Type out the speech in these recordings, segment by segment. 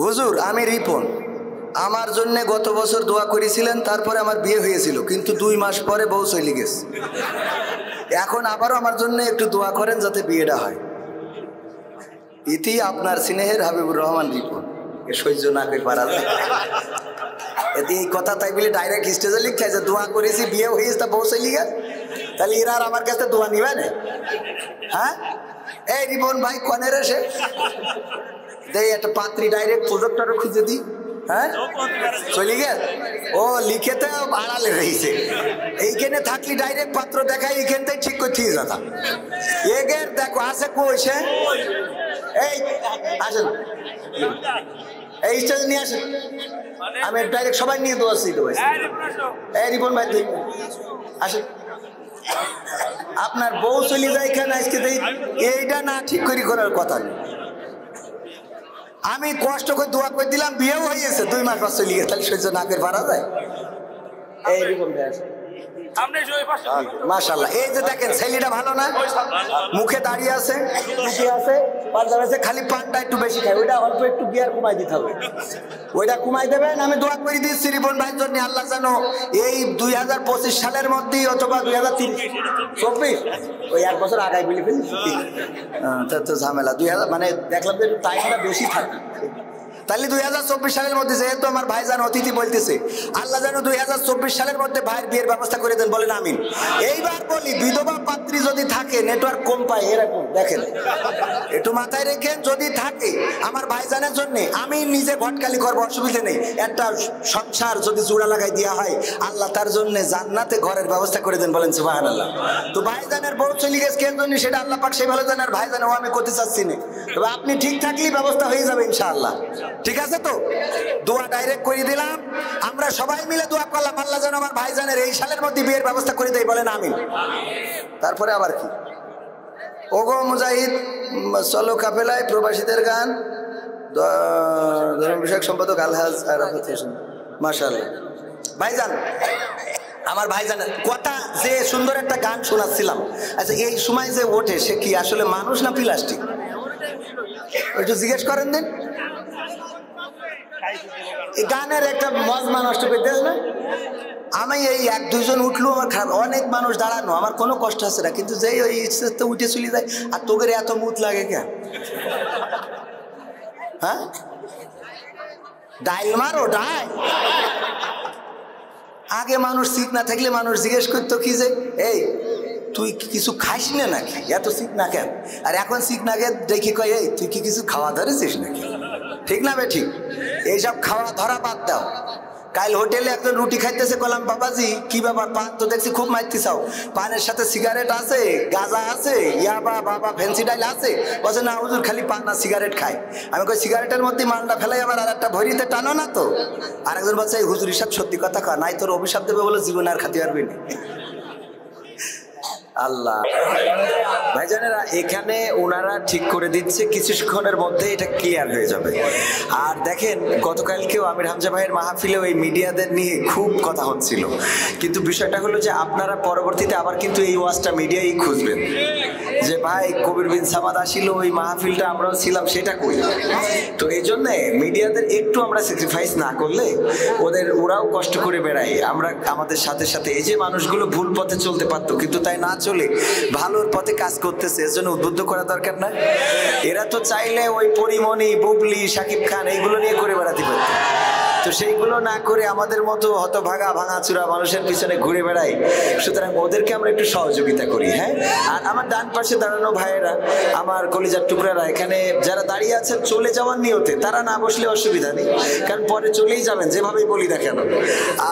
হুজুর আমি রিপন, আমার জন্য গত বছর দোয়া করেছিলেন, তারপরে আমার বিয়ে হয়েছিল, কিন্তু 2 মাস পরে বউ চলে গেছে। এখন আবারও আমার জন্য একটু দোয়া করেন যাতে বিয়েটা হয়। ইতি আপনার স্নেহের হাবিবুর রহমান রিপন। এ সহ্য না করে পারা যায় এতে এই কথা, তাই বলে ডাইরেক্ট স্টেজে লিখতে যে দোয়া করেছি বিয়ে হয়েছে তা বউ চলে গেছে, তাহলে এরা আর আমার কাছে দোয়া নিবে না? হ্যাঁ, এই রিপন ভাই কনের এসে দেই একটা পাত্রী ডাইরেক্ট প্রজেক্টরও খুঁজে দিই। হ্যাঁ চলে গেল, ও লিখেতে আড়ালে রয়েছে, এইখানে থাকলি ডাইরেক্ট পাত্র দেখাই, এইখানটাই ঠিক করতে দাদা এগের দেখো আছে কইছে। এই আসেন, এই স্টেজ নিয়ে আসেন, আমি ডাইরেক্ট সবাই নিয়ে দোয়াচ্ছি। এই রিপন ভাই তুই আসেন, আপনার বউ চলে যায় এখানে আজকে, এইটা না ঠিক করে করার কথা নেই। আমি কষ্ট করে দোয়া করে দিলাম, বিয়েও হয়েছে, 2 মাস পর চলে গেছে, তাহলে সহ্য না করে পারা যায়? এই রিপন ভাই মাশাআল্লাহ, এই যে দেখেন ছেলেটা ভালো না, মুখে দাঁড়িয়ে আছে, মুখে আছে, খালি পানটা একটু বেশি খায়, ওইটা অল্প একটু বিয়ার কমাই দিতে হবে, ওইটা কমাই দেবেন। আমি দোয়া করে দিচ্ছি রিপন ভাইয়ের জন্য, আল্লাহ জানো এই 2025 সালের মধ্যেই অথবা 2024 ওই 1 বছর আগাই বলে ফেলি তো ঝামেলা 2000 মানে দেখলাম যে টাইমটা বেশি থাকে, তাহলে 2024 সালের মধ্যে, যেহেতু আমার ভাইজান অতিথি বলতেছে, আল্লাহ যেন 2024 সালের মধ্যে ভাইয়ের বিয়ের ব্যবস্থা করে দেন, বলেন আমিন। এইবার বলি, বিধবা পাত্রী যদি থাকে, নেটওয়ার্ক কম পায় এরকম দেখেন, একটু মাথায় রেখেন, যদি থাকে আমার ভাইজানের জন্য, আমি নিজে ঘটকালি করবো, অসুবিধা নেই, একটা সংসার যদি জোড়া লাগাই দেওয়া হয়, আল্লাহ তার জন্য জান্নাতে ঘরের ব্যবস্থা করে দেন, বলেন সুবহানাল্লাহ। তো ভাইজানের বউ চলে গেছে কেন জন্য, সেটা আল্লাহ পাক সে ভালো জানেন, আর ভাইজানও আমি করতে চাচ্ছি না, তবে আপনি ঠিক থাকলেই ব্যবস্থা হয়ে যাবে ইনশাআল্লাহ। ঠিক আছে তো, দোয়া ডাইরেক্ট করে দিলাম, আমরা সবাই মিলে দোয়া করলাম, আল্লাহ যেন আমার ভাইজানের এই সালের মধ্যে বিয়ের ব্যবস্থা করে দেয়, বলেন আমিন। তারপরে আবার কি, ওগো মুজাহিদ চলো কাফেলায়, প্রবাসীদের গান, ধর্ম বিষয়ক সম্পাদক আলহাজ আরাফাত হোসেন, মাশাআল্লাহ। ভাইজান, আমার ভাইজানের কথা, যে সুন্দর একটা গান শোনাচ্ছিলাম, আচ্ছা এই সময় যে ওঠে, সে কি আসলে মানুষ না প্লাস্টিক? একটু জিজ্ঞেস করেন দিন, এই গানের একটা মজমা নষ্ট করে দেয় না। আমি এই 1-2 জন উঠলো আমার খারাপ, অনেক মানুষ দাঁড়ানো আমার কোনো কষ্ট আছে না, কিন্তু যেই ওই উঠে চলে যায়, আর তোদের এত মুখ লাগে কেন? হ্যাঁ, ডাইল মারো ডাইল। আগে মানুষ ঠিক না থাকলে মানুষ জিজ্ঞেস করতো কি যে, এই তুই কিছু খাইস না নাকি, এত শিখ না কেন? আর এখন শিখ না কে দেখি কয়, এই তুই কি কিছু খাওয়া ধরেছিস নাকি? ঠিক না বে ঠিক? এইসব খাওয়া ধরা বাদ দাও। কাল হোটেলে একজন রুটি খাইতেছে, বললাম বাবাজি কি ব্যাপার, পান তো দেখছি খুব মারতে চাও, পানের সাথে সিগারেট আছে, গাঁজা আছে, ইয়াবা বাবা ফ্যান্সি ডাইল আছে? বলছে না হুজুর, খালি পান না সিগারেট খায়। আমি কই সিগারেটের মধ্যে মালটা ফেলাই আবার আর একটা ভরিতে টানো না তো? আরেকজন বলছে এই হুজুর হিসাব সত্যি কথা কয়, নাই তোর অভিশাপ দেবে বলে জীবনে আর খাতে পারবি না। আল্লাহ ভাইজানেরা, এখানে ওনারা ঠিক করে দিচ্ছে, কিছুক্ষণের মধ্যে এটা ক্লিয়ার হয়ে যাবে। আর দেখেন, গতকালকেও আমির হামজা ভাইয়ের মাহফিলে ওই মিডিয়াদের নিয়ে খুব কথা হচ্ছিল, কিন্তু বিষয়টা হলো যে আপনারা পরবর্তীতে আবার কিন্তু এই ওয়াজটা মিডিয়াই খুঁজবেন যে ভাই কবির বিন সামাদ আসিল, ওই মাহফিলটা আমরাও ছিলাম, সেটা কই। তো এই জন্যে মিডিয়াদের একটু আমরা স্যাক্রিফাইস না করলে, ওরাও কষ্ট করে বেড়ায়, আমরা আমাদের সাথে সাথে, এই যে মানুষগুলো ভুল পথে চলতে পারতো, কিন্তু তাই না চলে ভালোর পথে কাজ করতেছে, এর জন্য উদ্বুদ্ধ করা দরকার না? এরা তো চাইলে ওই পরিমণি, বুবলি, শাকিব খান এইগুলো নিয়ে করে বেড়াতে পারত, তো সেইগুলো না করে আমাদের মতো হতভাগা ভাঙাচুরা মানুষের পিছনে ঘুরে বেড়াই। সুতরাং ওদেরকে আমরা একটু সহযোগিতা করি। হ্যাঁ, আর আমার ডান পাশে দাঁড়ানো ভাইয়েরা, আমার কলিজার টুকরারা, এখানে যারা দাঁড়িয়ে আছেন চলে যাওয়ার নিয়তে, তারা না বসলে অসুবিধা নেই, কারণ পরে চলেই যাবেন যেভাবেই বলি না কেন।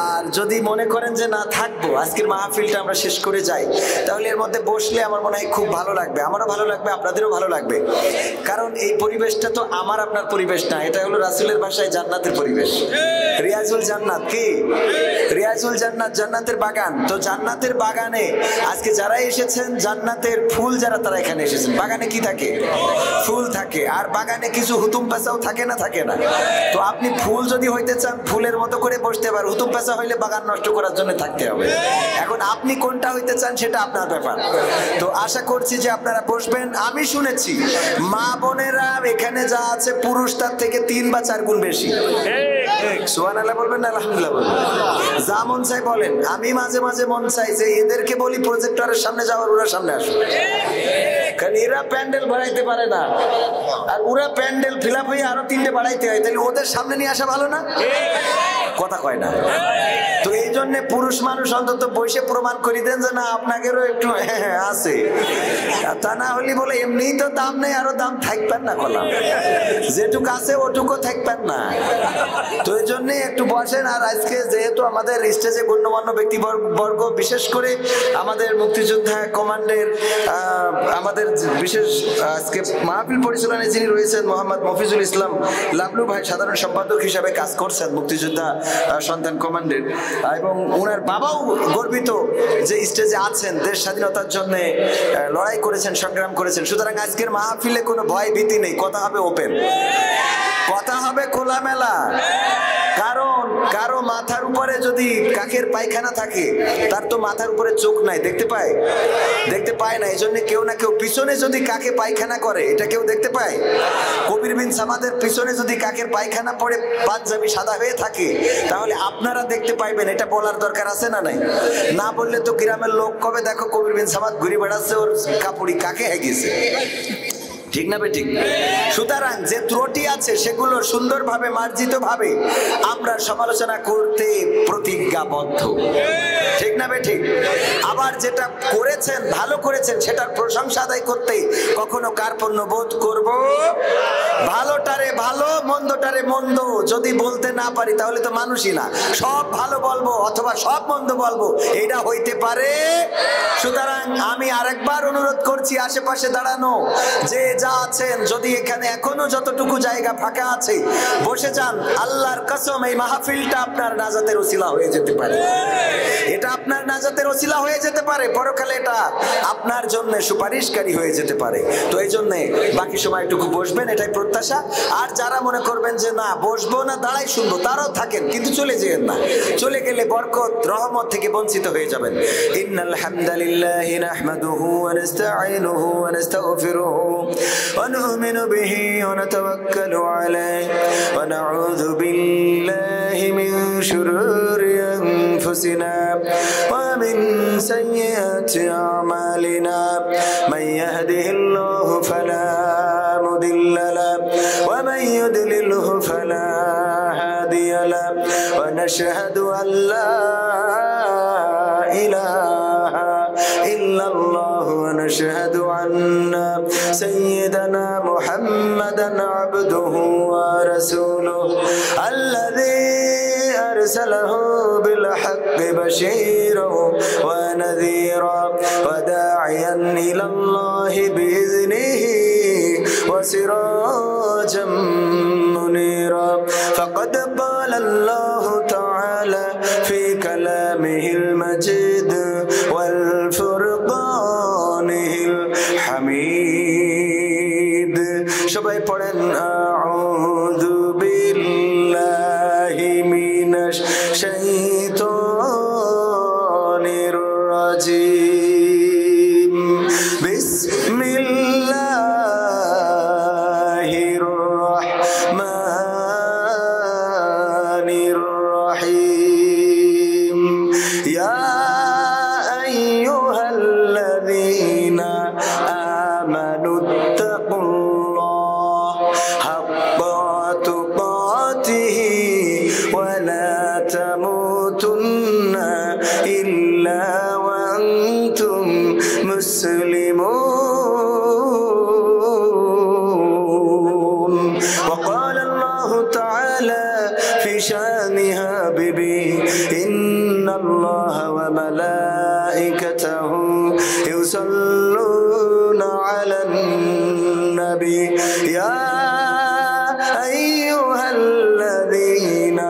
আর যদি মনে করেন যে না থাকবো, আজকের মাহফিলটা আমরা শেষ করে যাই, তাহলে এর মধ্যে বসলে আমার মনে হয় খুব ভালো লাগবে, আমারও ভালো লাগবে, আপনাদেরও ভালো লাগবে। কারণ এই পরিবেশটা তো আমার আপনার পরিবেশ না, এটা হলো রাসূলের ভাষায় জান্নাতের পরিবেশ। রিয়াজুল জান্নাত কি? রিয়াজুল জান্নাত জান্নাতের বাগান। তো জান্নাতের বাগানে আজকে যারা এসেছেন, জান্নাতের ফুল যারা, তারা এখানে এসেছেন। বাগানে কি থাকে? ফুল থাকে। আর বাগানে কিছু হুতুম পেঁচাও থাকে না, থাকে না? তো আপনি ফুল যদি হইতে চান, ফুলের মতো করে বসতে পারেন। হুতুম পেঁচা হইলে বাগান নষ্ট করার জন্য থাকতে হবে। এখন আপনি কোনটা হইতে চান সেটা আপনার ব্যাপার। তো আশা করছি যে আপনারা বসবেন। আমি শুনেছি মা বোনেরা এখানে যা আছে পুরুষ তার থেকে 3 বা 4 গুণ বেশি। সুবহানাল্লাহ বলবেন না আলহামদুলিল্লাহ বলবেন? যা মন চাই বলেন। আমি মাঝে মাঝে মন চাই যে এদেরকে বলি প্রজেক্টরের সামনে যাওয়ার, ওরা সামনে আসুন। কারণ এরা প্যান্ডেল বাড়াইতে পারে না, আর ওরা প্যান্ডেল ফিল আপ হয়ে আরো 3টে বাড়াইতে হয়। তাহলে ওদের সামনে নিয়ে আসা ভালো না? কথা কয় না। তো এই জন্য পুরুষ মানুষ অন্তত বসে প্রমাণ করে দেন যে না আপনাদেরও একটু আছে। তা না হলে বলে এমনিই তো দাম নেই, আরো দাম থাকবেন না। কলাম যেটুকু আছে ওটুকু থাকবেন না। তো এই জন্যই একটু বসেন। আর আজকে যেহেতু আমাদের স্টেজে গণ্যমান্য ব্যক্তিবর্গ, বিশেষ করে আমাদের মুক্তিযোদ্ধা কমান্ডের আমাদের বিশেষ আজকে মাহফিল পরিচালনায় যিনি রয়েছেন মোহাম্মদ মফিজুল ইসলাম লাবলু ভাই, সাধারণ সম্পাদক হিসাবে কাজ করছেন মুক্তিযোদ্ধা সন্তান কমান্ডের, এবং ওনার বাবাও গর্বিত যে স্টেজে আছেন, দেশ স্বাধীনতার জন্য লড়াই করেছেন, সংগ্রাম করেছেন। সুতরাং আজকের মাহফিলে কোনো ভয় ভীতি নেই, কথা হবে ওপেন, কথা হবে খোলামেলা। কারণ কারো মাথার উপরে যদি কাকের পায়খানা থাকে, তার তো মাথার উপরে চোখ নাই, দেখতে পায়? দেখতে পায় না। এই জন্য কেউ না কেউ পিছনে যদি কাকে পায়খানা করে, এটা কেউ দেখতে পায়? কবির বিন সামাদের পিছনে যদি কাকের পায়খানা পড়ে পাঞ্জাবি সাদা হয়ে থাকে, তাহলে আপনারা দেখতে পাইবেন। এটা বলার দরকার আছে না নাই? না বললে তো গ্রামের লোক কবে দেখো কবির বিন সামাদ ঘুরে বেড়াচ্ছে, ওর কাপড়ি কাকে হয়ে গেছে। ঠিক না বেঠিক? সুতরাং যে ত্রুটি আছে সেগুলো সুন্দরভাবে মার্জিত ভাবে আমরা সমালোচনা করতে প্রতিজ্ঞাবদ্ধ। ঠিক না বেঠিক? আবার যেটা করেছেন, ভালো করেছেন, সেটার প্রশংসা আদায় করতে কখনো কার্পণ্য বোধ করব। ভালোটারে ভালো, মন্দটারে মন্দ যদি বলতে না পারি তাহলে তো মানুষই না। সব ভালো বলবো অথবা সব মন্দ বলবো, এটা হইতে পারে। সুতরাং আমি আরেকবার অনুরোধ করছি আশেপাশে দাঁড়ানো যে যা আছেন, যদি এখানে এখনো যতটুকু জায়গা ফাঁকা আছে বসে যান। আল্লাহর কসম এই মাহফিলটা আপনার নাজাতের ওসিলা হয়ে যেতে পারে। এটা আপনার নাজাতের ওসিলা হয়ে যেতে পারে, পরকালে এটা আপনার জন্য সুপারিশকারী হয়ে যেতে পারে। তো এই জন্য বাকি সময়টুকু বসবেন, এটাই প্রত্যাশা। আর যারা মনে করবেন যে না বসবো না, দাঁড়াই শুনবো, তারাও থাকেন, কিন্তু চলে যেন না। চলে গেলে বরকত রহমত থেকে বঞ্চিত হয়ে যাবেন। ইন্নাল হামদালিল্লাহি নাহমাদুহু ওয়া নাস্তাঈনুহু ওয়া নাস্তাগফিরুহু ওয়া নু'মিনু বিহি ওয়া নাতাওয়াক্কালু আলাইহি ওয়া নাউযু বিল্লাহি মিন শুরুরি আনফুসিনা ওয়া মিন সাইয়্যাতি আমালিনা মান ইয়াহদিহিল্লাহু ফালা মুদিল্লা লাহু ওয়া মান ইউদ্লিলহু ফালা হাদিয়া লাহু ওয়া নাশহাদু আন লা ইলাহা ইল্লাল্লাহু ওয়া নাশহাদু আন্না সাইয়্যিদানা মুহাম্মাদান আবদুহু ওয়া রাসূলুহু আল্লাযী أرسله بالحق بشيرا ونذيرا وداعيا إلى الله بإذنه وسراجا منيرا فقد قال الله تعالى في كلامه المجيد والفرقانه الحميد সবাই পড়েন আউযু বিল্লাহি মিনাশ শাইতানির রাজিম বিসমিল্লাহির রাহমানির রহিম ইয়া আইয়ুহাল্লাযীনা আমানুত্তাকুল্লাহ হাক্কা তুকাতিহি ওয়া লা তামুতুন্না ইল্লা ওয়া আনতুম মুসলিমুন ওয়া ক্বালা আল্লাহু তাআলা ফি শানি হাবিবি ইন্নাল্লাহা ওয়া মালাইকাতাহু ইউসাল্লুনা আলান নবী ইয়া আইয়ুহাল্লাযীনা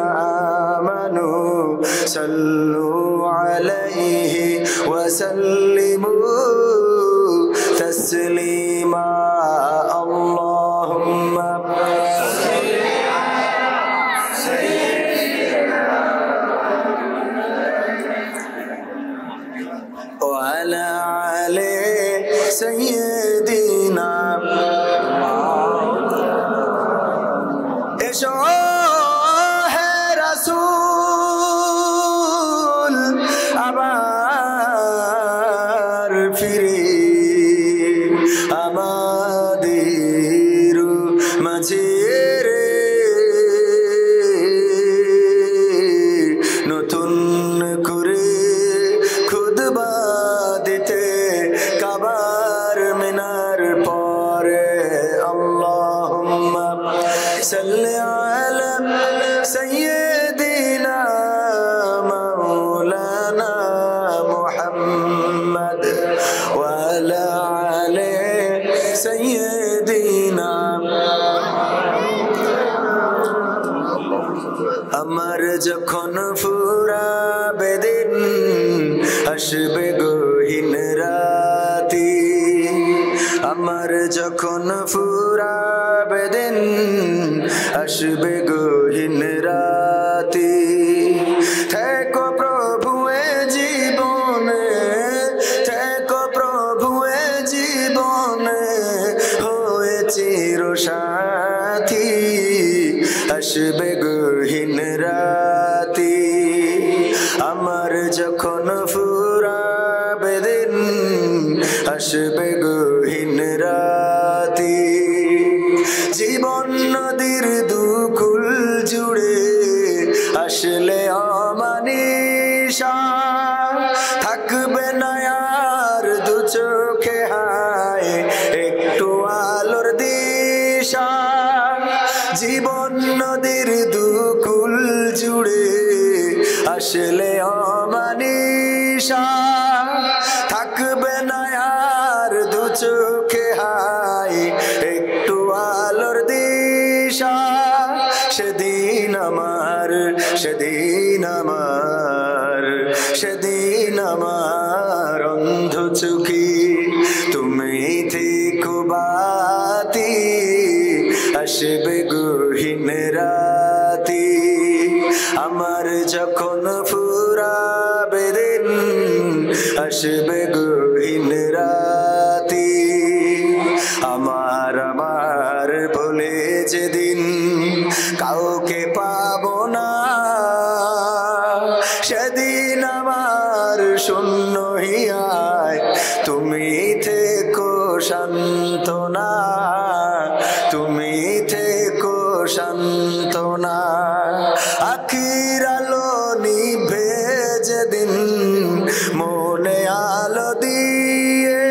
সাল্লু আলাইহি ওয়া সাল্লিমু তাসলিমা আল্লাহুম্মা وعلى آل سيدنا এসো হে রাসূল আবার ফিরে আমাদের মাঝে রে নতুন করে খুতবা দিতে কাবার মিনার পরে আল্লাহুম্মা সাল্লি আলা সাইয়্যিদিনা মাওলানা মুহাম্মদ ওয়া আলা আলি সাইয়্যিদিনা আমার যখন ফুরাবে দিন আসবে গহীন রাতি আমার যখন ফুরাবে দিন আসবে গহীন রাতি থেকো প্রভু এ জীবনে থেকো প্রভু এ জীবনে হয়ে চির সাথী আসবে গহীন রাতি আমার যখন ফুরাবে দিন আসবে গহীন রাতি জীবন নদীর দুকুল জুড়ে আসলে অমানিশা থাকবে না আর দু চোখে হায় একটু আলোর দিশা জীবন নদীর দুকুল জুড়ে আসলে অমানিশা থাকবে না আর দু চোখে হায় একটু আলোর দিশা সেদিন আমার সেদিন আমার সেদিন আমার অন্ধ চোখে তুমি থেকো বাতি আসবে গহীন রাতি আমার যখন ফুরাবে দিন আসবে গহীন রাতি আমার আমার বলে যেদিন কাউকে পাবো না সেদিন আমার শূন্য হিয়ায় তুমি থেকো সান্ত্বনা তুমি থেকো সান্ত্বনা আখির আলো নিভে যেদিন মনে আলো দিয়ে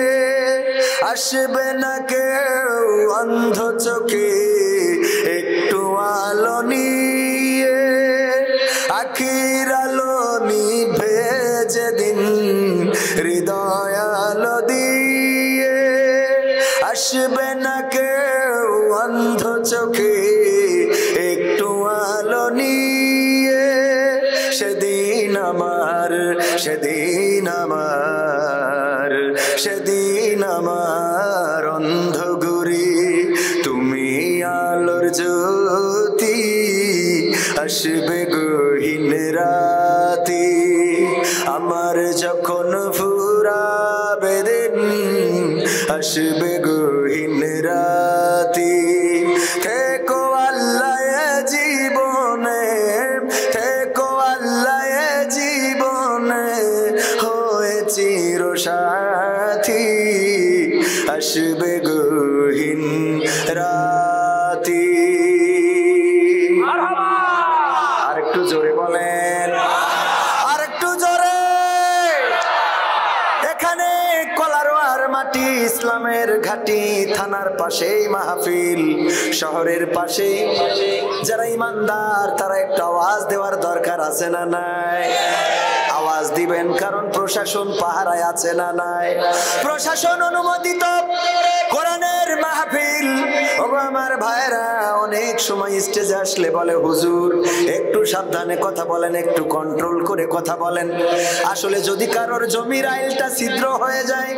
আসবে না কেউ অন্ধ চোখে একটু আলো নিয়ে আখির আলো নিভে যেদিন হৃদয় আলো দিয়ে আসবে না কেউ অন্ধ চোখে একটু আলো নিয়ে সেদিন আমার সেদিন আমার সেদিন আমার অন্ধ ঘুরি তুমি আলোর জ্যোতি আসবে গহীন রাতি আমার যখন ফুরাবে দিন আসবে গহীন রাতি থেকো আল্লাহ জীবনে থেকো আল্লাহ জীবনে হয়ে চির সাথী আসবে গহীন রাতি আরেকটু জোরে বলেন আরেকটু জোরে এখানে কলারোয়ার মাটি ইসলামের ঘাটি থানার পাশেই মাহফিল শহরের পাশে যারা ইমানদার তারা একটা আওয়াজ দেওয়ার দরকার আছে না নাই আওয়াজ দিবেন কারণ প্রশাসন পাহারায় আছে না নাই প্রশাসন অনুমোদিত কোরআনের মাহফিল। ওগো আমার ভাইরা, অনেক সময় স্টেজে আসলে বলে হুজুর একটু সাবধানে কথা বলেন, একটু কন্ট্রোল করে কথা বলেন। আসলে যদি কারোর জমির আইলটা ছিদ্র হয়ে যায়,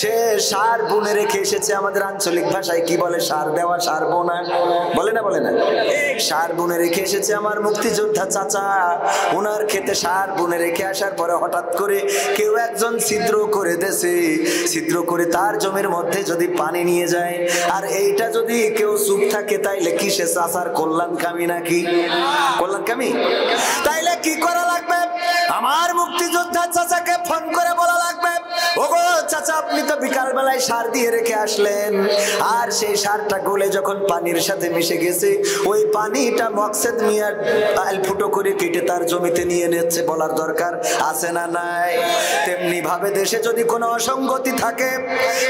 সে সার বুনে রেখে এসেছে। আমাদের আঞ্চলিক ভাষায় কি বলে? সার দেওয়া, সার বোনা, বলে না? বলে না? সার বুনে রেখে এসেছে আমার মুক্তিযোদ্ধা চাচা। ওনার খেতে সার বুনে রেখে আসার পরে হঠাৎ করে কেউ একজন ছিদ্র করে দেছে। ছিদ্র করে তার জমির মধ্যে যদি পানি নিয়ে যায়, আর এইটা যদি কেউ চুপ থাকে, তাইলে কি সে চাচার কল্যাণকামী নাকি? কল্যাণকামী? তাইলে কি করা লাগবে? আমার মুক্তিযোদ্ধা চাচাকে ফোন করে বলা লাগবে, ওগো চাচা, আপনি তো বিকাল বেলায় সার দিয়ে রেখে আসলেন, আর সেই সারটা গলে যখন পানির সাথে মিশে গেছে, ওই পানিটা মকসেদ মিয়ার আইল ফুটো করে কেটে তার জমিতে নিয়ে নিচ্ছে। বলার দরকার আছে না নাই? তেমনি ভাবে দেশে যদি কোনো অসঙ্গতি থাকে,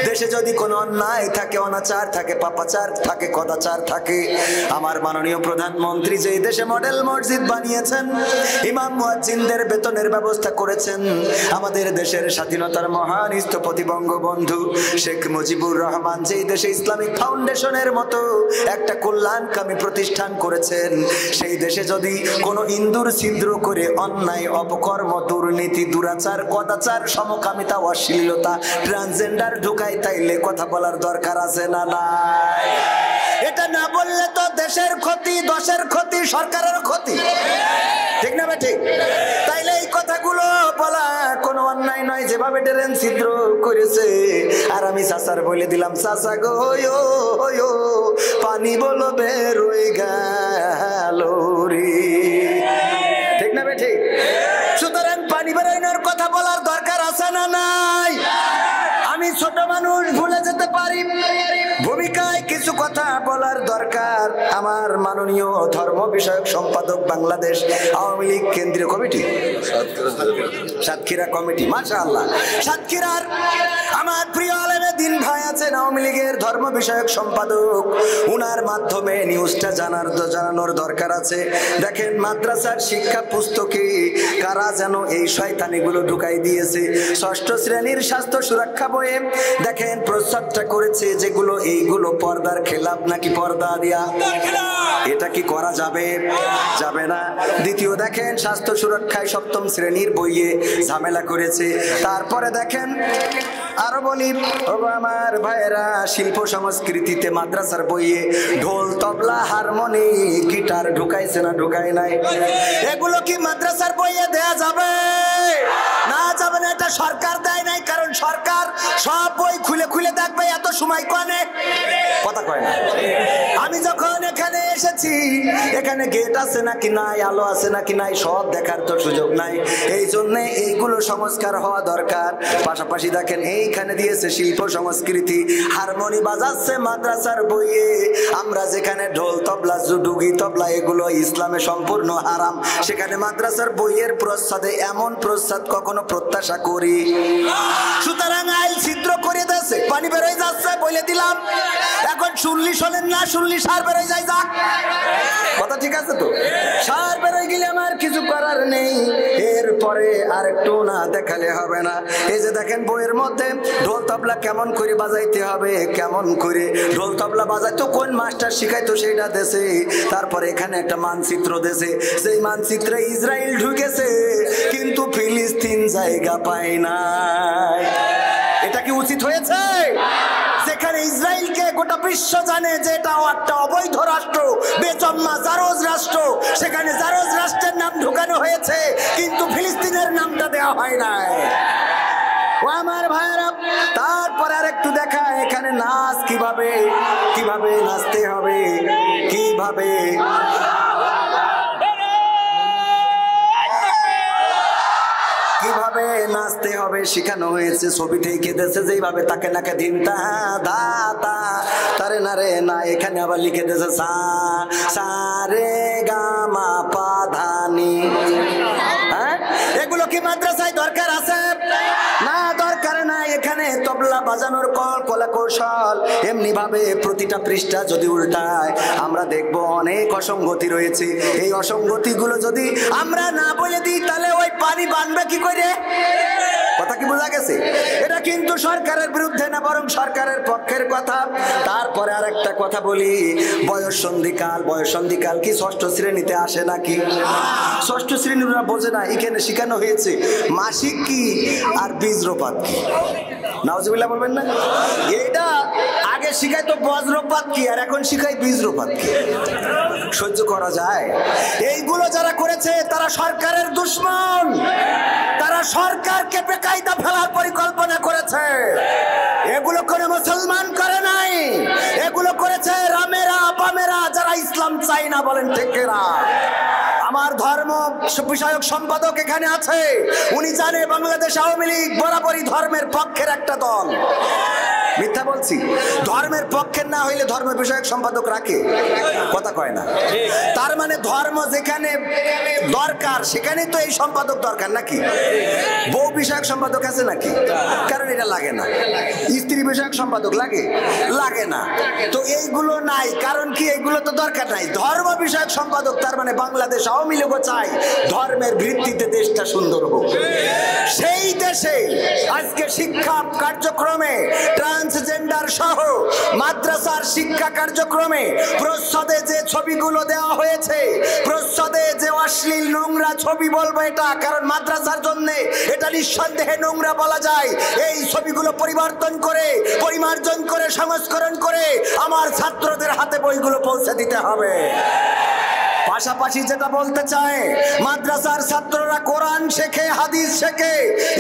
দেশে যদি কোনো অন্যায় থাকে, অনাচার থাকে, পাপাচার থাকে, কদাচার থাকে, আমার মাননীয় প্রধানমন্ত্রী যে দেশে মডেল মসজিদ বানিয়েছেন, ইমাম মুয়াজ্জিনদের বেতনের ব্যবস্থা করেছেন, আমাদের দেশের স্বাধীনতার মহান স্থপতি বঙ্গবন্ধু শেখ মুজিবুর রহমান যে দেশে ইসলামিক ফাউন্ডেশনের মতো একটা কল্যাণকামী প্রতিষ্ঠান করেছেন, সেই দেশে যদি কোনো ইন্দুর ছিদ্র করে অন্যায়, অপকর্ম, দুর্নীতি, দুরাচার, কদাচার, সমকামিতা, অশ্লীলতা, ট্রান্সজেন্ডার ঢুকায়, তাইলে কথা বলার দরকার আছে না নাই? এটা না বললে তো দেশের ক্ষতি, দশের ক্ষতি, সরকারের ক্ষতি, ঠিক না ঠিক? তাইলে এই কথাগুলো বলা কোনো অন্যায় নয়। যেভাবে ড্রেন ছিদ্র করেছে, আর আমি চাচার বলে দিলাম, চাচা গো পানি বলো বের হয়ে গেল রে, ঠিক না ঠিক? সুতরাং পানি বেরোনোর কথা বলার দরকার আছে না নাই? আমি ছোট মানুষ, ভুলে যেতে পারি, ভূমিকায় কিছু কথা বলার দরকার। আমার মাননীয় ধর্ম বিষয়ক সম্পাদক, বাংলাদেশ আওয়ামী লীগ কেন্দ্রীয় কমিটি, সাতক্ষীরা কমিটি, মাশাআল্লাহ, সাতক্ষীরার আমার প্রিয় আলেমে দিন ভাই আছেন, আওয়ামী লীগের ধর্ম বিষয়ক সম্পাদক। উনার মাধ্যমে নিউজটা জানানোর দরকার আছে। দেখেন, মাদ্রাসার শিক্ষা পুস্তকে কারা যেন এই শয়তানিগুলো ঢুকাই দিয়েছে। ষষ্ঠ শ্রেণীর স্বাস্থ্য সুরক্ষা বইয়ে দেখেন প্রস্তাবটা করেছে, যেগুলো এইগুলো পর্দার খেলাপ নাকি পর্দা দিয়া, এটা কি করা যাবে? যাবে না। দ্বিতীয় দেখেন, স্বাস্থ্য সুরক্ষায় সপ্তম শ্রেণীর বইয়ে ঝামেলা করেছে। তারপরে দেখেন, আরো বলি, আমার ভাইয়েরা, শিল্প সংস্কৃতিতে মাদ্রাসার বইয়ে ঢোল, তবলা, হারমোনি, গিটার ঢুকাইছে না ঢুকায় নাই? এগুলো কি মাদ্রাসার বইয়ে দেয়া যাবে? না, যাবে না। এটা সরকার দেয় নাই, কারণ সরকার সব বই খুলে খুলে দেখবে, এত সময় কনে কথা কয় না। আমি যখন এখানে এসেছি, এখানে গেট আছে নাকি নাই, আলো আছে নাকি নাই, সব দেখার তো সুযোগ নাই। এই জন্য এইগুলো সংস্কার হওয়া দরকার। পাশাপাশি দেখেন, এইখানে দিয়েছে শিল্প সংস্কৃতি, হারমোনি বাজাচ্ছে মাদ্রাসার বইয়ে। আমরা যেখানে ঢোল, তবলা, ডুগি, তবলা এগুলো ইসলামে সম্পূর্ণ হারাম, সেখানে মাদ্রাসার বইয়ের প্রস্তাদে এমন প্রস্তাদ কখনো প্রত্যাশা করি? সুতরাং আইল ছিদ্র করে দিয়েছে, পানি বেরোয় যাচ্ছে, বলে দিলাম। এখন শুনলি শোনেন না, শুনলি সার বেরোয় যায়, যাক, কথা ঠিক আছে তো? সার বেরোয় গেলে আমার কিছু করার নেই, এরপরে আর একটু না দেখালে হবে না। এই যে দেখেন, বইয়ের মধ্যে ঢোল তবলা কেমন করে বাজাইতে হবে, কেমন করে ঢোল তবলা বাজাইতো, কোন মাস্টার শিখাইতো সেইটা দেশে। তারপরে এখানে একটা মানচিত্র দেশে, সেই মানচিত্রে ইসরায়েল ঢুকেছে, কিন্তু ফিলিস্তিন জায়গা পায় না। এটা কি উচিত হয়েছে? যেখানে ইসরায়েলকে গোটা বিশ্ব জানে যে এটা একটা অবৈধ রাষ্ট্র, বেজম্মা জারজ রাষ্ট্র, সেখানে জারজ রাষ্ট্রের নাম ঢুকানো হয়েছে, কিন্তু ফিলিস্তিনের নামটা দেওয়া হয় নাই। ও আমার ভাইরা, তারপরে আর একটু দেখা, এখানে নাচ কিভাবে কিভাবে নাচতে হবে, কিভাবে কিভাবে নাচতে হবে শেখানো হয়েছে। ছবিতে কেঁদেছে যেইভাবে, তাকে নাকে দিন তা দা তা তারে না রে না, এখানে আবার লিখে দিয়েছে সা সা রে গা মা পা ধা নি। হ্যাঁ, এগুলো কি মাদ্রাসায় দরকার আছে? না, দরকার না। এখানে তবলা তবলা বাজানোর কলা কৌশল, এমনি ভাবে প্রতিটা পৃষ্ঠা যদি উল্টায় আমরা দেখব অনেক অসঙ্গতি রয়েছে। এই অসঙ্গতিগুলো যদি আমরা না বলে দিই তাহলে ওই পানি বানবে কি করে? কথা কি বোঝা গেছে? এটা কিন্তু সরকারের বিরুদ্ধে না, বরং সরকারের পক্ষের কথা। তারপরে আরেকটা কথা বলি, বয়ঃসন্ধিকাল। বয়ঃসন্ধিকাল কি ষষ্ঠ শ্রেণীতে আসে নাকি? ষষ্ঠ শ্রেণীরা বোঝে না, এখানে শেখানো হয়েছে মাসিক কি আর বীজরোপাত কি। নাউজুবিল্লাহ বলবেন না? এটা আগে শিখাই তো বজ্রপাত কি, আর এখন শিখাই বীজরোপাত কি। সহ্য করা যায়? এইগুলো যারা করেছে তারা সরকারের দুশমন, তারা সরকারকে বেকায়দা ফেলার পরিকল্পনা করেছে। এগুলো করে মুসলমান করে নাই, এগুলো করেছে রামেরা বামেরা, যারা ইসলাম চাই না বলেন ঠিকেরা। আমার ধর্ম বিষয়ক সম্পাদক এখানে আছে, উনি জানে বাংলাদেশ আওয়ামী লীগ বরাবরই ধর্মের পক্ষের একটা দল। মিথ্যা বলছি? ধর্মের পক্ষের না হইলে ধর্ম বিষয়ক সম্পাদক রাখে? কথা কয় না। তার মানে ধর্ম যেখানে দরকার সেখানে তো এই সম্পাদক দরকার নাকি? বউ বিষয়ক সম্পাদক আছে নাকি? কারণ এটা লাগে না। স্ত্রী বিষয়ক সম্পাদক লাগে? লাগে না। তো এইগুলো নাই, কারণ কি? এইগুলো তো দরকার নাই। ধর্ম বিষয়ক সম্পাদক, তার মানে বাংলাদেশ আওয়ামী লীগও চাই ধর্মের ভিত্তিতে দেশটা সুন্দর হোক। সেই দেশে আজকে শিক্ষা কার্যক্রমে ট্রান্সজেন্ডার সহ মাদ্রাসার শিক্ষা কার্যক্রমে প্রচ্ছদে যে ছবিগুলো দেওয়া হয়েছে, প্রচ্ছদে যে অশ্লীল নোংরা ছবি বলবো এটা, কারণ মাদ্রাসার জন্য এটা নিঃসন্দেহে নোংরা বলা যায়। এই ছবিগুলো পরিবর্তন করে, পরিমার্জন করে, সংস্করণ করে আমার ছাত্রদের হাতে বইগুলো পৌঁছে দিতে হবে। পাশাপাশি যেটা বলতে চায়, মাদ্রাসার ছাত্ররা কোরআন শেখে, হাদিস শেখে,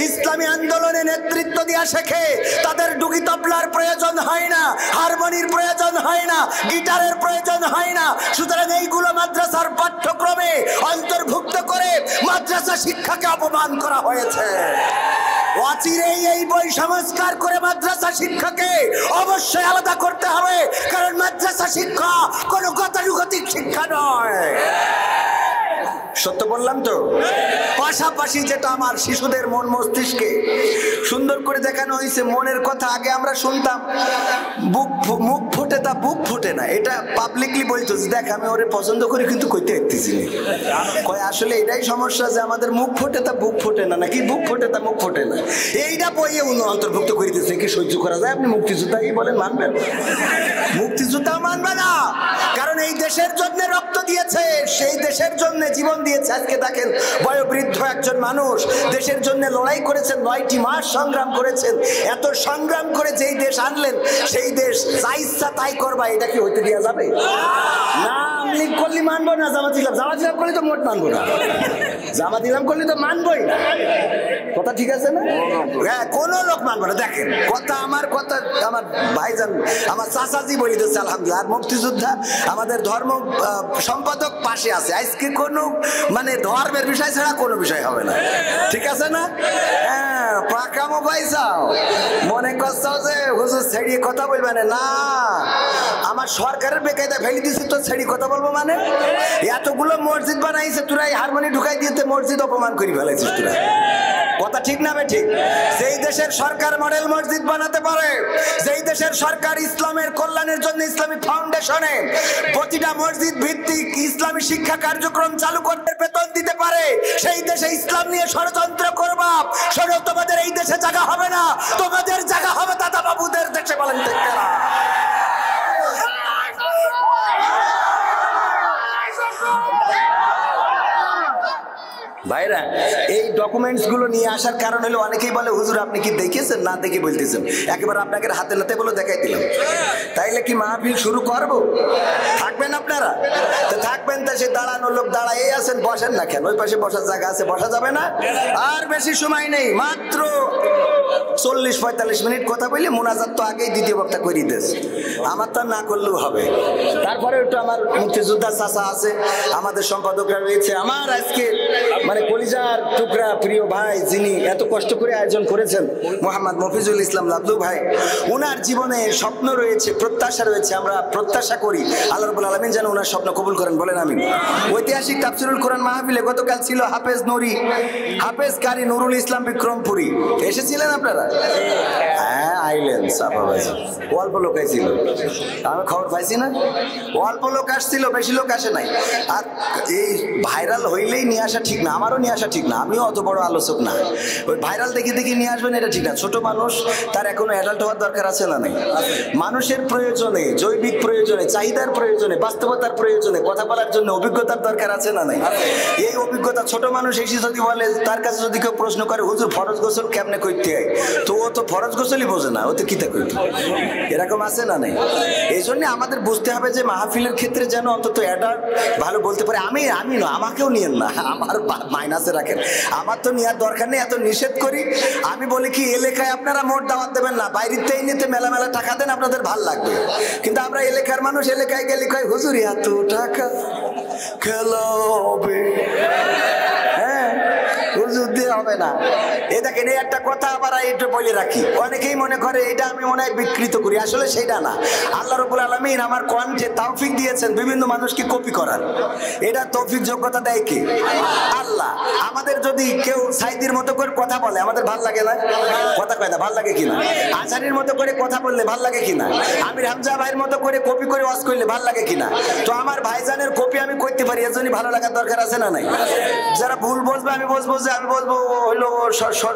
ইসলামী আন্দোলনে নেতৃত্ব দেওয়া শেখে। তাদের ডুগি তবলার প্রয়োজন হয় না, হারমোনির প্রয়োজন হয় না, গিটারের প্রয়োজন হয় না। সুতরাং এইগুলো মাদ্রাসার পাঠ্যক্রমে অন্তর্ভুক্ত করে মাদ্রাসা শিক্ষাকে অপমান করা হয়েছে। অচিরেই এই বই সংস্কার করে মাদ্রাসা শিক্ষাকে অবশ্যই আলাদা করতে হবে, কারণ মাদ্রাসা শিক্ষা কোনো গতানুগতিক শিক্ষা নয়। সত্য বললাম তো? পাশাপাশি যেটা আমার শিশুদের মন মস্তিষ্কে সুন্দর করে দেখানো হয়েছে, মনের কথা আগে আমরা শুনতাম মুখ ফুটে তা বুক ফুটে না, এটা পাবলিকলি বলতো যে দেখ আমি ওরে পছন্দ করি কিন্তু কইতে পারতেছি না। কয় আসলে এটাই সমস্যা যে আমাদের মুখ ফুটে তা বুক ফুটে না, নাকি বুক ফুটে তা মুখ ফুটে না। এইটা বইয়ে অন্তর্ভুক্ত করে দিয়েছে। কি সহ্য করা যায়? আপনি মুক্তিযোদ্ধাই বলেন, মানবেন? মুক্তিযোদ্ধা মানবে না, কারণ এই দেশের জন্য রক্ত দিয়েছে, সেই দেশের জন্য জীবন দিয়েছে। আজকে দেখেন বয়োবৃদ্ধ একজন মানুষ দেশের জন্য লড়াই করেছেন, 9টি মাস সংগ্রাম করেছেন। এত সংগ্রাম করে যেই দেশ আনলেন, সেই দেশ যা ইচ্ছা তাই করবা, এটা কি হইতে দেওয়া যাবে? না, আমলিগ করলে মানবো না, জামাত ইসলাম করলে তো মোট মানবো না, জামাত ইসলাম করলে তো মানবোই না। কথা ঠিক আছে না? হ্যাঁ, কোনো লোক মানবো না। দেখেন কথা, আমার কথা আমার ভাইজান আমার চাচাজি বলি দিচ্ছে আলহামদুলিল্লাহ। আর মুক্তিযোদ্ধা আমাদের ধর্ম সম্পাদক পাশে আছে। আজকে কোনো মানে ধর্মের বিষয় ছাড়া কোনো বিষয় হবে না, ঠিক আছে না? হ্যাঁ, পাকামো পাইছাও, মনে করছাও যে হুজুর ছেড়িয়ে কথা বলবে না। আমার সরকারের বেকায়দা ফেলে দিচ্ছি তো ছেড়ি কথা বলবো মানে? এতগুলো মসজিদ বানাইছে, তোরা এই হারমোনি ঢুকাই দিতে মসজিদ অপমান করে ফেলাইছিস তোরা। কথা ঠিক না বে ঠিক? যেই দেশের সরকার মডেল মসজিদ বানাতে পারে, যেই দেশের সরকার ইসলামের কল্যাণের জন্য ইসলামী ফাউন্ডেশনে প্রতিটা মসজিদ ভিত্তিক ইসলামী শিক্ষা কার্যক্রম চালু করতে বেতন দিতে পারে, সেই দেশে ইসলাম নিয়ে ষড়যন্ত্র করবা। শোনো, তোমাদের এই দেশে জায়গা হবে না, তোমাদের জায়গা হবে দাদা বাবুদের দেশে। বলেন ঠিক না? ভাইরা, এই ডকুমেন্টস গুলো নিয়ে আসার কারণ হলো অনেকেই বলে হুজুর আপনি কি দেখেছেন? না দেখে বলতেছেন, একেবারে আপনাকে হাতে নাতে বলে দেখাই দিলাম। তাইলে কি মাহফিল শুরু করব? থাকবেন আপনারা? তো থাকবেন, তা সে দাঁড়ানো লোক দাঁড়াই আছেন, বসেন না কেন? ওই পাশে বসার জায়গা আছে, বসা যাবে না? আর বেশি সময় নেই, মাত্র 40-45 মিনিট কথা বললে মোনাজাত তো আগেই দ্বিতীয় বক্তা করে দিয়েছে। আমার তো না করলেও হবে। তারপরে একটু আমার মুক্তিযোদ্ধা চাচা আছে, আমাদের সম্পাদকরা রয়েছে। আমার আজকে মানে কলিজার টুকরা প্রিয় ভাই যিনি এত কষ্ট করে আয়োজন করেছেন মোহাম্মদ মফিজুল ইসলাম লাবলু ভাই, ওনার জীবনে স্বপ্ন রয়েছে, প্রত্যাশা রয়েছে। আমরা প্রত্যাশা করি আল্লাহ রাব্বুল আলামিন যেন ওনার স্বপ্ন কবুল করেন, বলেন আমিন। ঐতিহাসিক তাফসীরুল কোরআন মাহফিলে গতকাল ছিল হাফেজ কারি নুরুল ইসলাম বিক্রমপুরী। এসেছিলেন আপনারা? হ্যাঁ আইলেন, অল্প লোক ছিল, আমি খবর পাইছি না, অল্প লোক আসছিল, বেশি লোক আসে নাই। আর এই ভাইরাল হইলেই নিয়ে আসা ঠিক না, আমারও নিয়ে আসা ঠিক না, আমিও অত বড় আলোচক না। ওই ভাইরাল দেখে নিয়ে আসবেন এটা ঠিক না। ছোট মানুষ, তার এখনো অ্যাডাল্ট হওয়ার দরকার আছে না নাই? মানুষের প্রয়োজনে, জৈবিক প্রয়োজনে, চাহিদার প্রয়োজনে, বাস্তবতার প্রয়োজনে কথা বলার জন্য অভিজ্ঞতার দরকার আছে না নাই? এই অভিজ্ঞতা ছোট মানুষ এসে যদি বলে, তার কাছে যদি কেউ প্রশ্ন করে হুজুর ফরজ গোসল কেমনে করতে হয়, তো ও তো ফরজ গোসলই বোঝে না, ও তো কিতা করতে, এরকম আছে না নাই? এই জন্য আমাদের বুঝতে হবে যে মাহফিলের ক্ষেত্রে যেন অন্তত অ্যাডাল্ট ভালো বলতে পারে। আমি না, আমাকেও নিয়েন না, আমার মাইনাসে রাখেন, আমার তো নেওয়ার দরকার নেই, এত নিষেধ করি। আমি বলি কি এলাকায় আপনারা মোট দাওয়াত দেবেন না, বাইরেতেই নিতে মেলা টাকা দেন, আপনাদের ভাল লাগবে। কিন্তু আমরা এলাকার মানুষ, এলাকায় গেলে কয় হুজুর এত টাকা খেলা হবে, হ্যাঁ হুজুর দিয়ে হবে না। এই দেখেন এই একটা কথা আবার একটু বলে রাখি, অনেকেই মনে করে এটা আমি মনে হয় বিকৃত করি, আসলে সেটা না। আল্লাহ রাব্বুল আলামিন আমার কণ্ঠে তৌফিক দিয়েছেন বিভিন্ন মানুষকে কপি করার, এটা তৌফিক যোগ্যতা দেয় কে? আল্লাহ। আমাদের যদি কেউ সাইদির মতো করে কথা বলে আমাদের ভাল লাগে না? কথা কয় না, ভাল লাগে কিনা? আজহারির মতো করে কথা বললে ভাল লাগে কিনা? আমির হামজা ভাইয়ের মতো করে কপি করে ওয়াজ করলে ভাল লাগে কিনা? তো আমার ভাইজানের কপি আমি করতে পারি, এর জন্য ভালো লাগার দরকার আছে না নাই? যারা ভুল বসবে আমি বসবো, যে আমি বলবো হইলো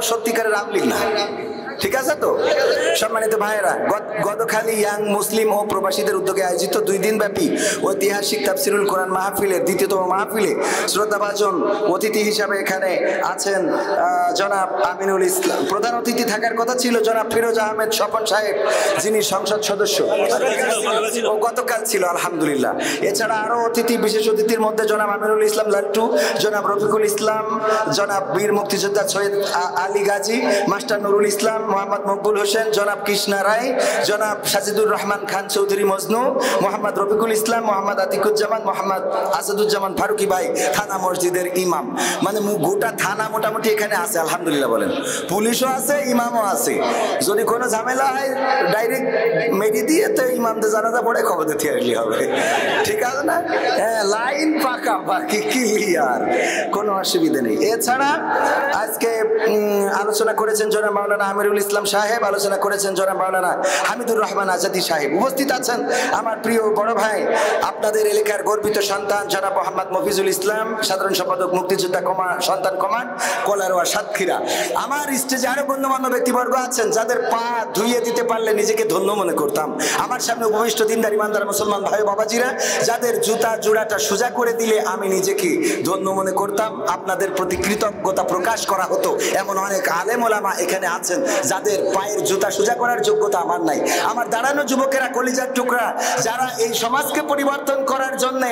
সত্যিকারের রামলিক না, ঠিক আছে তো? সম্মানিত ভাইয়েরা, গতকালই ইয়াং মুসলিম ও প্রবাসীদের উদ্যোগে আয়োজিত 2 দিন ব্যাপী ঐতিহাসিক তাফসীরুল কোরআন মাহফিলের 2তম মাহফিলে শ্রদ্ধাভাজন অতিথি হিসাবে এখানে আছেন জনাব আমিনুল ইসলাম। প্রধান অতিথি থাকার কথা ছিল জনাব ফিরোজ আহমেদ স্বপন সাহেব, যিনি সংসদ সদস্য, ও গতকাল ছিল আলহামদুলিল্লাহ। এছাড়া আরো অতিথি, বিশেষ অতিথির মধ্যে জনাব আমিনুল ইসলাম লাট্টু, জনাব রফিকুল ইসলাম, জনাব বীর মুক্তিযোদ্ধা সৈয়দ আলী গাজী, মাস্টার নুরুল ইসলাম, মোহাম্মদ মকবুল হোসেন, জনাব কৃষ্ণা রায়, জনাব সাজিদুর রহমান খান চৌধুরী মজনু, মোহাম্মদ রফিকুল ইসলাম, মোহাম্মদ আতিকুজ্জামান, মোহাম্মদ আসাদুজ্জামান ফারুকি ভাই, থানা মসজিদের ইমাম। মানে গোটা থানা মোটামুটি এখানে আছে আলহামদুলিল্লাহ, বলেন। পুলিশও আছে, ইমামও আছে। যদি কোনো ঝামেলা হয় ডাইরেক্ট মেরি দিয়ে তো ইমামদের জানাজা পড়ে খবর দিতে আসলে হবে, ঠিক আছে না? হ্যাঁ, লাইন পাকা বাকি ক্লিয়ার, কোনো অসুবিধা নেই। এছাড়া আজকে আলোচনা করেছেন জনাব মাওলানা আমিরুল ইসলাম সাহেব, আলোচনা করেছেন জনাব মাওলানা হামিদুর রহমান আজাদি সাহেব। উপস্থিত আছেন আমার প্রিয় বড় ভাই, আপনাদের এলাকার গর্বিত সন্তান জনাব মোহাম্মদ মফিজুল ইসলাম, সাধারণ সম্পাদক মুক্তিযোদ্ধা সন্তান কমান্ড কোলারোয়া সাতক্ষীরা। আমার স্টেজে আরো গণ্যমান্য ব্যক্তিবর্গ আছেন যাদের পা ধুইয়ে দিতে পারলে নিজেকে ধন্য মনে করতাম। আমার সামনে উপবিষ্ট দিনদার ইমানদার মুসলমান ভাই বাবাজিরা, যাদের জুতা জোড়াটা সোজা করে দিলে আমি নিজেকে ধন্য মনে করতাম, আপনাদের প্রতি কৃতজ্ঞতা প্রকাশ করা হতো। এমন অনেক আলেম ওলামা এখানে আছেন যাদের পায়ের জুতা সোজা করার যোগ্যতা আমার নাই। আমার দাঁড়ানো যুবকেরা, কলিজার টুকরা, যারা এই সমাজকে পরিবর্তন করার জন্য,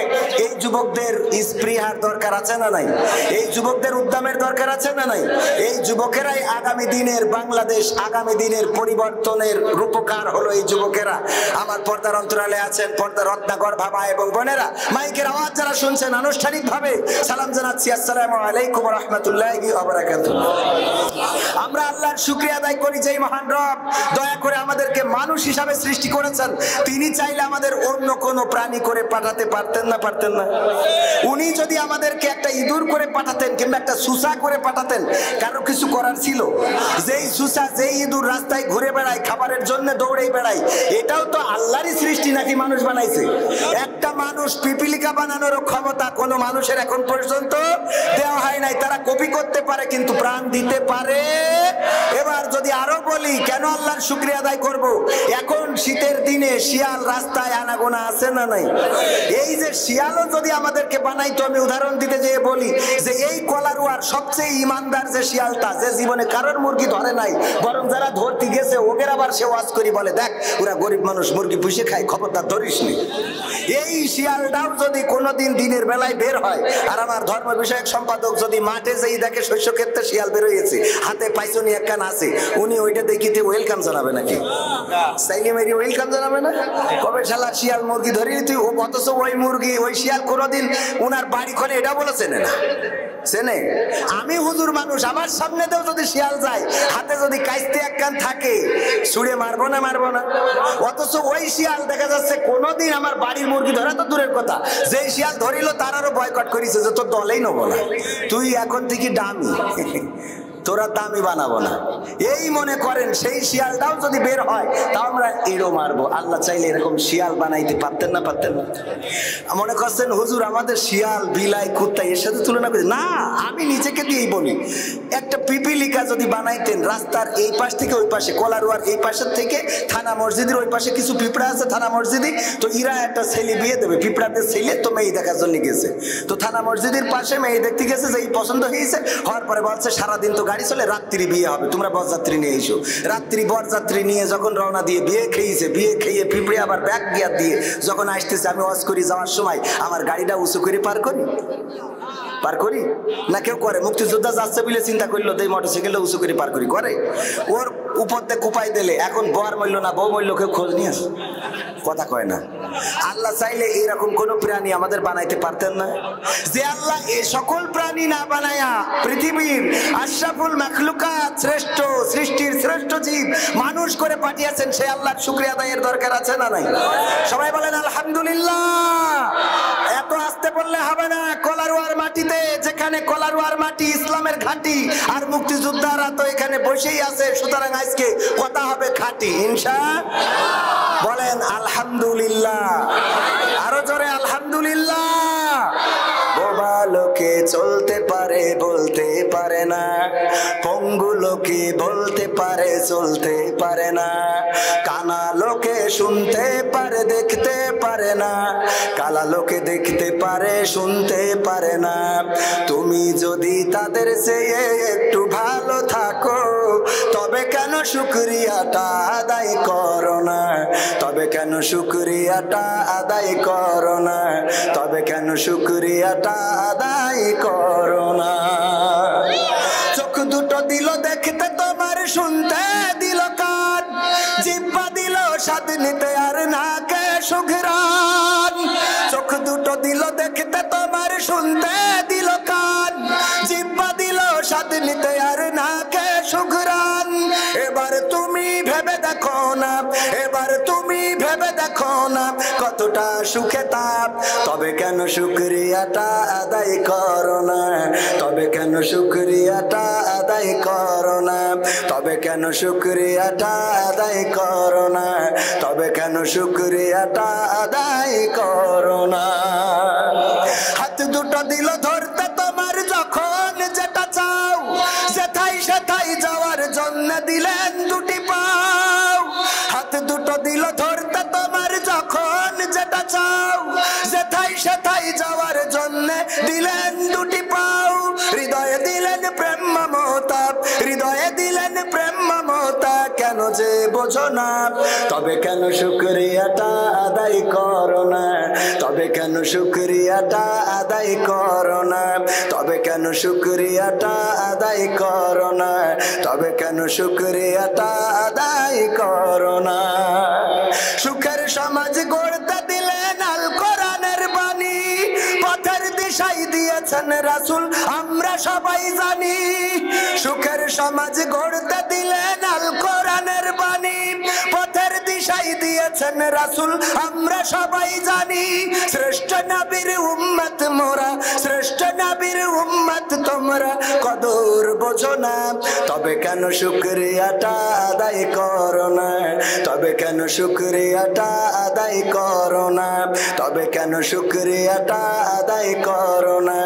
এই যুবকদের স্পৃহার দরকার আছে না নাই? এই যুবকদের উদ্যমের দরকার আছে না নাই? এই যুবকেরাই আগামী দিনের বাংলাদেশ, আগামী দিনের পরিবর্তনের রূপকার হলো এই যুবকেরা। আমার পর্দার অন্তরালে আছেন পর্দার রত্নাকর বাবা এবং বোনেরা, মাইকের আওয়াজ যারা শুনছেন, আনুষ্ঠানিকভাবে সালাম জানাচ্ছি, আসসালামু আলাইকুম ওয়া রাহমাতুল্লাহি ওয়া বারাকাতুহু। আমরা আল্লাহর শুকরিয়া আদায় করি যে মহান রব দয়া করে আমাদেরকে মানুষ হিসাবে সৃষ্টি করেছেন। তিনি চাইলে আমাদের অন্য কোনো প্রাণী করে পাঠাতে পারতেন না? পারতেন না? উনি যদি আমাদেরকে একটা ইঁদুর করে পাঠাতেন কিংবা একটা সুসা করে পাঠাতেন, কারো কিছু করার ছিল? যেই সুসা, যেই ইঁদুর রাস্তায় ঘুরে বেড়ায়, খাবারের জন্য দৌড়ে বেড়ায়, এটাও তো আল্লাহরই সৃষ্টি নাকি মানুষ বানাইছে? একটা মানুষ পিপিলিকা বানানোর ক্ষমতা কোনো মানুষের এখন পর্যন্ত দেওয়া হয় নাই। তারা কপি করতে পারে কিন্তু প্রাণ দিতে পারে। এবার যদি আরো বলি কেন আল্লাহর শুকরিয়া আদায় করব, এখন শীতের দিনে শিয়াল রাস্তায় আনাগোনা আছে না নাই? এই যে শিয়ালও যদি আমাদেরকে বানাইতো, আমি উদাহরণ দিতে যেয়ে বলি যে এই কলারুয়ার সবচেয়ে ইমানদার যে শিয়ালটা, যে জীবনে কারোর মুরগি ধরে নাই, বরং যারা ধরতে গেছে ওদের আবার সে ওয়াজ করি বলে, দেখ ওরা গরিব মানুষ মুরগি পুষে খায়, খবরদার ধরিস নি। এই শিয়ালটাও যদি কোনোদিন দিনের বেলায় বের হয়, আর আমার ধর্ম বিষয়ক সম্পাদক যদি মাঠে যেই দেখে শস্য ক্ষেত্রে শিয়াল বের হয়েছে, হাতে পাইছনি একখান আছে, উনি ওইটা দেখিতে ওয়েলকাম জানাবে নাকি? চাইলে মেরি ওয়েলকাম জানাবে না? কবে শালা শিয়াল মুরগি ধরিয়ে তুই, অথচ ওই মুরগি ওই শিয়াল কোনোদিন উনার বাড়ি করে এটা বলেছে না। চেনে না, চেনে? আমি হুজুর মানুষ, আমার সামনে দেও যদি শিয়াল যায়, হাতে যদি কাইতে এক কান থাকে, ছুঁড়ে মারবো না মারবো না? অথচ ওই শিয়াল দেখা যাচ্ছে কোনোদিন আমার বাড়ির মুরগি ধরা তো দূরের কথা, যেই শিয়াল ধরিল তার আরো বয়কট করেছে যে তোর দলেই নেবো না, তুই এখন থেকে দামি, তোরা দামি বানাবো না। এই মনে করেন সেই শিয়ালটাও যদি বের হয় তাও আমরা এরও মারবো। আল্লাহ চাইলে এরকম শিয়াল বানাইতে পারতেন না? পারতেন না? মনে করছেন হুজুর আমাদের শিয়াল বিলাই কুত্তা এর সাথে তুলনা করি না, আমি নিজেকে দিয়েই বলি, একটা পিপিলিকা যদি বানাইতেন রাস্তার এই পাশ থেকে ওই পাশে, কলারুয়ার এই পাশের থেকে থানা মসজিদের ওই পাশে কিছু পিঁপড়া আছে থানা মসজিদে, তো ইরা একটা ছেলে বিয়ে দেবে, পিঁপড়াদের ছেলে তো মেয়ে দেখার জন্য গেছে, তো থানা মসজিদের পাশে মেয়ে দেখতে গেছে, যে পছন্দ হয়েছে, হওয়ার পরে বলছে সারাদিন তো গাড়ি চলে, রাত্রি বিয়ে হবে, তোমরা বরযাত্রী নিয়ে এসো। রাত্রি বরযাত্রী নিয়ে যখন রওনা দিয়ে বিয়ে খেয়েছে, বিয়ে খেয়ে পিঁপড়ে আবার ব্যাগ গিয়ার দিয়ে যখন আসতেছে, আমি ওয়াজ করি যাওয়ার সময় আমার গাড়িটা উঁচু করে পার করি না? কেউ করে? মুক্তিযোদ্ধা যাচ্ছে বলে চিন্তা করলো এই মোটরসাইকেলটা উঁচু করে পার করি, করে? ওর উপর দিয়ে কুপাই দিলে এখন বর মূল্য না বউ মূল্য কেউ খোঁজ নিয়ে আসে? কথা কয় না। আল্লাহ চাইলে এরকম কোন প্রাণী আমাদের বানাইতে পারতেন না? যে আল্লাহ এই সকল প্রাণী না বানায়া পৃথিবীর আশরাফুল মাখলুকাত, শ্রেষ্ঠ সৃষ্টির শ্রেষ্ঠ জীব মানুষ করে পাঠিয়েছেন, সে আল্লাহর শুকরিয়া আদায়ের দরকার আছে না নাই? সবাই বলেন আলহামদুলিল্লাহ। এত আসতে বললে হবে না। কলারুয়ার মাটিতে, যেখানে কলারুয়ার মাটি ইসলামের ঘাঁটি, আর মুক্তিযোদ্ধারা তো এখানে বসেই আছে, সুতরাং আজকে কথা হবে খাঁটি ইনশাআল্লাহ। বলেন আলহামদুলিল্লাহ, আরো জোরে আলহামদুলিল্লাহ। বোবা লোকে চলতে পারে বলতে পারে না, পঙ্গু লোকে বলতে পারে চলতে পারে না, কানা লোকে শুনতে পারে দেখতে পারে না, কালা লোকে দেখতে পারে শুনতে পারে না। তুমি যদি তাদের চেয়ে একটু ভালো থাকো, তবে কেন শুকরিয়াটা আদায় করো না? তবে কেন শুকরিয়াটা আদায় করো না? তবে কেন শুকরিয়াটা আদায় করো না? চোখ দুটো দিল দেখতে তোমার, শুনতে দিল কান, জিহ্বা দিল স্বাদ নিতে আর নাকে সুঘ্রাণ। চোখ দুটো দিল দেখতে তোমার, শুনতে দিল কান, জিহ্বা দিল স্বাদ নিতে আর নাকে সুঘ্রাণ। এবার তুমি ভেবে দেখো না, এবার তুমি ভেবে দেখো না কতটা সুখে তাপ। তবে কেন শুকরিয়াটা আদায় করো না? তবে কেন শুকরিয়াটা আদায় করো না? তবে কেন শুকরিয়াটা আদায় করো না? তবে কেন শুকরিয়াটা আদায় করো না? হাত দুটো দিল ধরতে তোমার, যখন যেটা চাও, সেথায় সেথায় যাওয়ার জন্য দিলেন দুটি পাও। হাত দুটো দিল ধরতে তোমার, যখন যেটা চাও, সেথায় সেথায় যাওয়ার জন্য দিলেন দুটি পাও। হৃদয়ে দিলেন প্রেম মমতা, হৃদয়ে দিলেন প্রেম মমতা, কেন যে বোঝো না? তবে কেন শুকরিয়াটা আদায় করো না? তবে কেন শুকরিয়াটা আদায় করো না? তবে কেন শুকরিয়াটা আদায় করো না? তবে কেন শুকরিয়াটা আদায় করো না? সুখের সমাজ গড়তে দিলেন আল কোরআনের বাণী, পথের দিশাই দিয়েছেন রাসূল আমরা সবাই জানি। সুখের সমাজ গড়তে দিলেন আল কোরআনের বাণী, পথের দিশাই দিয়েছেন রাসূল আমরা সবাই জানি। শ্রেষ্ঠ নবীর উম্মত মোরা, শ্রেষ্ঠ নবীর উম্মত তোমরা, কদর বোঝো না? তবে কেন শুকরিয়াটা আদায় করো না? তবে কেন শুকরিয়াটা আদায় করো না? তবে কেন শুকরিয়াটা আদায় করো না?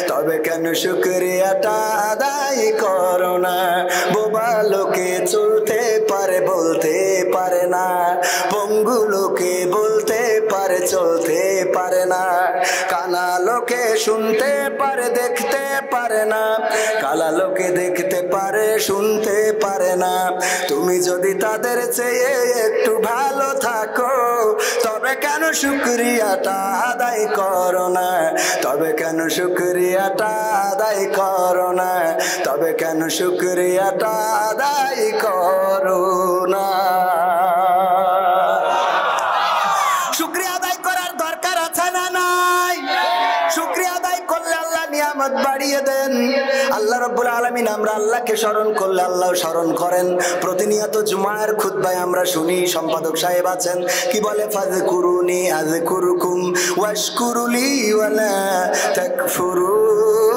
তবে কেন শুকরিয়াটা আদায় করো না? বোবা লোকে চলতে পারে বলতে পারে না, পঙ্গু লোকে বলতে পারে চলতে পারে না, কানা লোকে শুনতে পারে দেখতে পারে না, কালা লোকে দেখতে পারে শুনতে পারে না। তুমি যদি তাদের চেয়ে একটু ভালো থাকো, তবে কেন শুকরিয়াটা আদায় করো না? তবে কেন শুকরিয়াটা আদায় করো না? তবে কেন শুকরিয়াটা আদায় করো না? শুকরিয়া আদায় করার দরকার আছে না নাই? শুকরিয়া আদায় করলে আল্লাহ নিয়ামত বাড়িয়ে দেন। আল্লাহ রাব্বুল আলামিন, আমরা আল্লাহকে স্মরণ করলে আল্লাহ স্মরণ করেন। প্রতিনিয়ত জুমার খুতবায় আমরা শুনি, সম্পাদক সাহেব আছেন কি বলে, ফাযকুরুনি আযকুরুকুম ওয়াশকুরুলি ওয়ালা তাকফুরুন।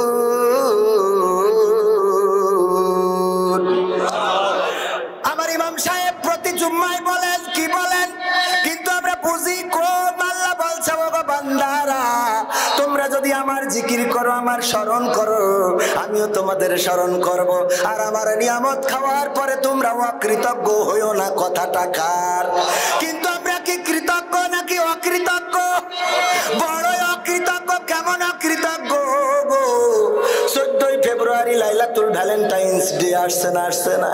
আমার ইমাম সাহেব প্রতি জুম্মায় বলেন, কি বলেন, কিন্তু আমরা বুঝি কম। আল্লাহ বলছে, ও বান্দারা, তোমরা যদি আমার জিকির করো, আমার স্মরণ করো, আমিও তোমাদের স্মরণ করব। আর আমার নিয়ামত খাওয়ার পরে তোমরা অকৃতজ্ঞ হইও না। কথাটা কার? কিন্তু আমরা কি কৃতজ্ঞ নাকি অকৃতজ্ঞ? বড়ই অকৃতজ্ঞ। কেমন অকৃতজ্ঞ গো? 14ই ফেব্রুয়ারি লাইলাতুল ভ্যালেন্টাইন্স ডে আসছে না? আসছে না?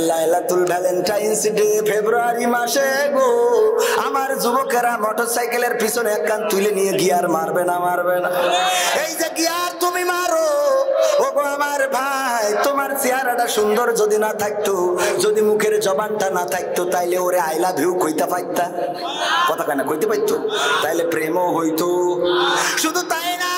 লাইলাতুল ভ্যালেন্টাইন্স ডে ফেব্রুয়ারি মাসে গো, আমার যুবকেরা মোটরসাইকেলের পিছনে এক কান তুলে নিয়ে গিয়ার মারবে না? মারবে না? এই যে গিয়ার তুমি মারো, ও গো আমার ভাই, তোমার চেহারাটা সুন্দর যদি না থাকতো, যদি মুখের জবানটা না থাকতো, তাইলে ওরে আই লাভ ইউ কইতে পারতা? কথা কেন কইতে পারতো? তাইলে প্রেমও হইতো। শুধু তাই না,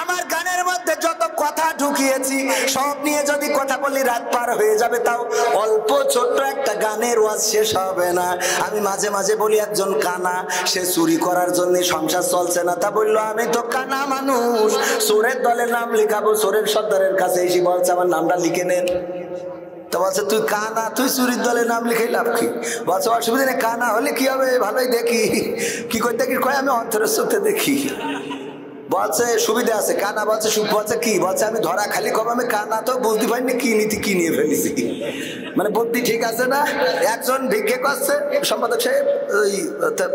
আমার গানের মধ্যে যত কথা ঢুকিয়েছি সব নিয়ে যদি কথা বলি রাত পার হয়ে যাবে। তাও অল্প ছোট্ট একটা গানের ওয়াজ শেষ হবে না। আমি মাঝে মাঝে বলি, একজন কানা, সে চুরি করার জন্য সংসার চলছে না, তা বললো আমি তো কানা মানুষ, চোরের দলে নাম লিখাবো। চোরের সর্দারের কাছে এসে বলছে, আমার নামটা লিখে নেন। তো বলছে, তুই কানা, তুই চুরির দলে নাম লিখে লাভ কি? বলছে, অসুবিধা নেই, কানা হলে কি হবে, ভালোই দেখি। কি করে দেখি? কয় আমি অন্তরের চোখে দেখি। বলছে সুবিধা আছে। কানা বলছে, বলছে কি? বলছে আমি ধরা খালি কব, আমি কানা তো বুঝতে পারিনি কি নীতি কি নিয়ে ফেলেছি। মানে বুদ্ধি ঠিক আছে না? একজন ভিক্ষে করছে, সম্পাদক সাহেব ওই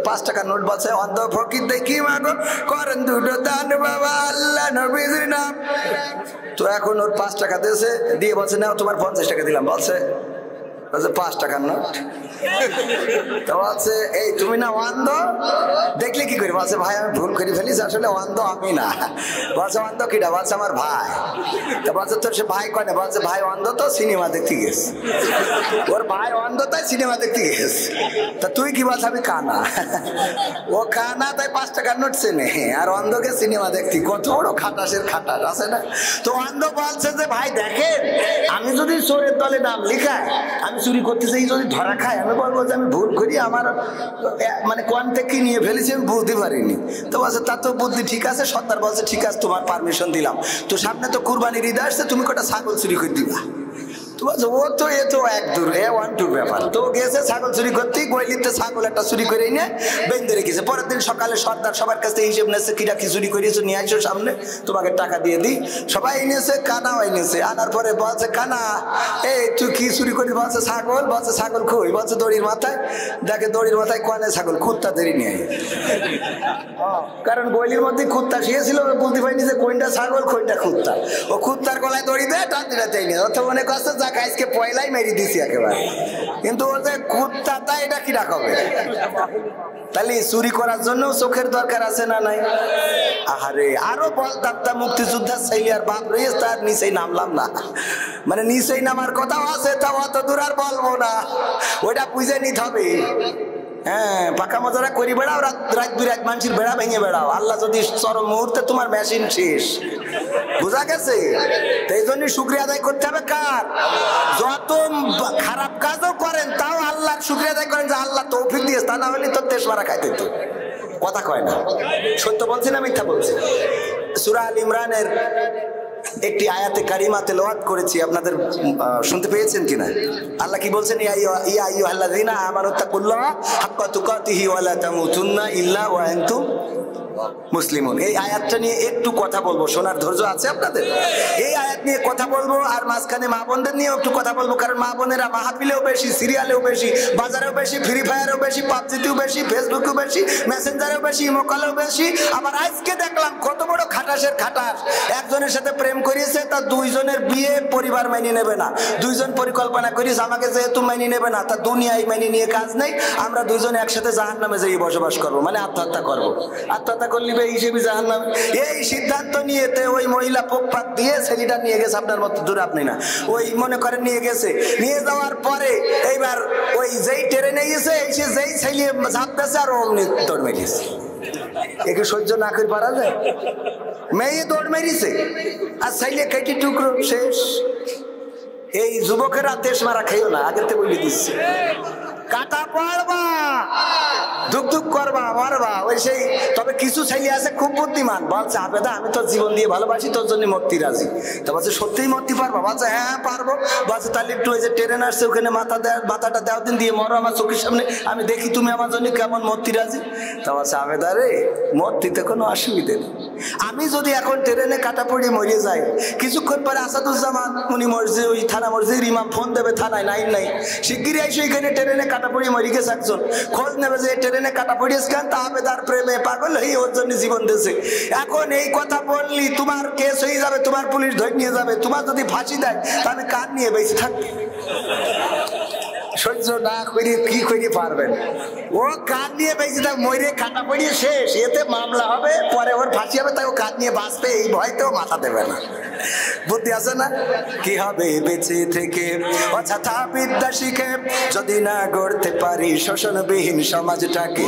5 টাকার নোট, বলছে অন্ধ ফকির দেখি মাগো করেন দুটো দান বাবা আল্লাহ নবীর নাম। তো এখন ওর 5 টাকা দিয়েছে, দিয়ে বলছে নাও তোমার 50 টাকা দিলাম। বলছে 5 টাকার নোট। তো বলছে, এই তুমি না অন্ধ? দেখলে কি করি? বলছে, ভাই আমি ভুল করে ফেলিস, আসলে অন্ধ আমি না। বলছে, অন্ধ কিটা? বলছে, আমার ভাই। তো বলছে, তোর সে ভাই কয় না? বলছে, ভাই অন্ধ তো সিনেমা দেখতে গেছে। ওর ভাই অন্ধ তাই সিনেমা দেখতে গেছে। তা তুই কি? বলছে, আমি কানা। ও কানা তাই 5 টাকার নোট চেনে, আর অন্ধকে সিনেমা দেখতি। কত বড় খাটাসের খাটাস আছে না? তো অন্ধ বলছে যে, ভাই দেখেন, আমি যদি চোরের দলে নাম লিখায়, আমি চুরি করতে চাই, যদি ধরা খায়, আমি বলবো যে আমি ভুল করি, আমার মানে কোন থেকে নিয়ে ফেলেছি আমি বুঝতে পারিনি। তো বলছে, তা তো বুদ্ধি ঠিক আছে। সর্দার বলছে, ঠিক আছে, তোমার পারমিশন দিলাম। তো সামনে তো কুরবানির ঈদ আসছে, তুমি কটা ছাগল চুরি করে দিবা। ও তো এ তো এক দূর, এ 1-2 ব্যাপার। তো গেছে ছাগল চুরি করতে, গইলিতে ছাগল একটা চুরি করে এনে বেঁধে রেখেছে। পরের দিন সকালে সর্দার সবার কাছে হিসেব নেছে, কিরা কি চুরি করেছো নিয়ে আসো সামনে, তোমাকে টাকা দিয়ে দিই। সবাই এনেছে, কানাও এনেছে। আনার পরে বলছে, কানা এই তুই কি চুরি করি? বলছে, ছাগল। বলছে, ছাগল কই? বলছে, দড়ির মাথায়। দেখে দড়ির মাথায় কনে ছাগল, কুত্তা ধরে নিয়ে। কারণ গলির মধ্যে কুত্তা শুয়েছিল, বলতে পারিনি যে কোনটা ছাগল কোনটা কুত্তা। ও কুত্তার গলায় দড়ি দেয়, টান দিতে চাইনি। অর্থ মনে করছে যাক আজকে পয়লাই মেরে দিছি একেবারে। কিন্তু ও যে কুত্তা, তা এটা কি রাখবে? তাহলে চুরি করার জন্য চোখের দরকার আছে না নাই? আহারে, আরো বলতাম তা মুক্তিযোদ্ধা ছেলে আর বাপ রয়েছে, তার নিচেই নামলাম না। মানে নিচেই নামার কথাও আছে, তা অত দূর আর বলবো না, ওইটা বুঝে নিতে হবে। হ্যাঁ, পাকা মজারা করি বেড়াও, রাত বিরাত মানুষের বেড়া ভেঙে বেড়াও। আল্লাহ যদি চরম মুহূর্তে তোমার মেশিন শেষ, বুঝা গেছে? এই জন্য শুকরিয়া আদায় করতে হবে কার? যত খারাপ কাজও করেন তাও আল্লাহর শুকরিয়া আদায় করেন যে আল্লাহ তৌফিক দিয়েছে, তা না হলে তো দেশ মারা খাইতে তো। কথা কয় না? সত্য বলছি না মিথ্যা বলছি? সূরা আল ইমরানের একটি আয়াতে কারিমা তেলাওয়াত করেছি, আপনাদের শুনতে পেয়েছেন কিনা? আল্লাহ কি বলছেন? ইয়া আইয়ুহাল্লাযীনা আমানুত্তাকুল্লাহা হাক্কা তুকাতিহি ওয়া লা তামুতুন্না ইল্লা ওয়া আনতুম মুসলিমুন। এই আয়াতটা নিয়ে একটু কথা বলবো, শোনার ধৈর্য আছে আপনাদের? এই আয়াত নিয়ে কথা বলবো, আর মাঝখানে মা বোনদের নিয়েও একটু কথা বলবো। কারণ মা বোনেরা মাহফিলেও বেশি, সিরিয়ালেও বেশি, বাজারেও বেশি, ফ্রি ফায়ারেও বেশি, পাবজিতেও বেশি, ফেসবুকেও বেশি, মেসেঞ্জারেও বেশি, ইমোকলেও বেশি। আবার আজকে দেখলাম কত বড় খাটাসের খাটাস। একজনের সাথে প্রেম করিয়েছে, তার 2 জনের বিয়ে পরিবার মেনে নেবে না। 2 জন পরিকল্পনা করিস আমাকে যেহেতু মেনে নেবে না, তা দুনিয়ায় মেনে নিয়ে কাজ নেই, আমরা 2 জন একসাথে জাহান্নামে যেয়ে বসবাস করবো, মানে আত্মহত্যা করবো। আত্মহত্যা করলি হিসেবে জাহান্নামে। এই সিদ্ধান্ত নিয়েতে ওই মহিলা পোকপাক দিয়ে ছেলেটা নিয়ে গেছে, আপনার মতো দূর আপনি না, ওই মনে করেন নিয়ে গেছে। নিয়ে যাওয়ার পরে এইবার ওই যেই ট্রেনে গেছে, এসে যেই ছেলে ঝাঁপ দিয়েছে আর অমনি দৌড় মেরেছে। একে সহ্য না করে পারা যায়? মেয়ে দৌড় মেরিছে আর ছেলে কেটে টুকরো শেষ। এই যুবকেরা দেশ মারা খাইও না, আগের থেকে বলে দিচ্ছে। কাটা পড়বা, দুঃখ দুঃখ করবা, মারবা ওই সেই। তবে কিছু ছেলে আছে খুব বুদ্ধিমান, বলছে আবেদা আমি তোর জীবন দিয়ে ভালোবাসি, তোর জন্য মরতে রাজি। তো বলছে সত্যিই মরতে পারবা? বলছে হ্যাঁ পারবো। বলছে তাহলে একটু ওই যে ট্রেন আসছে ওখানে মাথাটা দেওয়া দিন দিয়ে মরো আমার চোখের সামনে, আমি দেখি তুমি আমার জন্য কেমন মরতে রাজি। তো বলছে আবেদা রে মরতে কোনো অসুবিধে নেই, আমি যদি এখন ট্রেনে কাটা পড়িয়ে মরিয়ে যাই, কিছুক্ষণ পরে আসাদুজ্জামান উনি মরছে, ওই থানা মরছে, ইমাম ফোন দেবে থানায়, নাইন নাই শিগগিরই এসে এখানে ট্রেনে কাটা পড়িয়ে মরি গেছে একজন, খোঁজ নেবে যে ট্রেনে কাটা পড়িয়েছে কেন, তা আবেদার প্রেমে পাগল হয়ে ওর জন্য জীবন দিয়েছে। এখন এই কথা বললি তোমার কেস হয়ে যাবে, তোমার পুলিশ ধরে নিয়ে যাবে, তোমার যদি ফাঁসি দেয় তাহলে কার নিয়ে বেঁচে থাকবে? সহ্য না করে কি করে পারবেন? ও কান নিয়ে বেঁচে থাক, মরে কাটা পড়িয়ে শেষ, এতে মামলা হবে, পরে ওর ফাঁসি হবে, তাই ও কান নিয়ে বাঁচবে, এই ভয়তেও মাথা দেবে না। বুদ্ধি আছে না? কি হবে বেঁচে থেকে অযথা বিদ্যা শিখে যদি না গড়তে পারি শোষণবিহীন সমাজটাকে?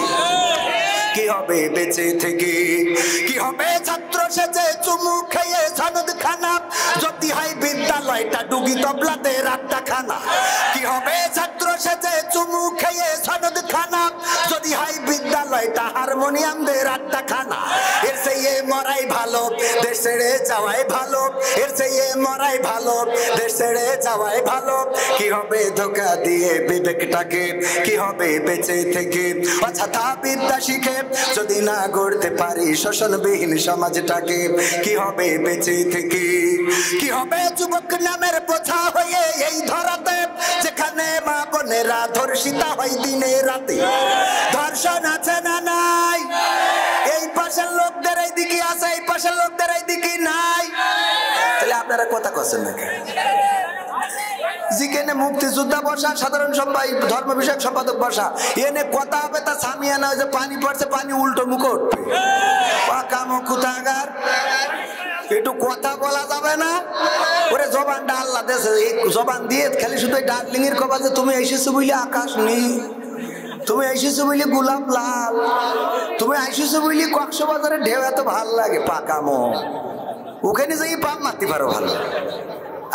কি হবে বেঁচে থেকে? কি হবে ছাত্র সেজে চুমু খেয়ে সনদ খানা যদি হয় বিদ্যালয়টা ডুগি তবলাদের আড্ডা খানা? কি হবে ছাত্র সেজে চুমু খেয়ে সনদ খানা যদি হয় বিদ্যালয়টা হারমোনিয়ামদের আড্ডা খানা? এর চেয়ে মরাই ভালো, দেশ ছেড়ে যাওয়াই ভালো, এর চেয়ে মরাই ভালো, দেশ ছেড়ে যাওয়াই ভালো। কি হবে ধোকা দিয়ে বিবেকটাকে? কি হবে বেঁচে থেকে অযথা বিদ্যা শিখে যদি না গড়তে পারি শোষণবিহীন সমাজটাকে? কি হবে বেঁচে থেকে? কি হবে যুবক নামের বোঝা হয়ে এই ধরাতে যেখানে মা বোনেরা ধর্ষিতা হয় দিনে রাতে? ধর্ষণ আছে না নাই? এই পাশের লোকদের এই দিকে আছে, এই পাশের লোকদের এই দিকে নাই। তাহলে আপনারা কথা করছেন না কেন? যেখানে মুক্তিযোদ্ধা বসা, সাধারণ সবাই ধর্ম বিষয়ক সম্পাদক বসা, এনে কথা হবে তা সামিয়ানা যে পানি পড়ছে, পানি উল্টো মুখে উঠবে। পাকা মুখ কোথাকার, একটু কথা বলা যাবে না? ওরে জবানটা আল্লাহ দেশে, এই জবান দিয়ে খালি শুধু ডার্লিং এর কবা যে তুমি এসেছো বলে আকাশ নেই, তুমি এসেছো বলে গোলাপ লাল, তুমি এসেছো বলে কক্সবাজারের ঢেউ এত ভাল লাগে। পাকামো ওখানে যাই পাপ মারতে পারো ভালো,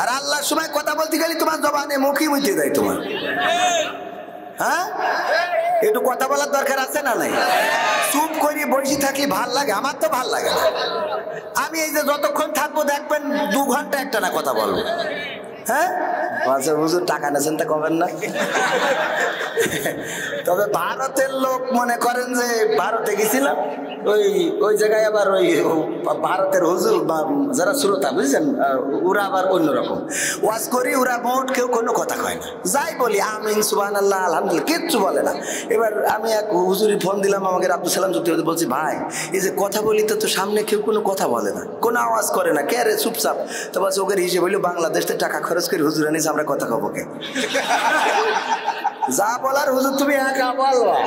আর আল্লাহর সময় কথা বলতে গেলে তোমার জবানে মুখই মুইতে দেয় তোমার। হ্যাঁ, একটু কথা বলার দরকার আছে না নাই? চুপ করে বসে থাকলে ভাল লাগে? আমার তো ভাল লাগে না। আমি এই যে যতক্ষণ থাকবো দেখবেন 2 ঘন্টা একটা না কথা বলবো। হ্যাঁ, আচ্ছা হুজুর টাকা নেছেন তা কবেন না। তবে ভারতের লোক মনে করেন যে ভারতে গেছিলাম, ওই জায়গায় আবার ওই ভারতের হুজুর যারা শ্রোতা বুঝছেন, ওরা আবার অন্যরকম ওয়াজ করি, ওরা মোট কেউ কোনো কথা কয় না, যাই বলি আমিন সুবহানাল্লাহ আলহামদুলিল্লাহ কিচ্ছু বলে না। এবার আমি এক হুজুরি ফোন দিলাম, আমাকে আব্দুল সালাম যুক্তি বলছি, ভাই এই যে কথা বলি তো সামনে কেউ কোনো কথা বলে না, কোনো আওয়াজ করে না, কে রে চুপচাপ। তো বলছে ওকে হিসেবে বললো বাংলাদেশে টাকা খরচ করে হুজুর আনিস, আমরা কথা কব কে? যা বলার হুজুর তুমি একা বলবা,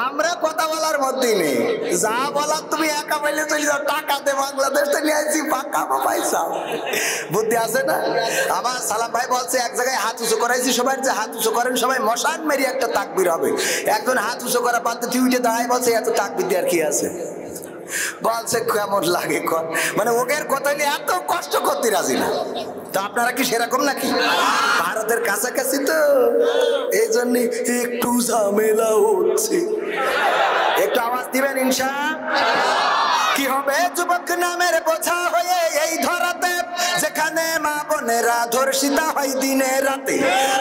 আমরা কথা বলার মধ্যেই নেই। যা বলার তুমি একা পাইলে চলে যাও, টাকা দে বাংলাদেশ থেকে নিয়ে আসছি, পাকা পয়সা। বুদ্ধি আছে না? আমার সালাম ভাই বলছে এক জায়গায় হাত উঁচু করাইছি সবাই, যে হাত উঁচু করেন সবাই মশান মেরি একটা তাকবির হবে। একজন হাত উঁচু করা পাত্র উঠে দাঁড়ায় বলছে এত তাকবির দেওয়ার কি আছে? বলছে কেমন লাগে কর, মানে ওদের কথা নিয়ে এত কষ্ট করতে রাজি না। তো আপনারা কি সেরকম নাকি? ভারতের কাছাকাছি তো, এই জন্য একটু ঝামেলা হচ্ছে। একটু আওয়াজ দিবেন ইনশাআল্লাহ। কি হবে যুবক নামের বোঝা হয়ে এই ধরাতে যেখানে মা বোনেরা ধর্ষিতা হয় দিনে রাতে?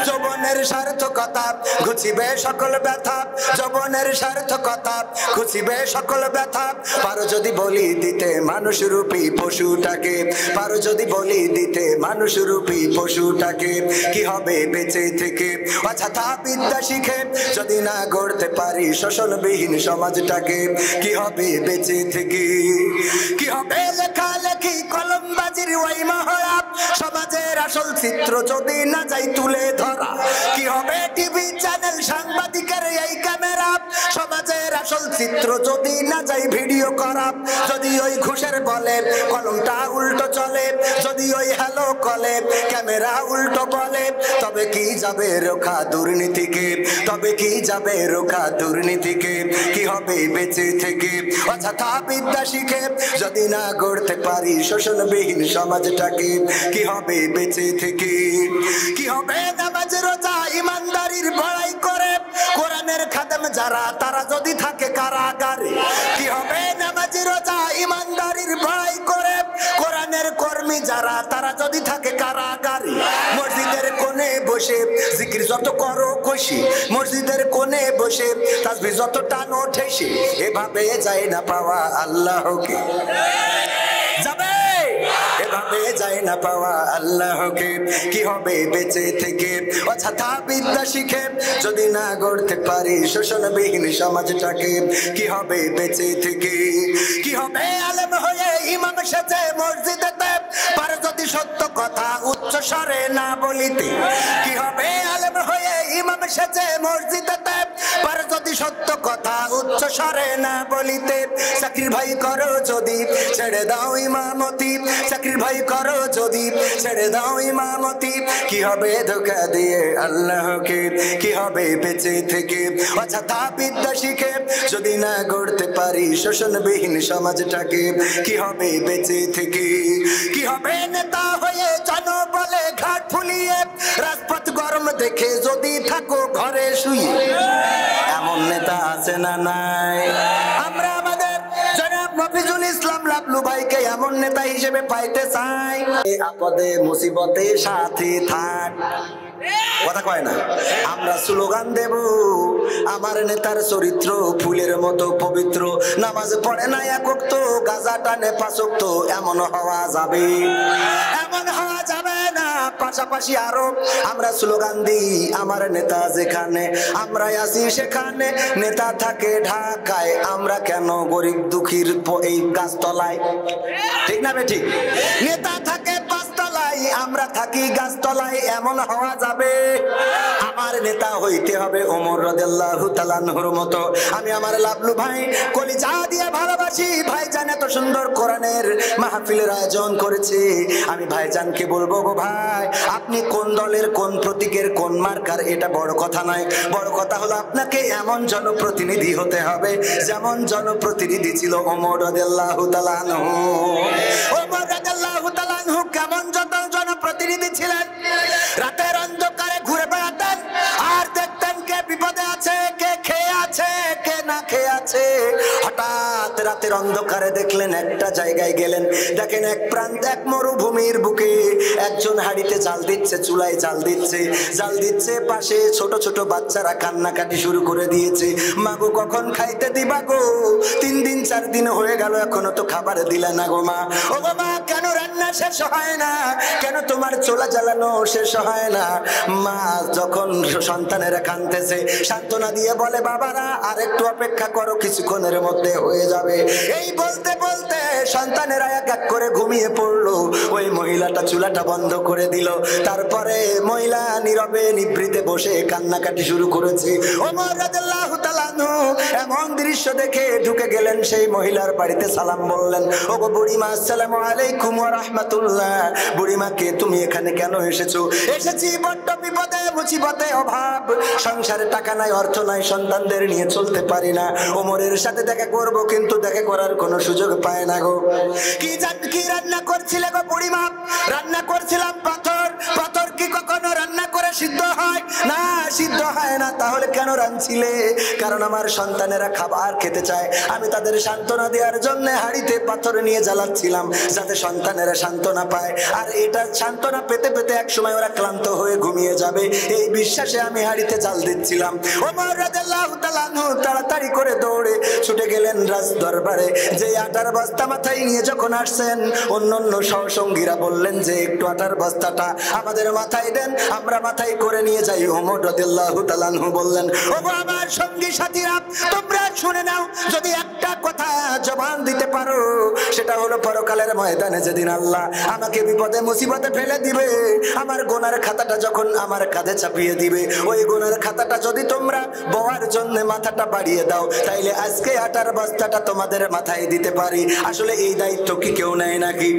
যৌবনের সার্থকতা ঘুচিবে সকল ব্যথা, যৌবনের সার্থকতা ঘুচিবে সকল ব্যথা। পারো যদি বলি দিতে মানুষ রূপী পশুটাকে, পারো যদি বলি দিতে মানুষ রূপী পশুটাকে। কি হবে বেঁচে থেকে অযথা বিদ্যা শিখে যদি না গড়তে পারি শোষণবিহীন সমাজটাকে? কি হবে বেঁচে থেকে? কি হবে লেখালেখি কলমবাজির ওই মহড়া, সমাজের আসল চিত্র যদি না যাই তুলে ধরা? কি হবে টিভি চ্যানেল সাংবাদিকের এই ক্যামেরা, সমাজের আসল চিত্র যদি না যাই ভিডিও করা? যদি ওই ঘুষের বলে কলমটা উল্টো চলে, যদি ওই হ্যালো কলে ক্যামেরা উল্টো বলে, তবে কি যাবে রোখা দুর্নীতিকে, তবে কি যাবে রোখা দুর্নীতিকে, কি হবে বেঁচে থেকে অযথা বিদ্যা শিখে, যদি না গড়তে পারি শোষণবিহীন সমাজটাকে, কি হবে বেঁচে থেকে, কি হবে নামাজ রোজা ইমানদারির বড়াই করে, কোরআনের খাদেম যারা তারা যদি থাকে কারাগারে, কি হবে নামাজ রোজা ইমানদারির বড়াই করে, কোরআনের কর্মী যারা তারা যদি থাকে কারাগারে, মসজিদের কোণে বসে জিকির যত করো খুশি, মসজিদের কোণে বসে তাসবিহ যত টানো ঠেসে, এভাবে যায় না পাওয়া আল্লাহকে, যাবে এভাবে যায় না পাওয়া আল্লাহকে, কি হবে বেঁচে থেকে অযথা বিদ্যা শিখে, যদি না গড়তে পারি শোষণবিহীন সমাজটাকে, কি হবে বেঁচে থেকে, কি হবে আলেম হয়ে ইমাম সেজে মসজিদেতে, পারে যদি সত্য কথা উচ্চ স্বরে না বলিতে, কি হবে আলেম হয়ে ইমাম সেজে মসজিদেতে, পারে যদি সত্য কথা উচ্চ স্বরে না বলিতে, চাকরির ভাই করো যদি ছেড়ে দাও ইমামতি, চাকরির ভাই করো যদি ছেড়ে দাও ইমামতি, কি হবে ধোঁকা দিয়ে আল্লাহকে, কি হবে বেঁচে থেকে অযথা বিদ্যা শিখে, যদি না গড়তে পারি শোষণবিহীন সমাজটাকে, কি হবে বেঁচে থেকে, কি হবে নেতা হয়ে জনবলে ঘাট ফুলিয়ে, রাজপথ গরম দেখে যদি থাকো ঘরে শুয়ে, এমন নেতা আছে না নাই? আমরা আমাদের জনাব মফিজুল ইসলাম লাবলু ভাইকে এমন নেতা হিসেবে পাইতে চাই, আপদে মুসিবতে সাথে থাক, কথা কয় না? আমরা স্লোগান দেব আমার নেতার চরিত্র ফুলের মতো পবিত্র, নামাজ পড়ে না এক ওয়াক্ত, গাঁজা টানে 5 ওয়াক্ত, এমন হওয়া যাবে, এমন হওয়া যাবে না। পাশাপাশি আরো আমরা স্লোগান দিই আমার নেতা যেখানে আমরা আছি সেখানে, নেতা থাকে ঢাকায়, আমরা কেন গরিব দুঃখীর এই গাছতলায়, ঠিক না বে ঠিক? নেতা থাকে পাঁচতলায়, আমরা থাকি গাছতলায়, এমন হওয়া যাবে? আমার নেতা হইতে হবে ওমর রাদিয়াল্লাহু তাআলা আনহুর মতো। আমি আমার লাবলু ভাই কলিজা দিয়ে ভালোবাসি, ভাইজান এত সুন্দর কোরআনের মাহফিলের আয়োজন করেছে, আমি ভাইজানকে বলবো গো ভাই, আপনি কোন দলের কোন প্রতীকের কোন মার্কার এটা বড় কথা নয়, বড় কথা হলো আপনাকে এমন জনপ্রতিনিধি হতে হবে যেমন জনপ্রতিনিধি ছিল ওমর রাদিয়াল্লাহু তাআলা আনহু। ওমর রাদিয়াল্লাহু তাআলা আনহু কেমন জনপ্রতিনিধি ছিলেন? রাতের অন্ধকারে ঘুরে বেড়াতেন আর দেখতেন কে বিপদে আছে, কে খেয়ে আছে, কে না খেয়ে আছে। হঠাৎ রাতের অন্ধকারে দেখলেন একটা জায়গায় গেলেন, দেখেন এক প্রান্ত এক মরুভূমির বুকে একজন হাড়িতে জাল দিচ্ছে, চুলায় জাল দিচ্ছে, পাশে ছোট ছোট বাচ্চারা কান্নাকাটি শুরু করে দিয়েছে, মাগো কখন খাইতে দিবা গো, 3 দিন 4 দিন হয়ে গেল এখনো তো খাবার দিলা না গো মা। ও গো মা, কেন রান্না শেষ হয় না, কেন তোমার চুলা জ্বালানো শেষ হয় না? মা যখন সন্তানেরা কাঁদতেছে সান্ত্বনা দিয়ে বলে, বাবারা আর একটু অপেক্ষা করো, কিছুক্ষণের মধ্যে হয়ে যাবে। এই বলতে বলতে সন্তানেরা এক এক করে ঘুমিয়ে পড়লো, ওই মহিলাটা চুলাটা বন্ধ করে দিল, তারপরে মহিলা নীরবে নিভৃতে বসে কান্নাকাটি শুরু করেছে। ওমর রাদিয়াল্লাহু তাআলা আনহু এমন দৃশ্য দেখে ঢুকে গেলেন সেই মহিলার বাড়িতে, সালাম বললেন, ওগো বুড়িমা আসসালামু আলাইকুম ওয়া রাহমাতুল্লাহ। বুড়িমা, কে তুমি এখানে কেন এসেছো? এসেছি বড্ড বিপদে মুসিবতে, অভাব, সংসারে টাকা নাই, অর্থ নাই, সন্তানদের নিয়ে চলতে পারি না, ওমরের সাথে দেখা করব কিন্তু দেখা করার কোনো সুযোগ পায় না গো। কি রান্না করছিলে গো বুড়িমা? রান্না করছিলাম পাথর। পাথর কি কখনো রান্না করে সিদ্ধ হয়? না, সিদ্ধ হয় না। তাহলে কেন রাঁধছিলে? কারণ আমার সন্তানেরা খাবার খেতে চায়, আমি তাদের সান্ত্বনা দেওয়ার জন্য হাড়িতে পাথর নিয়ে জ্বালাচ্ছিলাম যাতে সন্তানেরা সান্ত্বনা পায়, আর এটা সান্ত্বনা পেতে পেতে এক সময় ওরা ক্লান্ত হয়ে ঘুমিয়ে যাবে, এই বিশ্বাসে আমি হাড়িতে জাল দিচ্ছিলাম। ওমর রাদিয়াল্লাহু তাআলা আনহু তাড়াতাড়ি করে দৌড়ে ছুটে গেলেন রাজ দরবারে, যে আটার বস্তা মাথায় নিয়ে যখন আসছেন অন্যান্য সহসঙ্গীরা বললেন যে একটু আটার বস্তাটা আমাদের মাথায় দেন, আমরা মাথায় মাথায় করে নিয়ে যাই। ওমর রাদিয়াল্লাহু তাআলা আনহু বললেন, ওগো আমার সঙ্গী সাথীরা, তোমরা শুনে নাও, যদি একটা কথা জবান দিতে পারো সেটা হলো পরকালের ময়দানে যেদিন আল্লাহ আমাকে বিপদে মুসিবতে ফেলে দিবে, আমার গুনার খাতাটা যখন আমার কাঁধে চাপিয়ে দিবে, ওই গুনার খাতাটা যদি তোমরা বওয়ার জন্য মাথাটা বাড়িয়ে দাও, তাইলে আজকে আটার বস্তাটা তোমাদের মাথায় দিতে পারি। আসলে এই দায়িত্ব কি কেউ নেয় নাকি?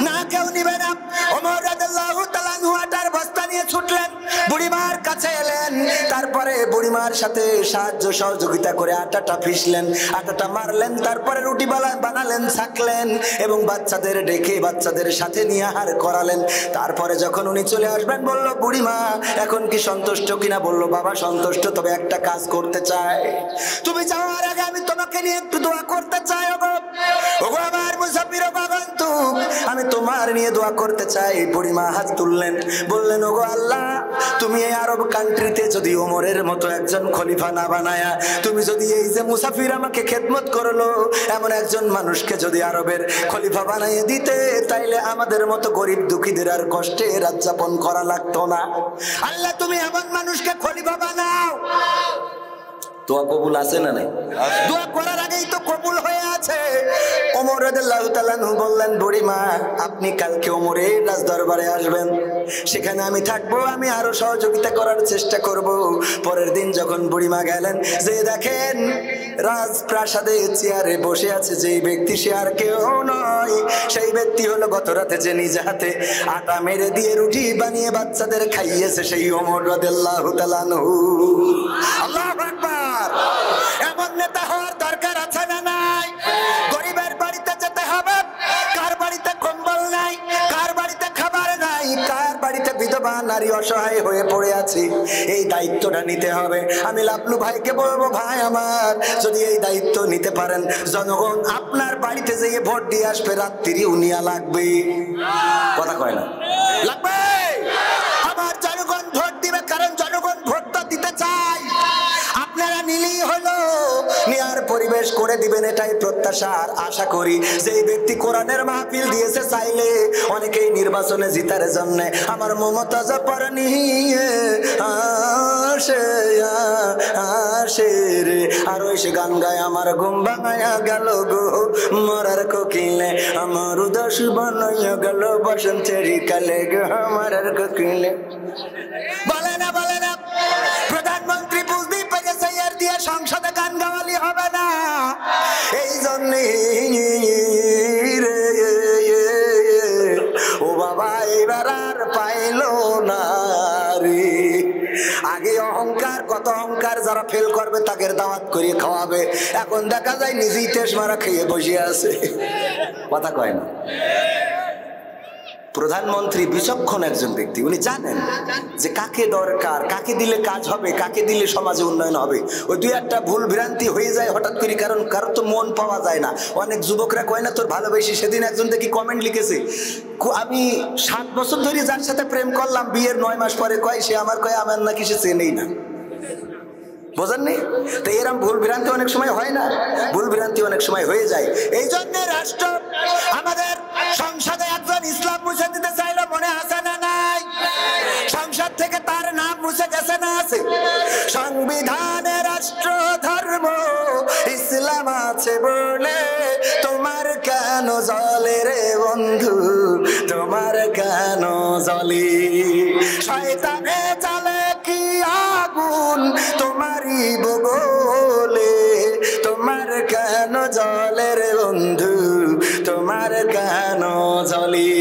না, কেউ নিবে না। ওমর রাদিয়াল্লাহু তাআলা আনহু আটার বস্তা নিয়ে ছুটলেন, বুড়িমার কাছে এলেন, তারপরে বুড়িমার সাথে সাহায্য সহযোগিতা করে আটাটা পিষলেন, আটাটা মারলেন, তারপরে রুটি বানালেন, ছাকলেন এবং বাচ্চাদের ডেকে বাচ্চাদের সাথে নিয়ে আহার করালেন। তারপরে যখন উনি চলে আসবেন, বলল, বুড়িমা এখন কি সন্তুষ্ট কিনা? বলল, বাবা সন্তুষ্ট, তবে একটা কাজ করতে চাই, তুমি যাওয়ার আগে আমি তোমাকে নিয়ে একটু দোয়া করতে চাই। ওগো আমার মুসাফির আগন্তুক, আমি তোমার নিয়ে দোয়া করতে চাই। বুড়িমা হাত তুললেন, বললেন, ওগো আল্লাহ, তুমি এই আরব কান্ট্রিতে যদি ওমরের মতো একজন খলিফা না বানায়া, তুমি যদি এই যে মুসাফির আমাকে খেদমত করলো এমন একজন মানুষকে যদি আরবের খলিফা বানাইয়ে দিতে, তাইলে আমাদের মতো গরিব দুঃখীদের আর কষ্টে রাত যাপন করা লাগতো না। আল্লাহ তুমি এমন মানুষকে খলিফা বানাও। দোয়া কবুল আছে না নাই? দোয়া করার আগেই তো কবুল হয়ে আছে। ওমর রাদিয়াল্লাহু তাআলা আনহু বললেন, বুড়িমা আপনি কালকে ওমরের রাজ দরবারে আসবেন, সেখানে আমি থাকবো, আমি আরো সহযোগিতা করার চেষ্টা করব। পরের দিন যখন বুড়িমা গেলেন, যে দেখেন রাজপ্রাসাদে চেয়ারে বসে আছে যে ব্যক্তি, সে আর কেউ নয়, সেই ব্যক্তি হলো গত রাতে যে নিজে হাতে আটা মেরে দিয়ে রুটি বানিয়ে বাচ্চাদের খাইয়েছে, সেই ওমর রাদিয়াল্লাহু তাআলা আনহু। আল্লাহু আকবার। এমন নেতা হওয়ার দরকার আছে না নাই? গরিবের বাড়িতে যেতে হবে, কার বাড়িতে কম্বল নাই, কার বাড়িতে খাবার নাই, কার বাড়িতে বিধবা নারী অসহায় হয়ে পড়ে আছে, এই দায়িত্বটা নিতে হবে। আমি লাবলু ভাইকে বলবো, ভাই আমার, যদি এই দায়িত্ব নিতে পারেন, জনগণ আপনার বাড়িতে যেয়ে ভোট দিয়ে আসবে, রাত্রি উনিয়া লাগবে। কথা কয় না? লাগবে। আমার জনগণ ভোট দিবে, কারণ জনগণ ভোটটা দিতে চায়। আপনারা নিলেই হলো, নেয়ার পরিবেশ করে দিবেন, এটাই প্রত্যাশা। আর আশা করি যে ব্যক্তি কোরআনের মাহফিল দিয়েছে, চাইলে অনেকেই নির্বাচনে জিতার জন্য আমার মমতাজ পরানি আসে আসে রে, আর ওই সে গান গায়, আমার ঘুম ভাঙায়া গেল গো মরার কোকিলে, আমার উদাস বানাইয়া গেল বসন্তের কালে গো আমার কোকিলে। বলে না, বলে না, প্রধানমন্ত্রী বুঝতেই পেরেছে এর দিয়ে সংসদে গান গাওয়ালি হবে না, এই জন্য ও বাবা এবার আর পাইল না রে। আগে অহংকার, কত অহংকার, যারা ফেল করবে তাকে দাওয়াত করে খাওয়াবে, এখন দেখা যায় নিজেই তেজ মারা খেয়ে বসে আছে। কথা কয় না? প্রধানমন্ত্রী বিচক্ষণ একজন ব্যক্তি, উনি জানেন যে কাকে দরকার, কাকে দিলে কাজ হবে, কাকে দিলে সমাজে উন্নয়ন হবে। ওই দুই একটা ভুল ভ্রান্তি হয়ে যায় হঠাৎ করে, কারণ কারো তো মন পাওয়া যায় না। অনেক যুবকরা কয় না তোর ভালোবেসি। সেদিন একজন দেখি কমেন্ট লিখেছে, আমি 7 বছর ধরে যার সাথে প্রেম করলাম, বিয়ের 9 মাস পরে কয় সে আমার, কয় আমার নাকি সে চেনেই না। বোঝেননি তো? এরকম ভুল ভ্রান্তি অনেক সময় হয় না? ভুল ভ্রান্তি অনেক সময় হয়ে যায়। এই জন্য রাষ্ট্র, আমাদের সংসদে একজন ইসলাম মুছে দিতে চাইলো, মনে আছে না নাই? সংসদ থেকে তার নাম মুছে গেছে না আছে? সংবিধানে রাষ্ট্র ধর্ম ইসলাম আছে বলে তোমার কেন জ্বলে রে বন্ধু, তোমার কেন জ্বলে? শয়তানে জ্বলে কি আগুন তোমারই বগলে, তোমার কেন জ্বলে রে বন্ধু, তোমার কেন জ্বলে?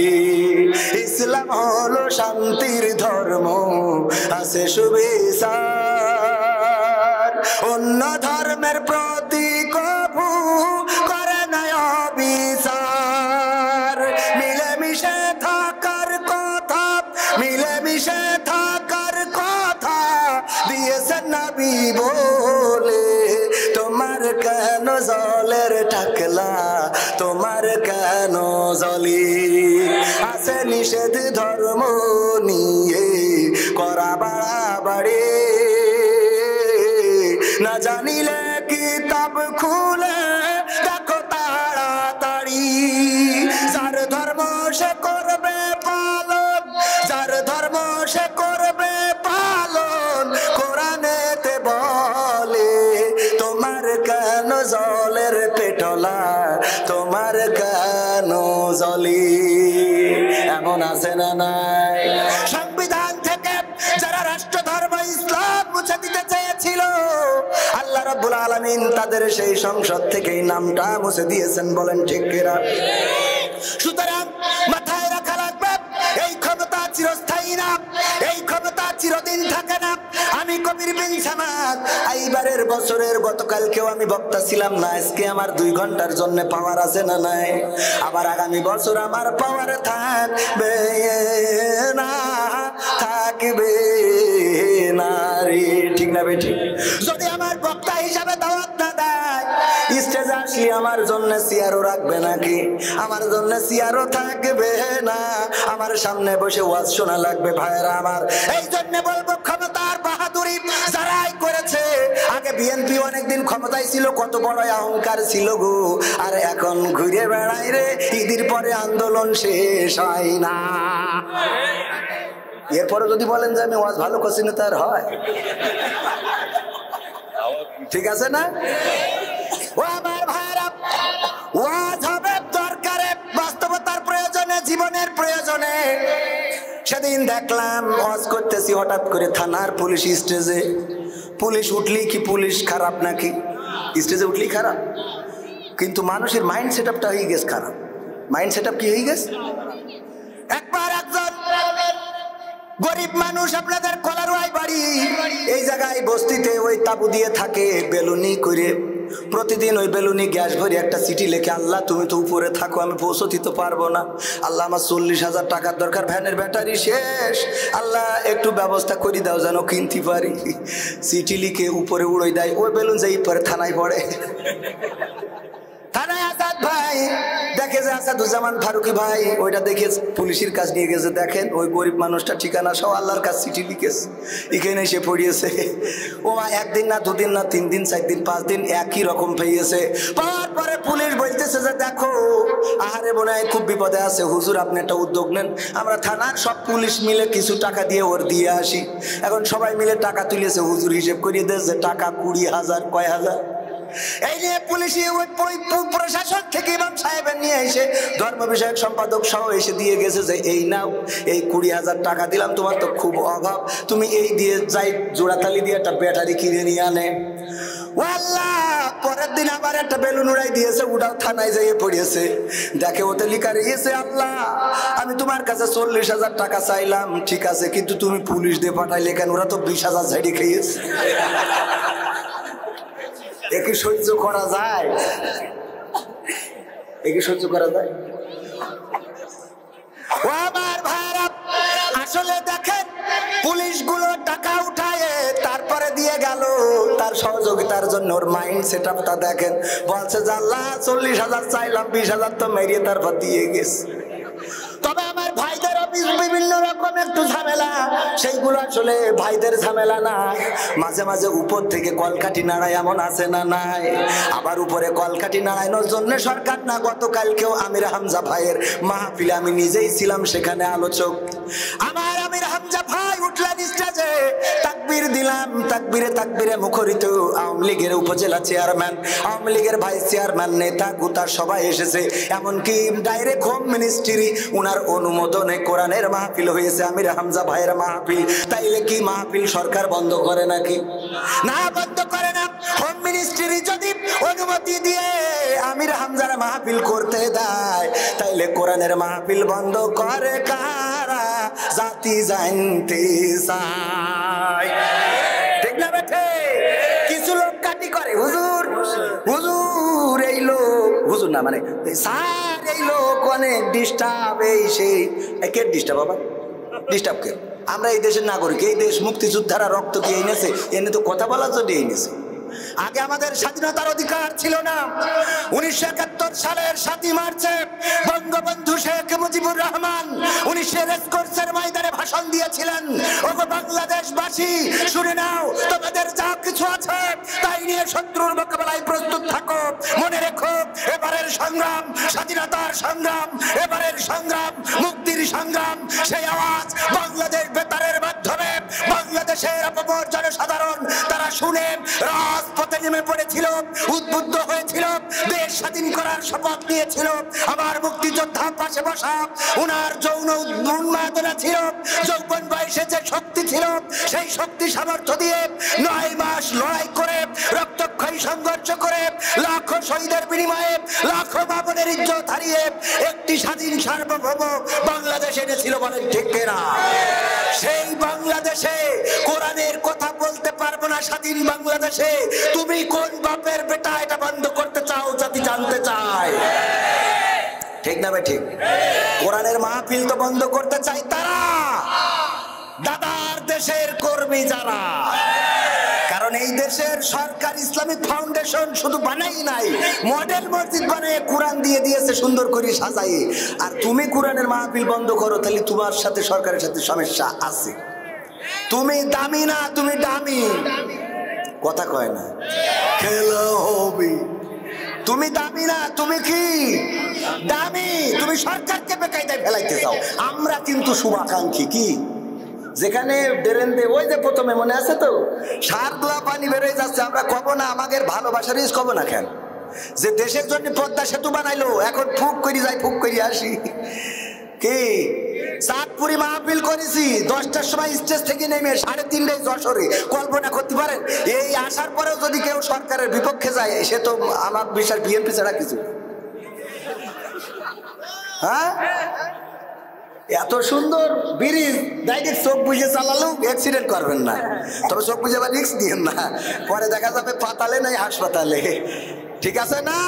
ইসলাম হলো শান্তির ধর্ম, আছে সুবিচার, অন্য ধর্মের প্রতি কভু করে না অবিচার। মিলেমিশে থাকার কথা, মিলেমিশে থাকার কথা দিয়েছেন নবী বলে, তোমার কেন জলের ঠাকলা, তোমার কেন জলি? আছে নিষেধ ধর্ম নিয়ে করা বাড়াবাড়ি, না জানিলে কিতাব খুলে দেখো তাড়াতাড়ি। যার ধর্ম সে করবে পালন, যার ধর্ম সে করবে পালন, বলি, এমন আছে না নাই? সংবিধান থেকে যারা রাষ্ট্র ধর্ম ইসলাম মুছে দিতে চেয়েছিল, আল্লাহ রাব্বুল আলামিন তাদের সেই সংসদ থেকে এই নামটা মুছে দিয়েছেন। বলেন ঠিক কিনা? সুতরাং মাথায় রাখা লাগবে, এই ক্ষমতা চিরস্থায়ী না, এই ক্ষমতা চিরদিন থাকে না। আমি কবির বিন সামাদ, এইবারের বছরের গতকালকেও আমি বক্তা ছিলাম না, আজকে আমার 2 ঘন্টার জন্য পাওয়ার আছে না নাই? আবার আগামী বছর আমার পাওয়ার থাকবে না, থাকবে না রে, ঠিক না বেঠিক? যদি আমার বক্তা হিসাবে দাওয়াত না দেয়, স্টেজে আসলে আমার জন্য চেয়ারও রাখবে নাকি? আমার জন্য চেয়ারও থাকবে না, আমার সামনে বসে ওয়াজ শোনা লাগবে। ভাইরা আমার, এই জন্য বলবো ক্ষমতার বাহাদুরি যারাই করেছে, আগে বিএনপি অনেকদিন ক্ষমতায় ছিল, কত বড় অহংকার ছিল গো, আর এখন ঘুরে বেড়াই রে, ঈদের পরে আন্দোলন শেষ হয় না। এরপরে যদি বলেন যে আমি ওয়াজ ভালো করছি না, তার হয়? ঠিক আছে না? ও আমার ভাইরা, ওয়াজ হবে দরকারে, বাস্তবতার প্রয়োজনে, জীবনের প্রয়োজনে। সেদিন দেখলাম ওয়াজ করতেছি, হঠাৎ করে থানার পুলিশ স্টেজে। পুলিশ উঠলি কি পুলিশ খারাপ নাকি? স্টেজে উঠলি খারাপ, কিন্তু মানুষের মাইন্ড সেট আপটা হয়ে গেছে খারাপ। মাইন্ড সেট আপ কি হয়ে গেছে? একবার একজন গরিব মানুষ, আপনাদের কলারোয়াই বাড়ি, এই জায়গায় বস্তিতে ওই তাবু দিয়ে থাকে বেলুনি করে, প্রতিদিন ওই বেলুনি গ্যাস ভরে একটা চিঠি লেখে, আল্লাহ তুমি তো উপরে থাকো, আমি পৌঁছতে তো পারবো না, আল্লাহ আমার 40,000 টাকার দরকার, ভ্যানের ব্যাটারি শেষ, আল্লাহ একটু ব্যবস্থা করে দাও যেন কিনতে পারি। চিঠি লিখে উপরে উড়ে দেয়, ওই বেলুন যাই পরে থানায় পড়ে। থানায় আসাদ ভাই দেখে যে আসাদুজ্জামান ফারুকি ভাই ওইটা দেখে পুলিশের কাছে নিয়ে গেছে, দেখেন ওই গরিব মানুষটা ঠিকানা সহ আল্লাহর কাছে চিঠি লিখেছে, এখানে এসে পড়িয়েছে। ও মা, 1 দিন না 2 দিন না 3 দিন 4 দিন 5 দিন একই রকম পেয়েছে। পাওয়ার পরে পুলিশ বলতেছে যে দেখো আহারে মনে হয় খুব বিপদে আছে, হুজুর আপনি একটা উদ্যোগ নেন, আমরা থানার সব পুলিশ মিলে কিছু টাকা দিয়ে ওর দিয়ে আসি। এখন সবাই মিলে টাকা তুলেছে, হুজুর হিসেব করিয়ে দিয়েছে টাকা 20,000 কয় হাজার। এই নিয়ে পুলিশি ওই প্রশাসন থেকে ইমাম সাহেবের নিয়ে এসে ধর্ম বিষয়ক সম্পাদক সহ এসে দিয়ে গেছে যে এই নাও, এই 20,000 টাকা দিলাম, তোমার তো খুব অভাব, তুমি এই দিয়ে যাই জোড়াতালি দিয়ে একটা ব্যাটারি কিনে নিয়ে আনে। আল্লাহ, পরের দিন আবার একটা বেলুন উড়াই দিয়েছে, ওটাও থানায় যাইয়ে পড়িয়েছে। দেখে ওতে লিখা রয়েছে, আল্লাহ আমি তোমার কাছে 40,000 টাকা চাইলাম, ঠিক আছে, কিন্তু তুমি পুলিশ দিয়ে পাঠাইলে কেন? ওরা তো 20,000 ঝাড়ি খেয়েছে। একে সহ্য করা যায়? একে সহ্য করা যায়? ও আমার ভাইরা, আসলে দেখেন পুলিশগুলো টাকা উঠায় তারপরে দিয়ে গেল তার সহযোগিতার জন্য, ওর মাইন্ড সেট আপটা দেখেন। বলছে যে আল্লাহ 40,000 চাইলাম, 20,000 তো মেরিয়ে তারপর দিয়ে গেছে। তবে আমার ভাইদের বিভিন্ন রকম একটু ঝামেলা, সেইগুলো আসলে ভাইদের ঝামেলা না, মাঝে মাঝে উপর থেকে কলকাঠি নাড়ায়, এমন আছে না নাই? আবার উপরে কলকাঠি নাড়ানোর জন্য সরকার না, গতকালকেও আমির হামজা ভাইয়ের মাহফিলে আমি নিজেই ছিলাম, সেখানে আলোচক আমার আমির হামজা ভাই উঠলেন স্টেজে, তাকবীর দিলাম, তাকবীরে মুখরিত আওয়ামী লীগের উপজেলা চেয়ারম্যান, আওয়ামী লীগের ভাইস চেয়ারম্যান, নেতা গুতা সবাই এসেছে, এমনকি ডাইরেক্ট হোম মিনিস্ট্রি উনার অনুমোদনে কোরআনের মাহফিল হয়েছে, আমির হামজা ভাইয়ের মাহফিল। তাইলে কি মাহফিল সরকার বন্ধ করে নাকি? না, বন্ধ করে না। হোম মিনিস্ট্রি যদি অনুমতি দিয়ে আমির হামজার মাহফিল করতে দেয়, তাইলে কোরআনের মাহফিল বন্ধ করে কারা? জাতি জানতে চায়, ঠিক না বেঠে? কিছু লোক কাটি করে, হুজুর হুজুর এই লোক, হুজুর না মানে স্যার এই লোক অনেক ডিস্টার্ব, এই সেই। কে ডিস্টার্ব? বাবা ডিস্টার্ব কে? আমরা এই দেশের নাগরিক, এই দেশ মুক্তিযোদ্ধারা রক্ত কি এনেছে? এনে তো কথা বলার জন্য এনেছে। আগে আমাদের স্বাধীনতার অধিকার ছিল না। 1971 সালের 7ই মার্চে বঙ্গবন্ধু শেখ মুজিবুর রহমান 1900 রেসকোর্সের ময়দানে ভাষণ দিয়েছিলেন, ওগো বাংলাদেশবাসী শুনে নাও, তোমাদের যা কিছু আছে তাই নিয়ে শত্রুর মোকাবেলায় প্রস্তুত থাকো। মনে রেখো, এবারের সংগ্রাম স্বাধীনতার সংগ্রাম, এবারের সংগ্রাম মুক্তির সংগ্রাম। সেই আওয়াজ বাংলাদেশ বেতারের মাধ্যমে বাংলাদেশের অপর জনসাধারণ তারা শুনে রাজপথে নেমে পড়েছিল, উদ্বুদ্ধ হয়েছিল, দেশ স্বাধীন করার শপথ নিয়েছিল। আমার মুক্তিযোদ্ধা পাশে বসা, উনার যৌন উন্মাদনা ছিল, যৌবন বয়সে যে শক্তি ছিল সেই শক্তি সামর্থ্য দিয়ে 9 মাস লড়াই করে, রক্তক্ষয়ী সংঘর্ষ করে, লাখো শহীদের বিনিময়ে লাখো মা বোনের ইজ্জত হারিয়ে একটি স্বাধীন সার্বভৌম বাংলাদেশ এনেছিল। বলেন ঠিক কিনা? সেই বাংলাদেশে কোরআনের কথা বলতে পারবো না। স্বাধীন বাংলাদেশে তুমি কোন বাপের বেটা এটা বন্ধ করতে চাও? জাতি জানতে চায়, ঠিক না ভাই? ঠিক। কোরআনের মাহফিল তো বন্ধ করতে চাই তারা, দাদার দেশের কর্মী যারা। কারণ এই দেশের সরকার ইসলামিক ফাউন্ডেশন শুধু বানাই নাই, মডেল মসজিদ বানিয়ে কোরআন দিয়ে দিয়েছে সুন্দর করে সাজাই। আর তুমি কোরআনের মাহফিল বন্ধ করো, তাহলে তোমার সাথে সরকারের সাথে সমস্যা আছে। তুমি দামি না, তুমি দামি। কথা কয় না, খেলা হবে। তুমি দামি না, তুমি কি দামি? তুমি সরকারকে বেকায়দায় ফেলাইতে চাও। আমরা কিন্তু শুভাকাঙ্ক্ষী। কি? যেখানে ড্রেন দিয়ে ওই যে প্রথমে মনে আছে তো সার দোয়া পানি বেরোয় যাচ্ছে, আমরা কব না আমাদের ভালোবাসার ইস কব না কেন? যে দেশের জন্য পদ্মা সেতু বানাইলো, এখন ফুক করি যাই, ফুক করি আসি। কি চাঁদপুরি মাহফিল করেছি, 10টার সময় স্টেজ থেকে নেমে 3:30টায় যশোরে। কল্পনা করতে পারেন? এই আসার পরেও যদি কেউ সরকারের বিপক্ষে যায়, সে তো আমার বিশ্বাস বিএনপি ছাড়া কিছু। হ্যাঁ, এত সুন্দর ব্রিজ, ডাইরেক্ট চোখ বুঝে চালালেও অ্যাক্সিডেন্ট করবেন না। তবে চোখ বুঝে আবার রিস্ক দিয়েন না, পরে দেখা যাবে পাতালে নাই হাসপাতালে। ঠিক আছে না?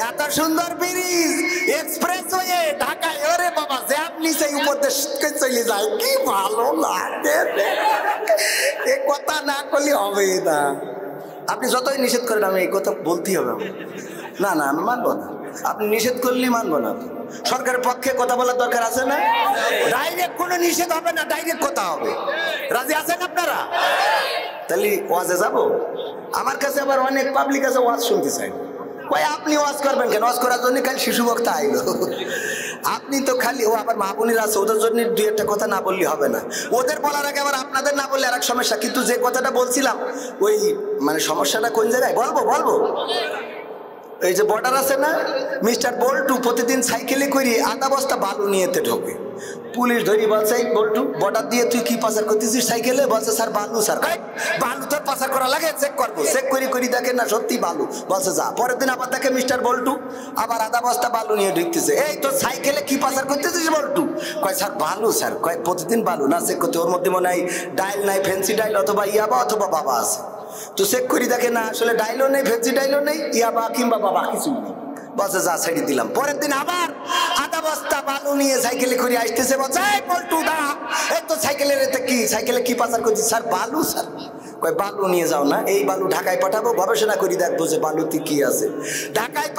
এত সুন্দর ব্রিজ, এক্সপ্রেসওয়ে ঢাকায়, ওরে বাবা জ্যাম নিচে উপর দিয়ে চলে যায়, কি ভালো লাগে। এ কথা না করলে হবে না। আপনি যতই নিষেধ করেন, আমি এই কথা বলতেই হবে। না না, আমি মানবো না। আপনি নিষেধ করলেই মানবো না। সরকারের পক্ষে কথা বলার দরকার আছে না? ডাইরেক্ট কোনো নিষেধ হবে না, ডাইরেক্ট কথা হবে। রাজি আছেন আপনারা? তাহলে ওয়াজে যাবো। আমার কাছে আবার অনেক পাবলিক আছে ওয়াজ শুনতে চাই। ওই আপনি ওয়াজ করবেন কেন? ওয়াজ করার জন্য খালি শিশু বক্তা আইলো। আপনি তো খালি, ও আবার মা বোনের আছে, ওদের জন্য 2-1টা কথা না বললে হবে না। ওদের বলার আগে আবার আপনাদের না বললে আরেক সমস্যা। কিন্তু যে কথাটা বলছিলাম, ওই মানে সমস্যাটা কোন জায়গায় বলবো। এই যে বর্ডার আছে না, মিস্টার বল্টু প্রতিদিন সাইকেলে করে 1/2 বস্তা বালু নিয়েতে ঢোকে। পুলিশ ধরি বলছে, বল্টু বর্ডার দিয়ে তুই কি পাচার করতেছিস সাইকেলে? বলছে স্যার বালু। স্যার বালু তো পাচার করা লাগে, চেক করবো। চেক করে দেখেন না সত্যি বালু। বলছে যা। পরের দিন আবার দেখে মিস্টার বল্টু আবার 1/2 বস্তা বালু নিয়ে ঢুকতেছে। এই তো সাইকেলে কি পাচার করতেছিস বল্টু? কয় স্যার বালু। স্যার কয় প্রতিদিন বালু না, চেক করতে। ওর মধ্যে মনে হয় ডাইল নাই, ফেন্সি ডাইল অথবা ইয়াবা অথবা বাবা আছে। তো চেক করি দেখে না আসলে ডাইলও নেই, ফেন্সি ডাইলও নেই, ইয়াবা কিংবা বাবা কিছু নেই। বলছে যা, ছেড়ে দিলাম। পরের দিন আবার 1/2 বস্তা বালু নিয়ে সাইকেলে করে আসতেছে। বলছে এই বল্টু দা, এই তো সাইকেলের এতে কি, সাইকেলে কি পাচার করছিস? স্যার বালু। স্যার কয় বালু নিয়ে যাও না, এই বালু ঢাকায় পাঠাবো, গবেষণা করি দেখবো যে বালুতে কি আছে। ঢাকায়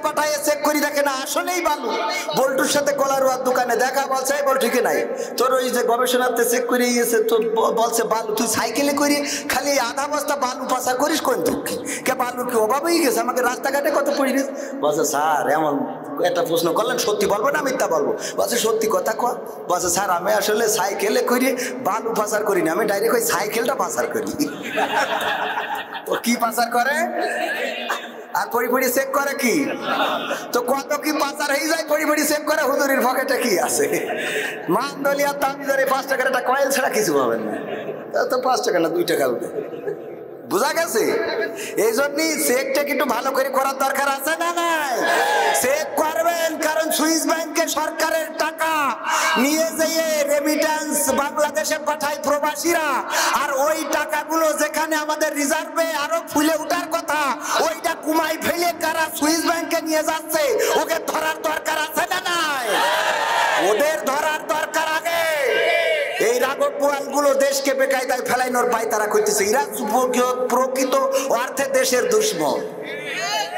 পাঠাইয়ে চেক করি দেখে না আসলেই বালু। বল্টুর সাথে কলারুয়ার দোকানে দেখা। বলছে এই বল ঠিক নাই, তোর ওই যে গবেষণাতে চেক করে গিয়েছে, তোর বলছে বালু, তুই সাইকেলে করি খালি 1/2 বস্তা বালু পাচার করিস কোন দুঃখী? কে বালুর কি অভাব হয়ে গেছে? আমাকে রাস্তাঘাটে কত পড়িস। বলছে স্যার এমন একটা প্রশ্ন করলেন, সত্যি বলবো না মিথ্যা বলবো? বলছে সত্যি কথা কয়। বলছে স্যার আমি আসলে সাইকেলে করে বালু পাচার করি না, আমি ডাইরেক্ট ওই সাইকেলটা পাচার করি। ও কি পাচার করে? আর পড়ি চেক করে কি? তো কত কি পাচার হয়ে যায়, পড়ি চেক করে হুজুরির পকেটে কি আছে। মানদলিয়া তামিদারে 5 টাকার একটা কয়েল ছাড়া কিছু পাবেন না। তো 5 টাকা না 2 টাকা উঠে। বুঝা গেছে? এই জন্যই চেকটা একটু ভালো করে করার দরকার আছে না নাই? চেক করবেন, কারণ সুইস ব্যাংকে সরকারের টাকা নিয়ে যেয়ে রেমিটেন্স বাংলাদেশে পাঠায় প্রবাসীরা। আর ওই টাকাগুলো যেখানে আমাদের রিজার্ভে আরো ফুলে উঠার কথা, ওইটা কুমাই ফেলে কারা সুইস ব্যাংকে নিয়ে যাচ্ছে, ওকে ধরার দরকার আছে না নাই? ওদের ধরার দরকার আগে। এই রাঘব বোয়ালগুলো দেশকে বেকায়দায় ফেলাইনোর পায় তারা করতেছে। এরা প্রকৃত অর্থে দেশের দুশ্মন।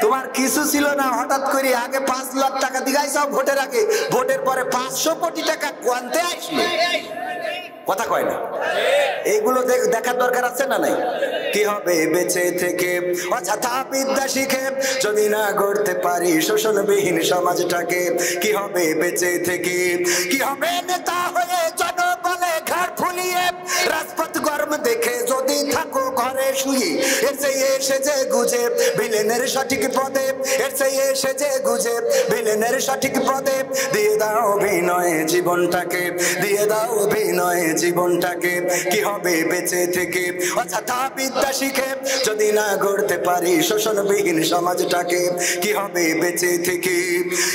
তোমার কিছু ছিল না, হঠাৎ করে আগে 5 লাখ টাকা দিগাইছাও ভোটের আগে, ভোটের পরে 500 কোটি টাকা কোয়ান্তে আসলো। কথা কয় না? এইগুলো দেখার দরকার আছে না নাই? কি হবে বেঁচে থেকে অযথা বিদ্যা শিখে যদি না গড়তে পারি শোষণবিহীন সমাজটাকে? কি হবে বেঁচে থেকে? কি হবে নেতা হয়ে জনবলে ঘাড় ভুলিয়ে রাজপথ গরম দেখে যদি থাকো ঘরে শুয়ে এর চেয়ে এসে যে গুজে ভিলেনের সঠিক পদে এর চেয়ে এসে যে গুজে ভিলেনের সঠিক পদে দিয়ে দাও অভিনয় জীবনটাকে দিয়ে দাও অভিনয় জীবনটাকে কি হবে বেঁচে থেকে অযথা বিদ্যা শিখে যদি না গড়তে পারি শোষণবিহীন সমাজটাকে কি হবে বেঁচে থেকে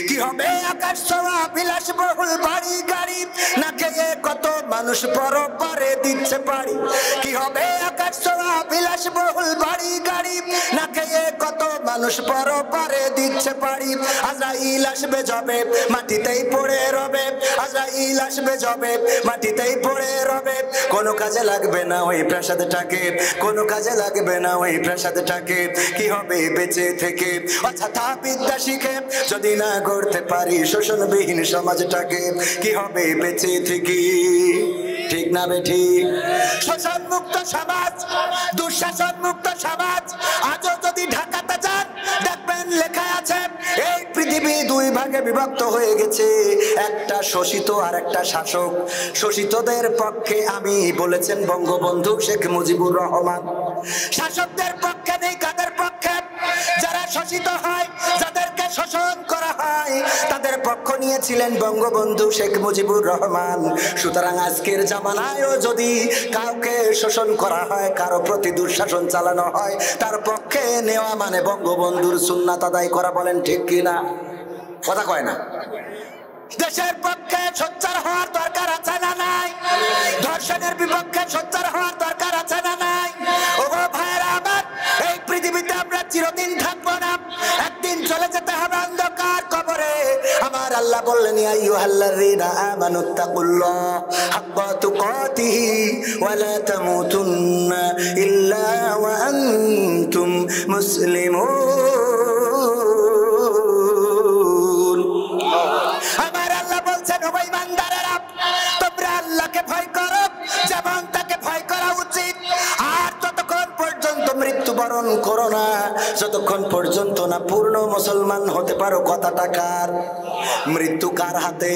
কি হবে আকাশ ছোঁয়া বিলাসবহুল বাড়ি গাড়ি না খেয়ে কত মানুষ পরপারে দিচ্ছে পারি কি হবে আকাশ ছোঁয়া বিলাসবহুল বাড়ি গাড়ি না খেয়ে কত মানুষ পরপারে দিচ্ছে পারি আজরাইল আসবে যাবে মাটিতেই পড়ে রবে আজরাইল আসবে যাবে মাটিতেই পড়ে রবে কোনো কাজে লাগবে না ওই প্রাসাদটাকে কোনো কাজে লাগবে না ওই প্রাসাদটাকে কি হবে বেঁচে থেকে অযথা বিদ্যা শিখে যদি না গড়তে পারি শোষণবিহীন সমাজটাকে কি হবে বেঁচে থেকে ঠিক না বেঠিক শোষণ মুক্ত সমাজ দুঃশাসন মুক্ত সমাজ আজও যদি ঢাকাতে যান দেখবেন লেখা আছে এই পৃথিবী দুই ভাগে বিভক্ত হয়ে গেছে একটা শোষিত আর একটা শাসক শোষিতদের পক্ষে আমি বলেছেন বঙ্গবন্ধু শেখ মুজিবুর রহমান শাসকদের পক্ষে নেই কাদের পক্ষে যারা শোষিত হয় যাদেরকে শোষণ করা হয় তাদের পক্ষ নিয়েছিলেন বঙ্গবন্ধু শেখ মুজিবুর রহমান সুতরাং আজকের জামানায়ও যদি কাউকে শোষণ করা হয় কারো প্রতি দুঃশাসন চালানো হয় তার পক্ষে নেওয়া মানে বঙ্গবন্ধুর সুন্নাত আদায় করা বলেন ঠিক কিনা কথা কয় না দেশের পক্ষে সোচ্চার হওয়ার দরকার আছে না নাই ধর্ষণের বিপক্ষে সোচ্চার হওয়ার দরকার আছে না নাই ও ভাইরা আমার এই পৃথিবীতে আমরা চিরদিন থাকবো না একদিন চলে যেতে হবে অন্ধকার কবরে আমার আল্লাহ বললেন ইয়া আইয়ুহাল্লাযীনা আমানুত্তাকুল্লাহ হাক্কা তুকাতিহি ওয়া লা তামুতুন্না ইল্লা ওয়া আনতুম মুসলিমুন আমার আল্লাহ বলছেন ও ইমানদারেরা তোমরা আল্লাহকে ভয় করো যেমন তাকে ভয় করা উচিত আর ততক্ষণ পর্যন্ত মৃত্যুবরণ করো না যতক্ষণ পর্যন্ত না পূর্ণ মুসলমান হতে পারো কথাটা কার মৃত্যু কার হাতে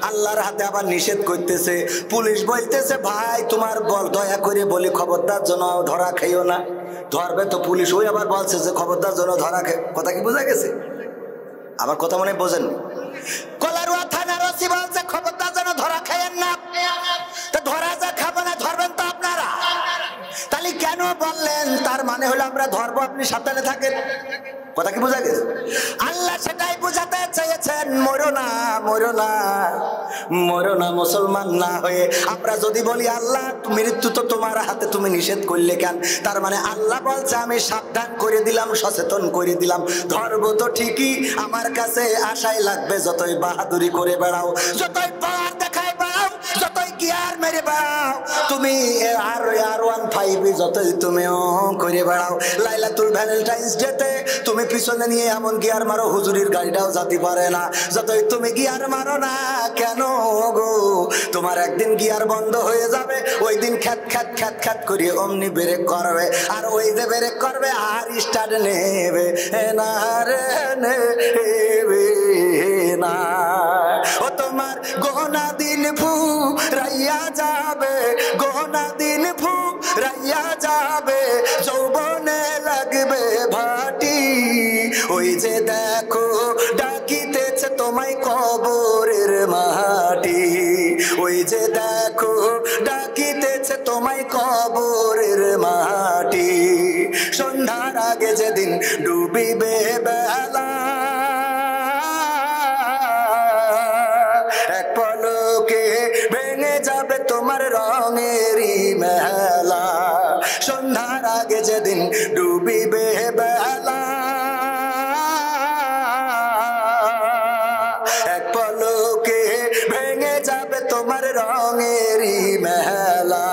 আল্লাহর হাতে আবার নিষেধ করতেছে পুলিশ বলতেছে ভাই তোমার বল দয়া করে বলি খবরদার যেন ধরা খাইও না ধরবে তো পুলিশ ওই আবার বলছে যে খবরদার যেন ধরা খাই কথা কি বোঝা গেছে আমার কথা মনে বোঝেন কলারুয়া থানার ওসি বলছে খবরদার যেন ধরা খাইয়েন না তো ধরা যা খাবো না ধরবেন তো আপনারা তাহলে কেন বললেন তার মানে হলো আমরা ধরবো আপনি সাবধানে থাকেন কথা কি বোঝা গেছে আল্লাহ সেটাই বোঝাতে চেয়েছেন মরো না মরো না মরো না মুসলমান না হয়ে আমরা যদি বলি আল্লাহ মৃত্যু তো তোমার হাতে তুমি নিষেধ করলে কেন তার মানে আল্লাহ বলছে আমি সাবধান করে দিলাম সচেতন করে দিলাম ধরবো তো ঠিকই আমার কাছে আশাই লাগবে যতই বাহাদুরি করে বেড়াও যতই পাওয়ার দেখায় বেড়াও যতই গিয়ার মেরে বেড়াও তুমি R15 যতই তুমিও করে বেড়াও লাইলাতুল ভ্যালেন্টাইন্স ডেতে তুমি পিছনে নিয়ে এমন গিয়ার মারো হুজুরির গাড়িটাও যেতে পারে না যতই তুমি গিয়ার মারো না কেন গো তোমার একদিন গিয়ার বন্ধ হয়ে যাবে ওই দিন খ্যাত খ্যাত খ্যাত খ্যাত করে অমনি ব্রেক করবে আর ওই যে ব্রেক করবে আর স্টার্ট নেবে না রে নেবে না ও তোমার গোনা দিন ফুরাইয়া যাবে গোনা দিন ফুরাইয়া যাবে যৌবনে লাগবে ভাটি ওই যে দেখো ডাকিতেছে তোমায় কবরের মাটি ওই যে দেখো ডাকিতেছে তোমায় কবরের মাটি সন্ধ্যার আগে যেদিন ডুবিবে বেলা এক পলকে ভেঙে যাবে তোমার রঙেরই মেলা সন্ধ্যার আগে যেদিন ডুবিবে বেলা এক পলকে ভেঙে যাবে তোমার রঙেরই মেলা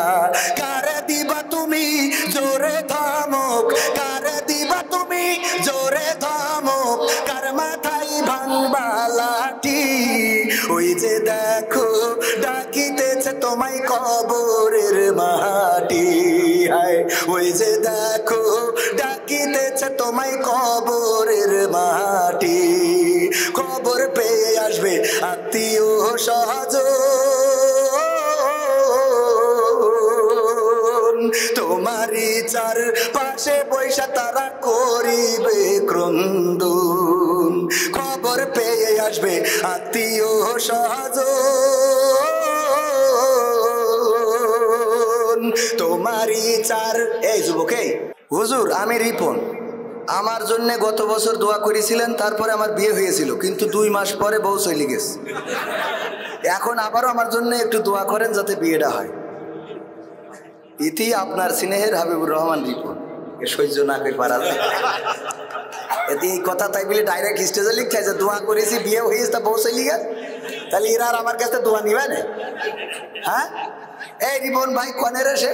কারে দিবা তুমি জোরে ধমক কারে দিবা তুমি জোরে ধমক কার মাথায় ভাঙবা লাঠি ওই যে দেখো ডাকিতেছে তোমায় কবরের মাটি হায় ওই যে দেখো ডাকিতেছে তোমায় কবরের মাটি খবর পেয়ে আসবে আত্মীয় সহজ আসবে আত্মীয় স্বজন, তোমারই চার। এই যুবকে, হুজুর আমি রিপন, আমার জন্য গত বছর দোয়া করেছিলেন, তারপরে আমার বিয়ে হয়েছিল, কিন্তু 2 মাস পরে বউ চলে গেছে। এখন আবারও আমার জন্য একটু দোয়া করেন যাতে বিয়েটা হয়। ইতি আপনার স্নেহের হাবিবুর রহমান রিপন। এ সহ্য না করে পারা যায়। এতে এই কথা তাই বলে ডাইরেক্ট স্টেজে লিখতে যে দোয়া করেছি বিয়ে হয়েছে তা বউ চলে গেছে, তাহলে এরা আর আমার কাছে দোয়া নিবে না? হ্যাঁ, এই রিপন ভাই কনের এসে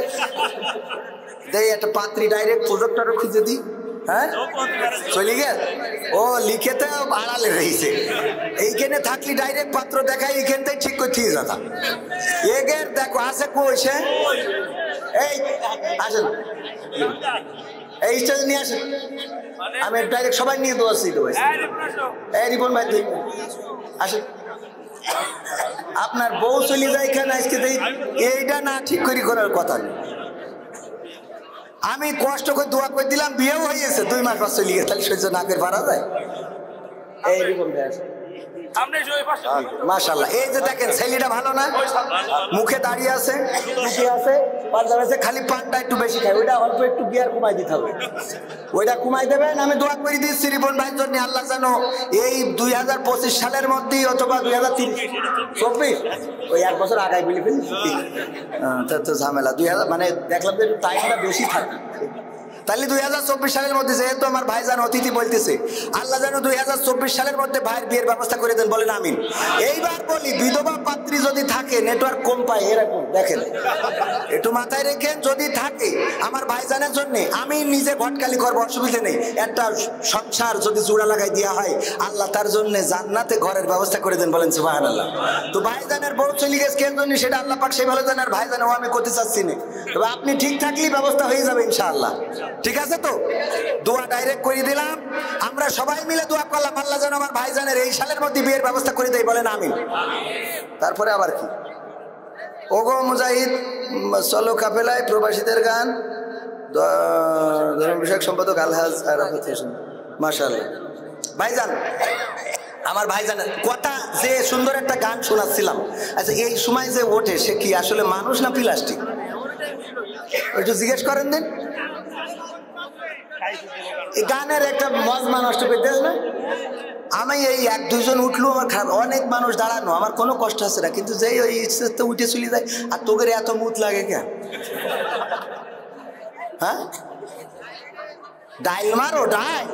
দেই একটা পাত্রী ডাইরেক্ট প্রজেক্টরও খুঁজে দিই। হ্যাঁ চলে গেল, ও লিখেতে আড়ালে রয়েছে, এইখানে থাকলি ডাইরেক্ট পাত্র দেখাই, এইখান থেকে ঠিক করতে দাদা এগের দেখো আছে কইছে। এই আসেন, এই স্টেজ নিয়ে আসেন, আমি ডাইরেক্ট সবাই নিয়ে দোয়াচ্ছি তো ভাই। এই রিপন ভাই তুই আসেন, আপনার বউ চলে যায় কেন আজকে? এইটা না ঠিক করে করার কথা নেই। আমি কষ্ট করে দোয়া করে দিলাম, বিয়েও হয়েছে, 2 মাস পর চলে গেছে, তাহলে সহ্য না করে পারা যায়? এই রিপন ভাই মাশাআল্লাহ, এই যে দেখেন ছেলেটা ভালো না, মুখে দাঁড়িয়ে আছে, মুখে আছে, পাঞ্জাব আছে, খালি পানটা একটু বেশি খায়, ওইটা অল্প একটু গিয়ার কমাই দিতে হবে, ওইটা কমাই দেবেন। আমি দোয়া করে দিচ্ছি রিপন ভাইয়ের জন্য, আল্লাহ জানো এই 2025 সালের মধ্যেই অথবা 2024 ওই 1 বছর আগাই বলে ফেলেছি তো ঝামেলা। 2000 মানে দেখলাম যে টাইমটা বেশি থাকে, তাহলে 2024 সালের মধ্যে, যেহেতু আমার ভাইজান অতিথি বলতেছে, আল্লাহ যেন 2024 সালের মধ্যে ভাইয়ের বিয়ের ব্যবস্থা করে দেন, বলেন আমিন। এইবার বলি, বিধবা পাত্রী যদি থাকে, নেটওয়ার্ক কম পায় এরকম দেখেন, একটু মাথায় রেখেন, যদি থাকে আমার ভাইজানের জন্য, আমি নিজে ভটকালি করবো, অসুবিধা নেই। একটা সংসার যদি জোড়া লাগাই দেওয়া হয়, আল্লাহ তার জন্য জান্নাতে ঘরের ব্যবস্থা করে দেন, বলেন সুবহানাল্লাহ। তো ভাইজানের বউ চলে গেছে কেন জন্য, সেটা আল্লাহ পাক সেই ভালো জানেন, আর ভাইজানও আমি করতে চাচ্ছি না, তবে আপনি ঠিক থাকলেই ব্যবস্থা হয়ে যাবে ইনশাআল্লাহ। ঠিক আছে তো, দোয়া ডাইরেক্ট করে দিলাম, আমরা সবাই মিলে দোয়া করলাম, আল্লাহ যেন আমার ভাইজানের এই সালের মধ্যে বিয়ের ব্যবস্থা করে দেয়, বলেন আমিন। তারপরে আবার কি, ওগো মুজাহিদ চলো কাফেলায়, প্রবাসীদের গান, ধর্ম বিষয়ক সম্পাদক আলহাজ আরাফাত হোসেন, মাশাআল্লাহ। ভাইজান, আমার ভাইজানের কথা, যে সুন্দর একটা গান শোনাচ্ছিলাম, আচ্ছা এই সময় যে ওঠে সে কি আসলে মানুষ না প্লাস্টিক? একটু জিজ্ঞেস করেন দিন, এই গানের একটা মজা নষ্ট করতে না। আমি এই 1-2 জন উঠলো আমার খারাপ, অনেক মানুষ দাঁড়ানো আমার কোনো কষ্ট আছে না, কিন্তু যেই ওই ইচ্ছে উঠে চলে যায়, আর তোকে এত মুত লাগে কেন? হ্যাঁ, ডাইল মারো ডাইল।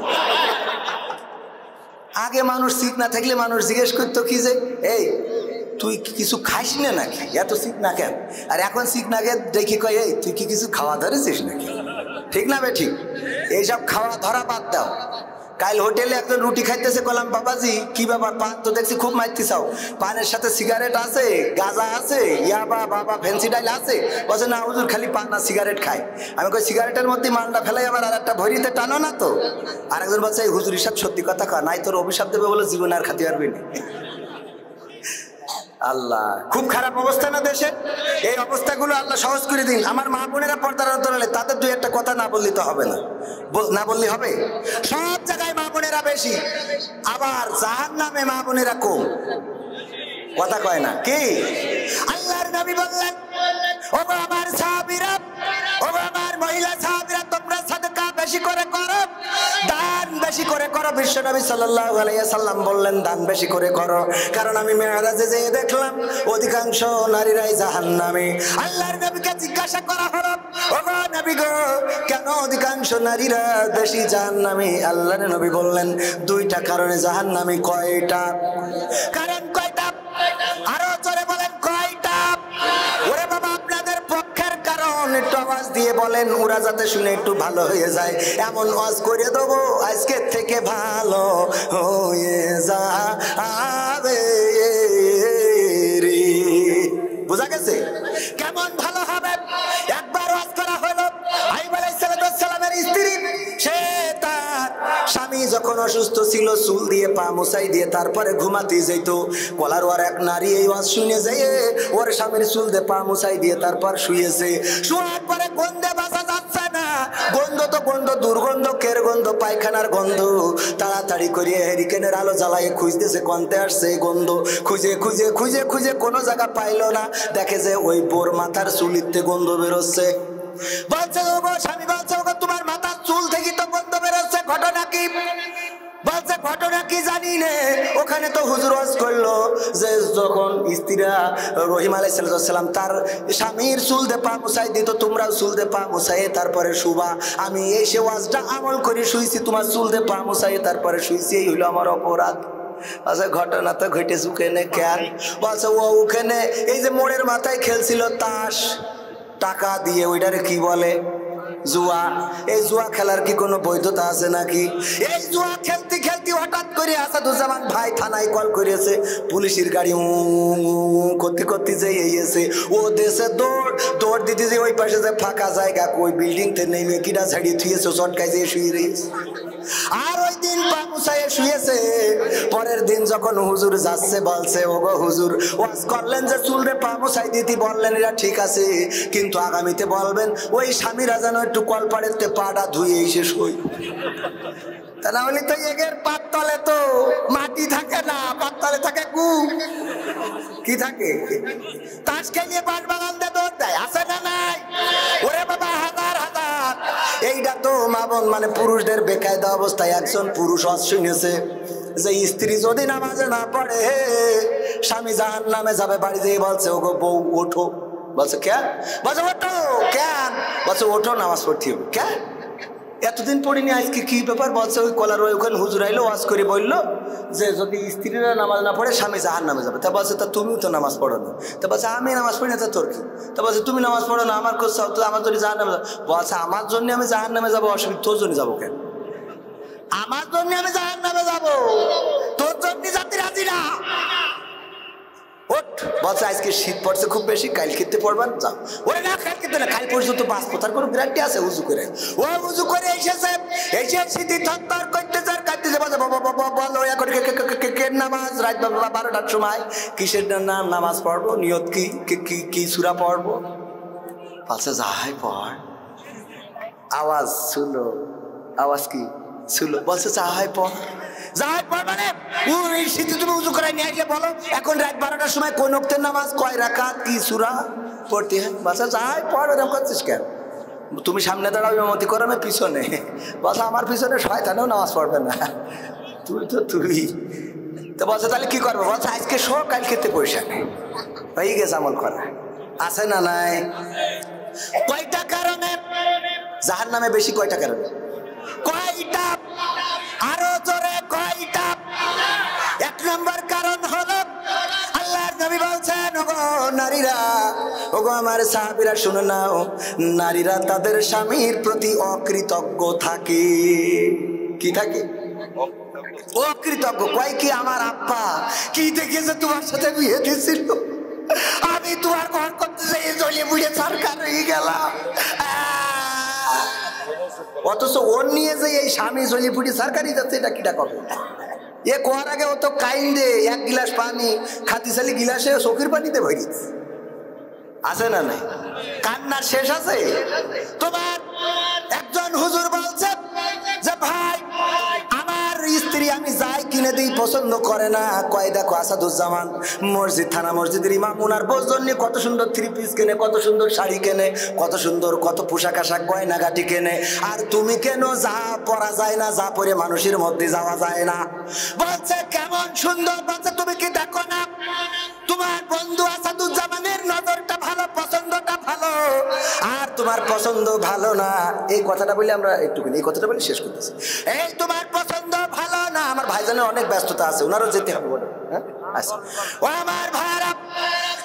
আগে মানুষ ঠিক না থাকলে মানুষ জিজ্ঞেস করতো কি যে এই তুই কিছু খাইস না নাকি, এত শিখ না কেন? আর এখন শিখ না কে দেখি কয় এই তুই কি কিছু খাওয়া ধরেছিস নাকি? ঠিক না বে ঠিক? এইসব খাওয়া ধরা বাদ দাও। কাল হোটেলে একজন রুটি খাইতেছে, বললাম বাবাজি কি ব্যাপার, পান তো দেখছি খুব মারতে চাও, পানের সাথে সিগারেট আছে, গাঁজা আছে, ইয়াবা বাবা ফ্যান্সি ডাইল আছে? বলছে না হুজুর খালি পান না সিগারেট খায়। আমি কই সিগারেটের মধ্যে মালটা ফেলাই আবার আর একটা ভরিতে টানো না তো? আরেকজন বলছে এই হুজুর হিসাব সত্যি কথা কয়, নাই তোর অভিশাপ দেবে বলে জীবন আর খাতে পারবি না। আল্লাহ, খুব খারাপ অবস্থা না দেশে, এই অবস্থাগুলো আল্লাহ সহজ করে দিন। আমার মা বোনেরা পর্দার অন্তরালে, তাদের 2-1টা কথা না বললে তো হবে না, না বললে হবে? সব জায়গায় মা বোনেরা বেশি, আবার জাহান্নামে মা বোনেরা কম, কথা কয় না কি? আল্লাহর নবী বললেন, ওগো আমার সাহাবীরা, ওগো আমার মহিলা সাহাবীরা, তোমরা সাদকা বেশি করে করো, দান বেশি করে করো। বিশ্ব নবী সাল্লাল্লাহু আলাইহি সাল্লাম বললেন দান বেশি করে করো, কারণ আমি মেরাজে যেয়ে দেখলাম অধিকাংশ নারীরাই জাহান্নামে। আল্লাহর নবীকে জিজ্ঞাসা করা হলো, ওগো নবী গো, কেন অধিকাংশ নারীরা বেশি জাহান্নামে? আল্লাহর নবী বললেন 2টা কারণে জাহান্নামে। কয়টা কারণ? কয়টা? আরো জোরে বলেন কয়টা? ওরে বাবা, আপনাদের পক্ষের কারণ একটু আওয়াজ দিয়ে বলেন, ওরা যাতে শুনে একটু ভালো হয়ে যায়, এমন ওয়াজ করে দেবো আজকে থেকে ভালো হয়ে যাবে রে। বোঝা গেছে কেমন ভালো হবে? একবার ওয়াজ করা হলো, আইয়ুব আলাইহিস সালামের স্ত্রী, সে তার স্বামী যখন অসুস্থ ছিল চুল দিয়ে পা মুছাই দিয়ে তারপরে ঘুমাতে যেত। কলার ওর এক নারী এই ওয়াজ শুনে যায়, ওর স্বামীর চুল দিয়ে পা মুছাই দিয়ে তারপর শুয়েছে। শোয়ার পরে গন্ধে বাঁচা যাচ্ছে না, গন্ধ তো গন্ধ, দুর্গন্ধ, কের গন্ধ, পায়খানার গন্ধ। তাড়াতাড়ি করিয়ে হেরিকেনের আলো জ্বালায় খুঁজতেছে কন্তে আসছে গন্ধ। খুঁজে খুঁজে খুঁজে খুঁজে কোনো জায়গা পাইলো না। দেখে যে ওই বোর মাথার চুলিতে গন্ধ বেরোচ্ছে। বলছে ওগো স্বামী, বলছে ওগো তোমার মাথার চুল থেকে তো গন্ধ বেরোচ্ছে, ঘটনা কি? বলছে ঘটনা কি জানি নে। ওখানে তো হুজুর ওয়াজ করলো যে যখন স্ত্রীরা রহিম আলাইহিস সালাম তার স্বামীর চুল দিয়ে পা মুছাই দিত, তোমরাও চুল দিয়ে পা মুছাই তারপরে শুবা। আমি এই সে ওয়াজটা আমল করে শুইছি, তোমার চুল দিয়ে পা মুছাই তারপরে শুইছি, এই হইলো আমার অপরাধ। আচ্ছা ঘটনা তো ঘটেছে ওখানে কেন? বলছে ও ওখানে এই যে মোড়ের মাথায় খেলছিল তাস, টাকা দিয়ে, ওইটারে কি বলে? জুয়া। এই জুয়া খেলার কি কোনো বৈধতা আছে নাকি? এই জুয়া খেলতে খেলতে হঠাৎ করে আসাদুজ্জামান ভাই থানায় কল করেছে, পুলিশের গাড়ি করতে করতে যে এসে ও দেশে দৌড় দিতে যে ওই পাশে যে ফাঁকা জায়গা, ওই বিল্ডিং তে নেমে কিনা ছাড়িয়ে থুয়েছে, চটকায় যে শুয়ে রয়েছে। আর ওই দিন পা মুছাইয়ে শুয়েছে। পরের দিন যখন হুজুর যাচ্ছে বলছে ওগো হুজুর ওয়াজ করলেন যে চুলরে পা মুছাই দিতে, বললেন এটা ঠিক আছে, কিন্তু আগামীতে বলবেন ওই স্বামীরা যেন একটু কলপাড়েতে পাটা ধুয়ে এসে শুই। তা না হলে তো এগের পাততলে তো মাটি থাকে না, পাততলে থাকে গু। কি থাকে? তাস খেলিয়ে পাট বাগান দিয়ে দৌড় দেয়, আছে না নাই? ওরে বাবা হাজার হাজার। এইটা তো মাবন মানে পুরুষদের বেকায়দা অবস্থায় একজন পুরুষ শুনেছে যে স্ত্রী যদি নামাজে না পড়ে স্বামী জাহান্নামে যাবে। বাড়ি যেয়ে বলছে ওগো বউ ওঠো। বলছে কেন? বলছে ওঠো। কেন? বলছে ওঠো, নামাজ পড়তে হবে। কেন? এতদিন পড়িনি, আজকে কি ব্যাপার? বলছে ওই কলার ওখানে হুজুর আইলো ওয়াজ করে বললো যে যদি স্ত্রীরা নামাজ না পড়ে স্বামী জাহান্নামে যাবে। তা বলছে তা তুমিও তো নামাজ পড়ো না। তা বলছে আমি নামাজ পড়ি না, তা তোর কি? তা বলছে তুমি নামাজ পড়ো না, আমার কোথাও তো আমার জন্য জাহান্নামে যাবো। বলছে আমার জন্য আমি জাহান্নামে যাবো, অসুবিধা তোর জন্য যাবো কেন? আমার জন্য আমি জাহান্নামে যাবো, তোর জন্য যাতে রাজি না। বলছে আজকে শীত পড়ছে খুব বেশি, কাল খেতে পড়বেন যাও। ওই না কাল খেতে না, কাল পর্যন্ত বাঁচবো, তার কোনো গ্যারান্টি আছে? উজু করে ও উজু করে এসেছে, এসে শীতি থর করতেছে আর কাটতেছে। বলো এখন নামাজ রাত 12টার সময় কিসের নামাজ পড়বো? নিয়ত কি সূরা পড়বো? বলছে যাই পড়। আওয়াজ শুনো, আওয়াজ কি শুনো? বলছে যাই পড়। যাই পড় মানে ওই শীতে তুমি উজু করে নিয়ে আসলে বলো এখন রাত 12টার সময় কোন ওয়াক্তের নামাজ, কয় রাকাত, কি সূরা পড়তে হয়? বলছে যাই পড়। এরকম করছিস কেন? তুমি সামনে দাঁড়াও, ইমামতি করো, আমি পিছনে। বলছে আমার পিছনে শয়তানেও নামাজ পড়বে না, তুই তো তুই। তো বলছে তাহলে কি করবো? বলছে আজকে শো, কাল খেতে পয়সা নেই। হয়ে গেছে আমল করা, আছে না নাই? কয়টা কারণে জাহান্নামে বেশি? কয়টা কারণে? কয়টা? আরো জোরে কয়টা? এক নম্বর কারণ হলো আল্লাহর নবী বলছেন ওগো নারীরা, ওগো আমার সাহাবীরা শুনে নাও, নারীরা তাদের স্বামীর প্রতি অকৃতজ্ঞ থাকে। কি থাকে? অকৃতজ্ঞ। কয় কি আমার আব্বা কি দেখেছে তোমার সাথে বিয়ে দিয়েছিল, আমি তোমার ঘর করতে যাই জ্বলিয়ে বুড়ে সরকার হয়ে গেলাম। অথচ ওর নিয়ে যে এই স্বামী জ্বলিয়ে পুড়ি সরকারি যাচ্ছে, এটা কিটা কবে? এ কোয়ার আগে ও তো কাইন্দে এক গিলাস পানি খাতি চালি গিলাসে চোখের পানিতে ভরি আছে না নাই? কান্নার শেষ আছে? তোমার একজন হুজুর বলছে যে ভাই আমার স্ত্রী আমি যাই কিনে দিই পছন্দ করে না। কয় দেখো আসাদুজ্জামান মসজিদ থানা মসজিদের ইমাম, ওনার বউর জন্য কত সুন্দর থ্রি পিস কেনে, কত সুন্দর শাড়ি কেনে, কত সুন্দর কত পোশাক আশাক গয়নাগাটি কেনে, আর তুমি কেন যা পরা যায় না, যা পরে মানুষের মধ্যে যাওয়া যায় না। বলছে কেমন সুন্দর? বলছে তুমি কি দেখো না তোমার বন্ধু আসাদুজ্জামানের নজরটা ভালো, পছন্দটা ভালো, আর তোমার পছন্দ ভালো না। এই কথাটা বলে আমরা একটুখানি এই কথাটা বলে শেষ করতেছি। এই তোমার পছন্দ ভালো না, আমার ভাইজানের অনেক ব্যস্ততা আছে, ওনারও যেতে হবে বলে। হ্যাঁ আচ্ছা, ও আমার ভাইরা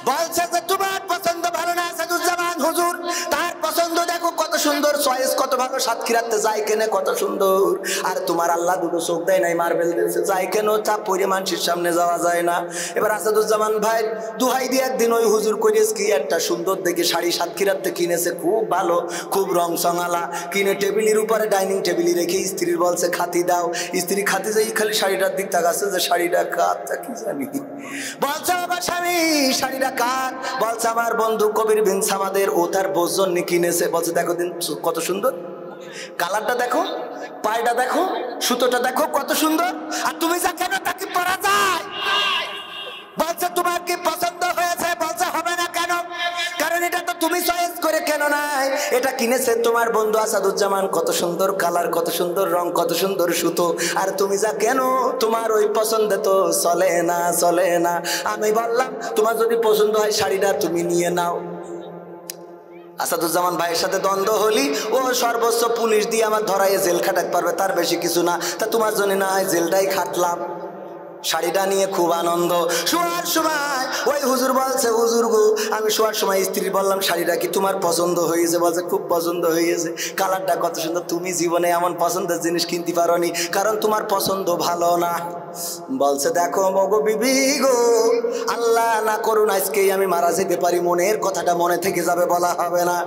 বলছে যে তোমার পছন্দ ভালো না আসাদুজ্জামান হুজুর, তার পছন্দ দেখো কত সুন্দর, চয়েস কত ভালো, সাতক্ষীরাতে যাই কেনে কত সুন্দর, আর তোমার আল্লাহ দুটো চোখ দেয় নাই, মার্বেল দিয়েছে, যাই কেন তা পরে মানুষের সামনে যাওয়া যায় না। এবার আসাদুজ্জামান ভাই দুহাই দিয়ে একদিন ওই হুজুর করিস কি একটা সুন্দর দেখে শাড়ি সাতক্ষীরাতে কিনেছে, খুব ভালো, খুব রং সঙালা, কিনে টেবিলের উপরে ডাইনিং টেবিলে রেখে স্ত্রীর বলছে খাতি দাও। স্ত্রী খাতি যাই খালি শাড়িটার দিক তাকাচ্ছে যে শাড়িটা কার, তা কি জানি। বলছে বাবা স্বামী শাড়িটা কার? বলছে আমার বন্ধু কবির বিন সামাদের, ও তার বোঝ জন্য কিনেছে। বলছে দেখো দিন কত সুন্দর, কালারটা দেখো, পায়টা দেখো, সুতোটা দেখো কত সুন্দর। আর তুমি যা কেন তাকে পরা যায়? বলছে তোমার কি পছন্দ হয়েছে? বলছে হবে না কেন? কারণ এটা তো তুমি চয়েস করে কেন নাই, এটা কিনেছে তোমার বন্ধু আসাদুজ্জামান। কত সুন্দর কালার, কত সুন্দর রং, কত সুন্দর সুতো। আর তুমি যা কেন, তোমার ওই পছন্দে তো চলে না, চলে না। আমি বললাম তোমার যদি পছন্দ হয় শাড়িটা তুমি নিয়ে নাও। আসাদুজ্জামান ভাইয়ের সাথে দ্বন্দ্ব হলি, ও সর্বোচ্চ পুলিশ দিয়ে আমার ধরাইয়ে জেল খাটাতে পারবে, তার বেশি কিছু না। তা তোমার জন্য না হয় জেলটাই খাটলাম। শাড়িটা নিয়ে খুব আনন্দ। শোয়ার সময় ওই হুজুর বলছে, হুজুর গো, আমি শোয়ার সময় স্ত্রী বললাম শাড়িটা কি তোমার পছন্দ হয়েছে? বলছে খুব পছন্দ হয়েছে, কালারটা কত সুন্দর। তুমি জীবনে এমন পছন্দের জিনিস কিনতে পারোনি, কারণ তোমার পছন্দ ভালো না। বলছে দেখো মগো বিবি গো, আল্লাহ না করুন আজকেই আমি মারা যেতে পারি, মনের কথাটা মনে থেকে যাবে, বলা হবে না।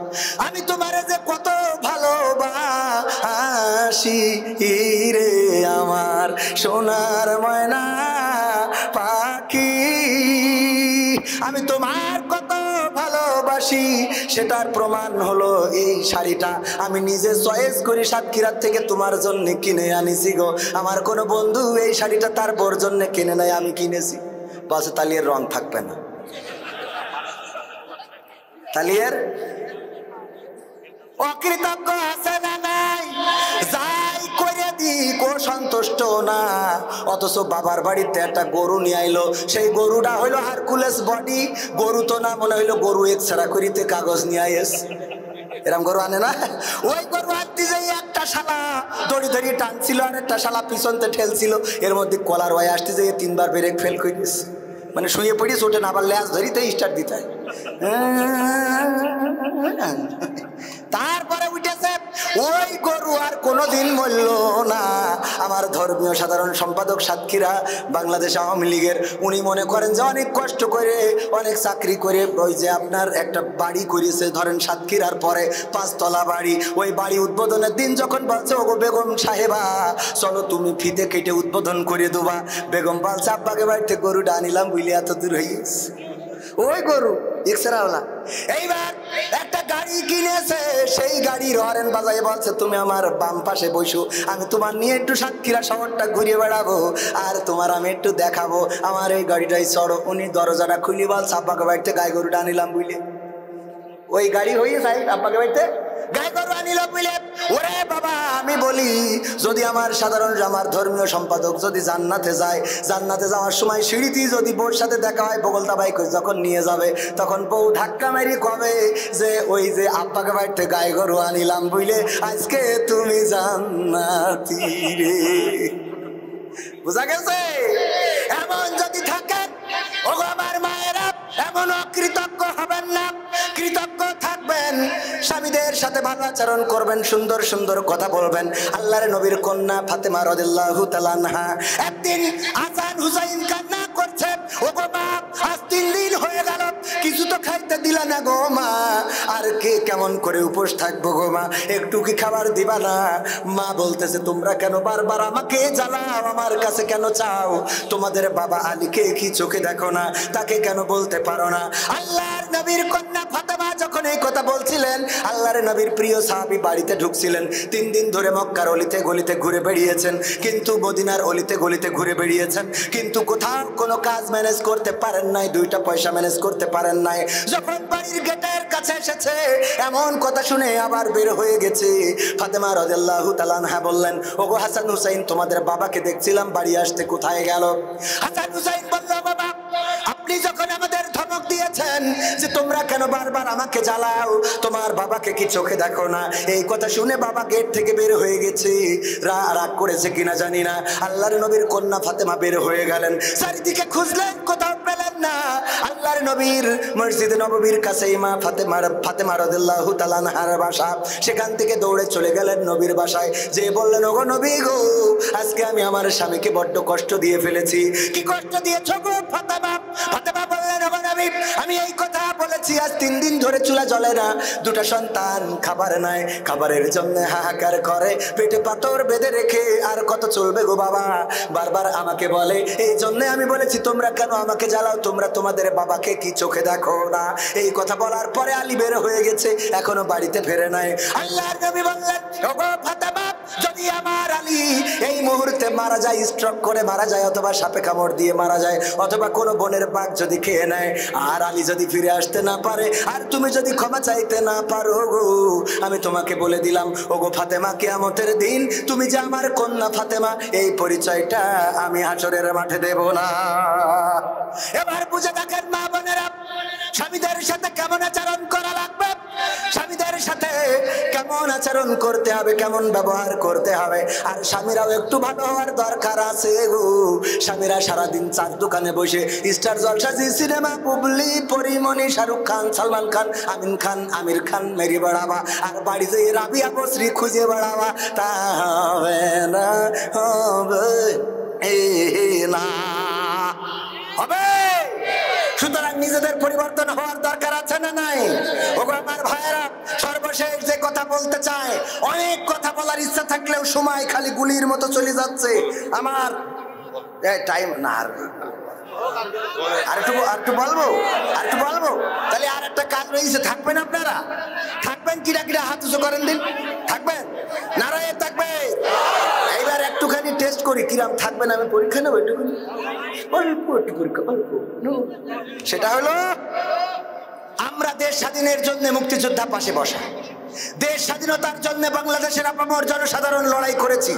আমি তোমারে যে কত ভালোবাসি রে আমার সোনার ময়না পাখি, আমি তোমার কত ভালোবাসি, সেটার প্রমাণ হলো এই শাড়িটা। আমি নিজে চয়েস করি সাতক্ষীরার থেকে তোমার জন্য কিনে আনিছি গো। আমার কোনো বন্ধু এই শাড়িটা তার বোর জন্য কিনে নেয়, আমি কিনেছি। বলছে তাহলে এর রং থাকবে না, তাহলে এর অকৃতজ্ঞ আছে না নাই? যাই করে দিক ও সন্তুষ্ট না। অথচ বাবার বাড়িতে একটা গরু নিয়ে আইলো, সেই গরুটা হইলো হারকুলেস বডি। গরু তো না, মনে হইলো গরু এক্সরা করিতে কাগজ নিয়ে আইস। এরম গরু আনে না? ওই গরু আনতে যাই একটা শালা দড়ি ধরিয়ে টানছিল, আর একটা শালা পিছনতে ঠেলছিল। এর মধ্যে কলার ওয়াই আসতে যাই 3 বার ব্রেক ফেল করিস, মানে শুয়ে পড়িস, ওঠে না, আবার ল্যাস ধরিতে স্টার্ট দিতে হয়। তারপরে উঠেছে ওই গরু আর কোনোদিন মরল না। আমার ধর্মীয় সাধারণ সম্পাদক সাতক্ষীরা বাংলাদেশ আওয়ামী লীগের, উনি মনে করেন যে অনেক কষ্ট করে, অনেক চাকরি করে ওই যে আপনার একটা বাড়ি করেছে, ধরেন সাতক্ষীরার পরে 5 তলা বাড়ি। ওই বাড়ি উদ্বোধনের দিন যখন বলছে ওগো বেগম সাহেবা চলো তুমি ফিতে কেটে উদ্বোধন করে দেবা, বেগম বলছে আব্বাকে বাড়িতে গরুটা আনিলাম বুঝলে এত দূর হইস। ওই গরু এক্সরাওয়ালা এইবার একটা গাড়ি কিনেছে, সেই গাড়ির হরেন বাজায় বলছে তুমি আমার বাম পাশে বসো, আমি তোমার নিয়ে একটু সাতক্ষীরা শহরটা ঘুরিয়ে বেড়াবো, আর তোমার আমি একটু দেখাবো, আমার এই গাড়িটাই চড়ো। উনি দরজাটা খুলি বলছে আব্বাকে বাড়িতে গায়ে গরুটা আনিলাম বুঝলে। ওই গাড়ি হয়ে যায় আব্বাকে বাড়িতে গায়ে গরু আনিল বুঝলে। ওরে বাবা, আমি বলি যদি আমার সাধারণ আমার ধর্মীয় সম্পাদক যদি জান্নাতে যায়, জান্নাতে যাওয়ার সময় সিঁড়িতে যদি বউর সাথে দেখা হয়, বগলতা বাইক যখন নিয়ে যাবে, তখন বউ ধাক্কা মেরি কবে যে ওই যে আব্বাকে বাড়িতে গায়ে গরু আনিলাম বুঝলে, আজকে তুমি জান্নাতি রে। বুঝা গেছে? এমন যদি থাকেন ও আমার মায়েরা, এমন অকৃতজ্ঞ হবেন না, কৃতজ্ঞ থাকবেন। স্বামীদের সাথে ভালো আচরণ করবেন, সুন্দর সুন্দর কথা বলবেন। আল্লাহর নবীর কন্যা ফাতেমা রাদিয়াল্লাহু তাআলা আনহা একদিন হাসান হুসাইন কান্না করছে, ও গো মা আজ 3 দিন হয়ে গেল কিছু তো খাইতে দিলা না গো মা, আর কে কেমন করে উপোস থাকবো গো মা, একটু কি খাবার দিবা না? মা বলতেছে তোমরা কেন বারবার আমাকে জ্বালাও, আমার কাছে কেন চাও? তোমাদের বাবা আলীকে কি চোখে দেখো না? তাকে কেন বলতে পারো না? আল্লাহর নবীর কন্যা ফাতেমা যখন এই কথা বলছিলেন, আল্লাহর নবীর প্রিয় সাহাবী বাড়িতে ঢুকছিলেন। 3 দিন ধরে মক্কার অলিতে গলিতে ঘুরে বেরিয়েছেন, কিন্তু মদিনার অলিতে গলিতে ঘুরে বেরিয়েছেন, কিন্তু কোথাও কোনো কাজ ম্যানেজ করতে পারেন নাই, 2টা পয়সা ম্যানেজ করতে পারেন নাই। যখন বাড়ির গেটের কাছে এসেছে, এমন কথা শুনে আবার বের হয়ে গেছে। ফাতেমা রাদিয়াল্লাহু তাআলা আনহা বললেন, ওগো হাসান হুসাইন, তোমাদের বাবাকে দেখছিলাম বাড়ি আসতে, কোথায় গেল? হাসান হুসাইন বলল, বাবা আপনি যখন আমাদের ধমক দিয়েছেন যে তোমরা কেন বারবার আমাকে জ্বালাও, তোমার বাবাকে কি চোখে দেখো না? এই কথা শুনে বাবা গেট থেকে বের হয়ে গেছে। রাগ করেছে কিনা জানি না, আল্লাহর নবীর কন্যা ফাতেমা বের হয়ে গেলেন। চারিদিকে খুঁজলেন, কোথাও পেলেন না। আল্লাহর নবীর মসজিদে নববীর কাছে মা ফাতেমা রাদিয়াল্লাহু তাআলা আনহার বাসা, সেখান থেকে দৌড়ে চলে গেলেন নবীর বাসায়, যে বললেন, ওগো নবী গো, আজকে আমি আমার স্বামীকে বড্ড কষ্ট দিয়ে ফেলেছি। কি কষ্ট দিয়েছো গো ফাতেমা? ফাতেমা বললেন, ওগো নবী নবী আমি এই কথা বলেছি, আজ 3 দিন ধরে চুলা জ্বলে না, 2টা সন্তান খাবার নাই, খাবারের জন্য হাহাকার করে, পেটে পাথর বেঁধে রেখে আর কত চলবে গো বাবা। বারবার আমাকে বলে, এই জন্য আমি বলেছি তোমরা কেন আমাকে জ্বালাও, তোমরা তোমাদের বাবাকে কি চোখে দেখো না? এই কথা বলার পরে আলী বের হয়ে গেছে, এখনো বাড়িতে ফেরে নাই। আল্লাহর নবী বললেন, ওগো ফাতেমা, যদি আমার আলী এই মুহূর্তে মারা যায়, স্ট্রোক করে মারা যায়, অথবা সাপে কামড় দিয়ে মারা যায়, অথবা কোনো বনের বাঘ যদি খেয়ে নেয়, আর আলী যদি ফিরে আসতে না পারে, আর তুমি যদি ক্ষমা চাইতে না পারো গো, আমি তোমাকে বলে দিলাম ওগো ফাতেমা, কিয়ামতের দিন তুমি যে আমার কন্যা ফাতেমা, এই পরিচয়টা আমি হাসরের মাঠে দেব না। এবার বুঝে দেখেন মা বোনেরা, স্বামীদের সাথে কেমন আচরণ করা লাগবে, স্বামীদের সাথে কেমন আচরণ করতে হবে, কেমন ব্যবহার করতে হবে। আর স্বামীরাও একটু ভালো হওয়ার দরকার আছে গো। স্বামীরা সারাদিন 4 দোকানে বসে স্টার জলসা, জি সিনেমা, বুবলি, পরিমণি, শাহরুখ খান, সালমান খান, আমিন খান, আমির খান মেরি বেড়াবা, আর বাড়িতে রাবিয়া বসরি খুঁজে বেড়াবা, তা হবে না, হবে না, হবে। সুতরাং নিজেদের পরিবর্তন হওয়ার দরকার আছে না নাই? ওগো আমার ভাইয়েরা, সর্বশেষ যে কথা বলতে চায়, অনেক কথা বলার ইচ্ছা থাকলেও সময় খালি গুলির মতো চলে যাচ্ছে আমার, টাইম না। আর একটু বলবো, তাহলে আর একটা কাজ রয়েছে, থাকবেন আপনারা? থাকবেন? কিরা কিরা হাত উঁচু করেন দিন, থাকবেন? নারায়ে তাকবীর। এইবার একটুখানি টেস্ট করি কিরাম থাকবেন, আমি পরীক্ষা নেবো একটুখানি, অল্প একটু পরীক্ষা, অল্প। সেটা হলো, আমরা দেশ স্বাধীনের জন্য মুক্তিযোদ্ধা পাশে বসা, দেশ স্বাধীনতার জন্য বাংলাদেশের আপামর জনসাধারণ লড়াই করেছি,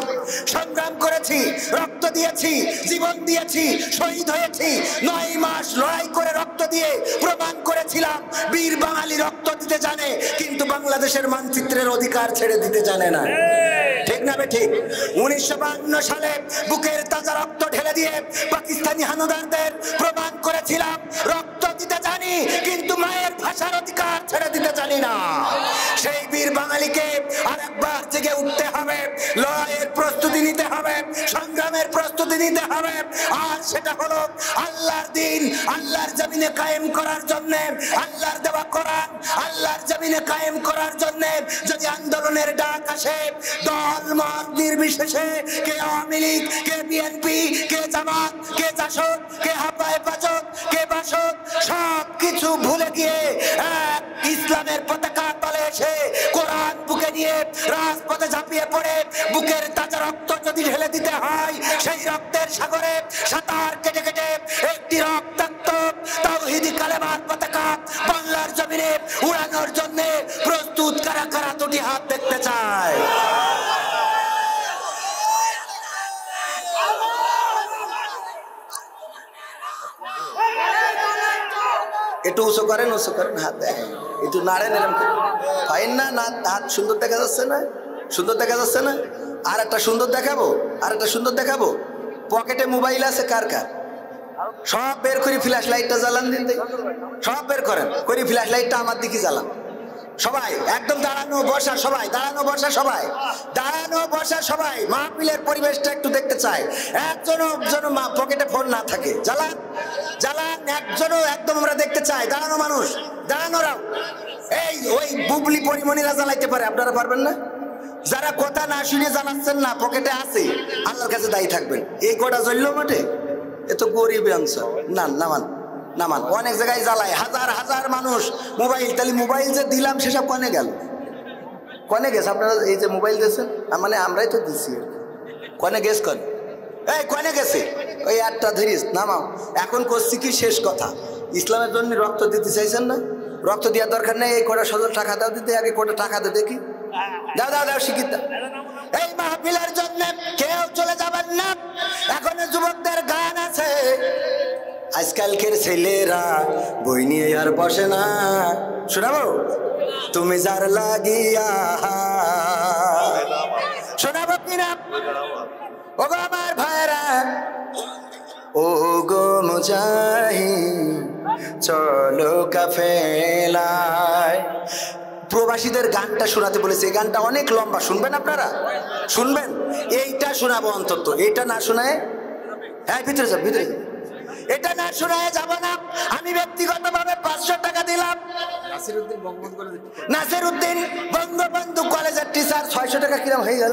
সংগ্রাম করেছি, রক্ত দিয়েছি, জীবন দিয়েছি, শহীদ হয়েছি। 9 মাস লড়াই করে রক্ত দিয়ে প্রমাণ করেছিলাম বীর বাঙালি রক্ত দিতে জানে, কিন্তু বাংলাদেশের মানচিত্রের অধিকার ছেড়ে দিতে জানে না। ঠিক না ঠিক? 1952 সালে বুকের তাজা রক্ত ঢেলে দিয়ে পাকিস্তানি হানাদারদের প্রমাণ করেছিলাম রক্ত দিতে জানি, কিন্তু মায়ের ভাষার অধিকার ছেড়ে দিতে জানি না। সেই বীর বাঙালিকে আরেকবার জেগে উঠতে হবে, লড়াইয়ের প্রস্তুতি নিতে হবে, সংগ্রামের প্রস্তুতি নিতে হবে। আর সেটা হলো আল্লাহর দিন আল্লাহর জমিনে কায়েম করার জন্য, আল্লাহর দেওয়া কোরআন আল্লাহর জমিনে কায়েম করার জন্য যদি আন্দোলনের ডাক আসে, দল মত নির্বিশেষে, কে আওয়ামী লীগ, কে বিএনপি, কে জামাত, কে জাসদ, কে হাফায়ে হেফাজত, কে বাসদ, সব কিছু ভুলে গিয়ে ইসলামের পতাকা তলে এসে কোরআন বুকে নিয়ে রাজপথে ঝাঁপিয়ে পড়ে বুকের তাজা রক্ত যদি ঢেলে দিতে হয়, সেই রক্তের সাগরে সাঁতার কেটে কেটে একটি রক্তাক্ত তাওহীদি কালেমার পতাকা বাংলার জমিনে উড়ানোর জন্য প্রস্তুত কারা কারা দুটি হাত দেখতে চায়? একটু উঁচু করেন হাত দেখেন, একটু নাড়েন, এরকম ফাইন না? হাত সুন্দর দেখা যাচ্ছে না? সুন্দর দেখা যাচ্ছে না? আর একটা সুন্দর দেখাবো, পকেটে মোবাইল আছে কার কার? সব বের করি, ফ্ল্যাশ লাইটটা জ্বালান দিন, সব বের করেন, করি ফ্ল্যাশ লাইটটা আমার দিকে জ্বালান। সবাই একদম দাঁড়ানো বসা, সবাই দাঁড়ানো বসা, সবাই দাঁড়ানো বসা, সবাই মাহফিলের পরিবেশটা একটু দেখতে চাই। একজনও যেন পকেটে ফোন না থাকে, জ্বালান, একজনও একদম আমরা দেখতে চাই। দাঁড়ানো মানুষ, দাঁড়ানোরাও, এই ওই বুবলি পরিমণিরা জ্বালাইতে পারে, আপনারা পারবেন না? যারা কথা না শুনে জ্বালাচ্ছেন না, পকেটে আছে, আল্লাহর কাছে দায়ী থাকবেন। এই কটা জ্বললো মাঠে, এ তো গরিব অঞ্চল, নামান অনেক জায়গায় জ্বালায়, হাজার মানুষ মোবাইল, তাহলে মোবাইল যে দিলাম সেসব কনে গেছে? আপনারা এই যে মোবাইল দিয়েছেন, মানে আমরাই তো দিচ্ছি, কনে গেছ এই কনে গেছে? ওই 8টা ধরিস নামাও। এখন করছি কি শেষ কথা, ইসলামের জন্য রক্ত দিতে চাইছেন না? রক্ত দেওয়ার দরকার নেই, এই কটা সজল টাকা দাও দিতে, আগে কটা টাকা দে দেখি, দাও শিখিত দাও। এই মাহফিলের জন্য কেউ চলে যাবেন না। এখন যুবকদের গান আছে, আজকালকের ছেলেরা বই নিয়ে আর বসে না, শোনাবো? তুমি যার লাগিয়া, শোনাবো কিনা? ও গো আমার ভাইরা, ও গো মুজাহিদ চলো কাফেলায়। প্রবাসীদের গানটা শোনাতে বলেছে, এই গানটা অনেক লম্বা, শুনবেন আপনারা? শুনবেন? এইটা শোনাবো অন্তত, এইটা না শোনায়, হ্যাঁ ভিতরে যাও, এটা না শোনায় যাব না। আমি ব্যক্তিগতভাবে 500 টাকা দিলাম। নাসিরউদ্দিন বঙ্গবন্ধু কলেজের টিচার 600 টাকা কিরম হয়ে গেল?